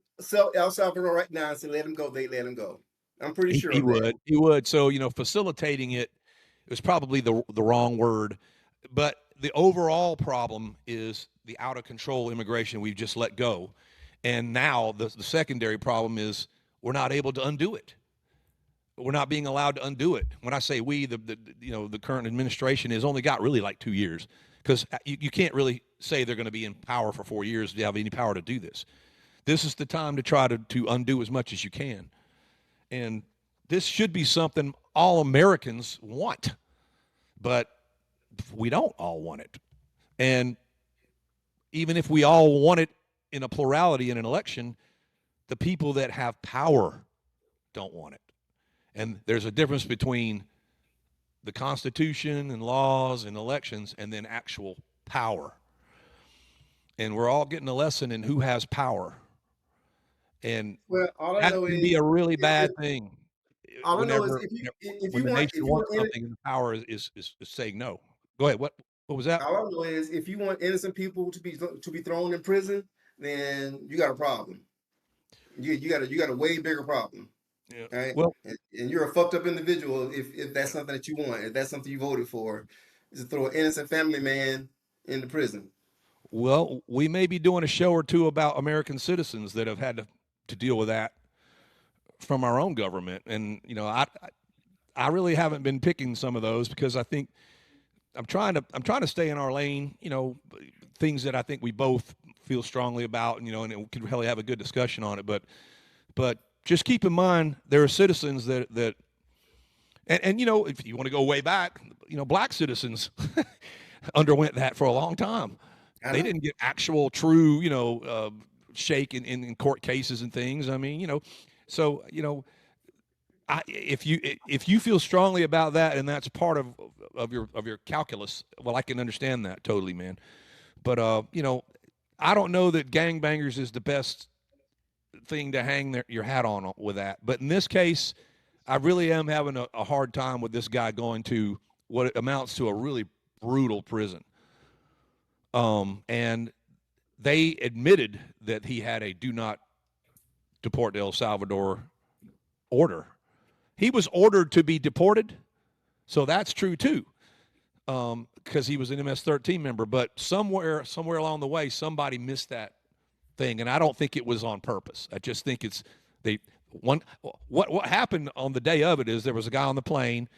El Salvador right now and said let him go, they let him go. I'm pretty sure he of would. that. He would. So facilitating it was probably the wrong word. But the overall problem is the out of control immigration we've just let go, and now the secondary problem is we're not able to undo it. We're not being allowed to undo it. When I say we, the current administration has only got really like 2 years, because you can't really say they're going to be in power for 4 years to have any power to do this. This is the time to try to undo as much as you can. And this should be something all Americans want, but we don't all want it. And even if we all want it in a plurality in an election, the people that have power don't want it. And there's a difference between the Constitution and laws and elections and then actual power. And we're all getting a lesson in who has power. And that can be a really bad thing. All I know is Whenever if when you the want nation wants something and the power is saying no. Go ahead. What was that? all I know is if you want innocent people to be thrown in prison, then you got a problem. You got a way bigger problem. Yeah. Right? Well, And you're a fucked up individual if that's something that you want, if that's something you voted for, is to throw an innocent family man into prison. Well, we may be doing a show or two about American citizens that have had to deal with that from our own government. And, I really haven't been picking some of those because I think I'm trying to stay in our lane, things that I think we both feel strongly about, and we could really have a good discussion on it. But just keep in mind, there are citizens that if you want to go way back, black citizens underwent that for a long time. They didn't get actual, true, shake in court cases and things. I mean, so if you feel strongly about that and that's part of your calculus, well, I can understand that totally, man. But I don't know that gangbangers is the best thing to hang your hat on with that. But in this case, I really am having a hard time with this guy going to what amounts to a really brutal prison. And they admitted that he had a do not deport to El Salvador order. He was ordered to be deported, so that's true too, because he was an MS-13 member. But somewhere along the way, somebody missed that thing, and I don't think it was on purpose. I just think what happened on the day of it is there was a guy on the plane.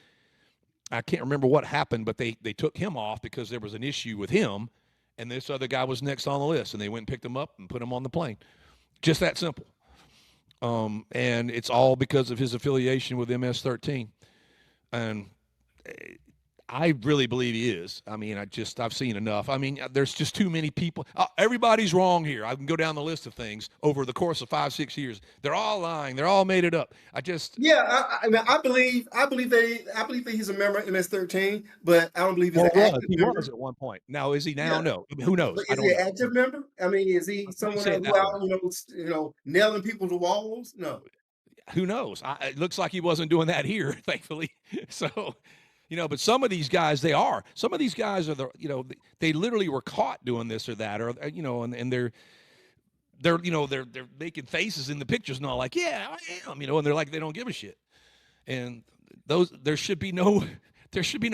I can't remember what happened, but they took him off because there was an issue with him, and this other guy was next on the list, and they went and picked him up and put him on the plane. Just that simple. And it's all because of his affiliation with MS-13. And I really believe he is. I mean, I've seen enough. I mean, there's just too many people. Everybody's wrong here. I can go down the list of things over the course of 5-6 years. They're all lying. They're all made it up. I believe that he's a member of MS-13, but I don't believe he's an active he member. was at one point. Now is he now? Yeah. No. Who knows? But is he an active member? I mean, is he someone who out, nailing people to walls? No. Who knows? It looks like he wasn't doing that here, thankfully. So. But some of these guys, they are. Some of these guys are they literally were caught doing this or that, or and they're making faces in the pictures and all like, yeah, I am, and they're like they don't give a shit. And there should be no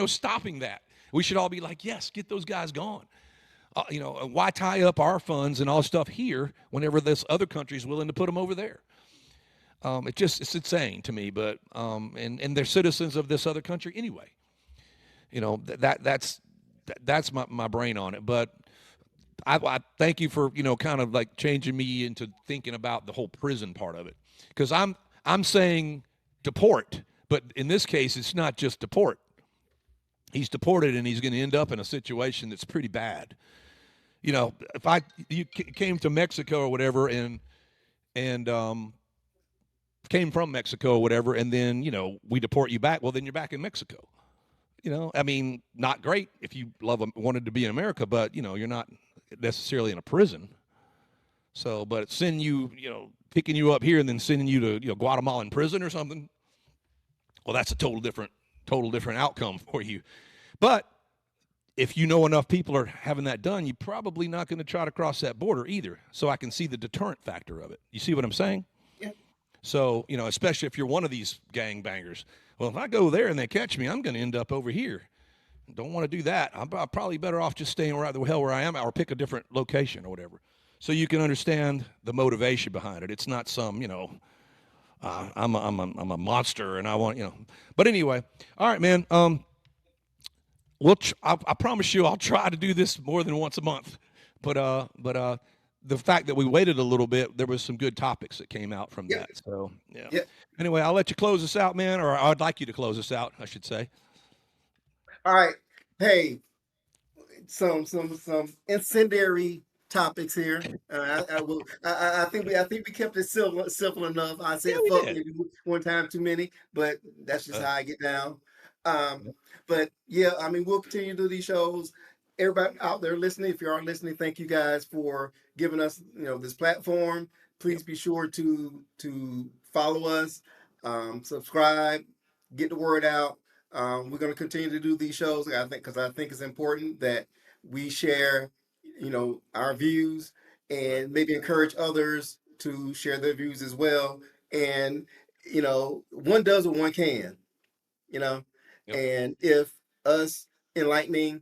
stopping that. We should all be like, yes, get those guys gone. Why tie up our funds and all stuff here whenever this other country is willing to put them over there? It's insane to me, but and they're citizens of this other country anyway. That's my brain on it. But I thank you for, kind of like changing me into thinking about the whole prison part of it, because I'm saying deport, but in this case, it's not just deport. He's deported, and he's going to end up in a situation that's pretty bad. If you came to Mexico or whatever, and came from Mexico or whatever, and then we deport you back, well, then you're back in Mexico. I mean, not great if you wanted to be in America, but you're not necessarily in a prison. So, but sending you, picking you up here and then sending you to Guatemalan prison or something, well, that's a total different outcome for you. But if enough people are having that done, you're probably not going to try to cross that border either. So I can see the deterrent factor of it. You see what I'm saying? Yeah. So, especially if you're one of these gangbangers, well, if I go there and they catch me, I'm going to end up over here. Don't want to do that. I'm probably better off just staying right the hell where I am, or pick a different location or whatever. So you can understand the motivation behind it. It's not some, I'm a monster and I want, But anyway, all right, man. I promise you, I'll try to do this more than once a month. But the fact that we waited a little bit, there was some good topics that came out from that. So yeah. Yeah. Anyway, I'll let you close us out, man, or I'd like you to close us out, I should say. All right. Hey, some incendiary topics here. I think we kept it simple enough. I said Yeah, fuck did. maybe one time too many, but that's just how I get down. But yeah, I mean, we'll continue to do these shows. Everybody out there listening, if you are listening, thank you guys for giving us this platform. Please be sure to follow us, subscribe, get the word out. We're going to continue to do these shows. Because I think it's important that we share, our views, and maybe encourage others to share their views as well. And one does what one can. Yep. And if us enlightening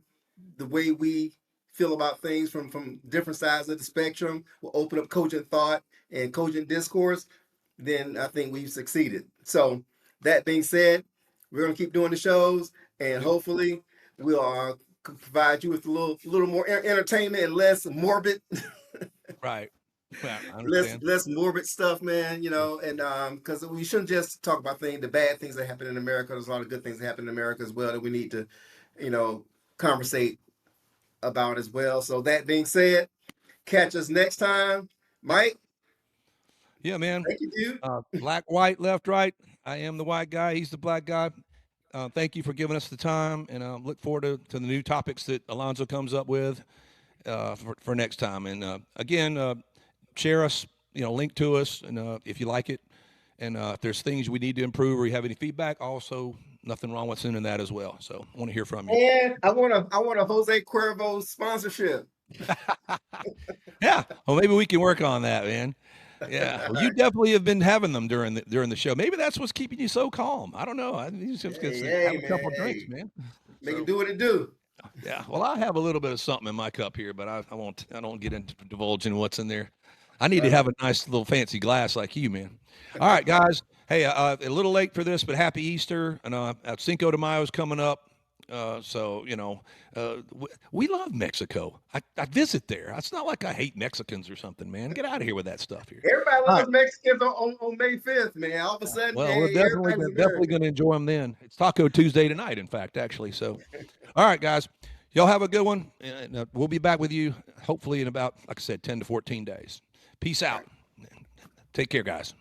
the way we feel about things from different sides of the spectrum will open up cogent thought and cogent discourse, then I think we've succeeded. So that being said, we're going to keep doing the shows, and hopefully we'll provide you with a little more entertainment and less morbid. Right. Yeah, I understand. less morbid stuff, man. And because we shouldn't just talk about the bad things that happen in America. There's a lot of good things that happen in America as well that we need to, conversate about as well. So that being said, catch us next time, Mike. Yeah, man. Thank you, dude. Black, white, left, right. I am the white guy. He's the black guy. Thank you for giving us the time, and look forward to the new topics that Alonzo comes up with for next time. And again, share us, link to us, and if you like it, and if there's things we need to improve or you have any feedback, also nothing wrong with sending that as well. So I want to hear from you. And I want a Jose Cuervo sponsorship. Yeah, well, maybe we can work on that, man. Yeah, well, you definitely have been having them during the show. Maybe that's what's keeping you so calm. I don't know. You just have a couple drinks, man. Make it do what it do. Yeah. Well, I have a little bit of something in my cup here, but I don't get into divulging what's in there. I need to have a nice little fancy glass like you, man. All right, guys. Hey, a little late for this, but happy Easter, and Cinco de Mayo is coming up. So we love Mexico. I visit there. It's not like I hate Mexicans or something, man. Get out of here with that stuff here. Everybody loves Mexicans on May 5th, man. All of a sudden, well, we're definitely going to enjoy them then. It's Taco Tuesday tonight, in fact, actually. So, all right, guys, y'all have a good one, and we'll be back with you hopefully in about, like I said, 10 to 14 days. Peace out. Take care, guys.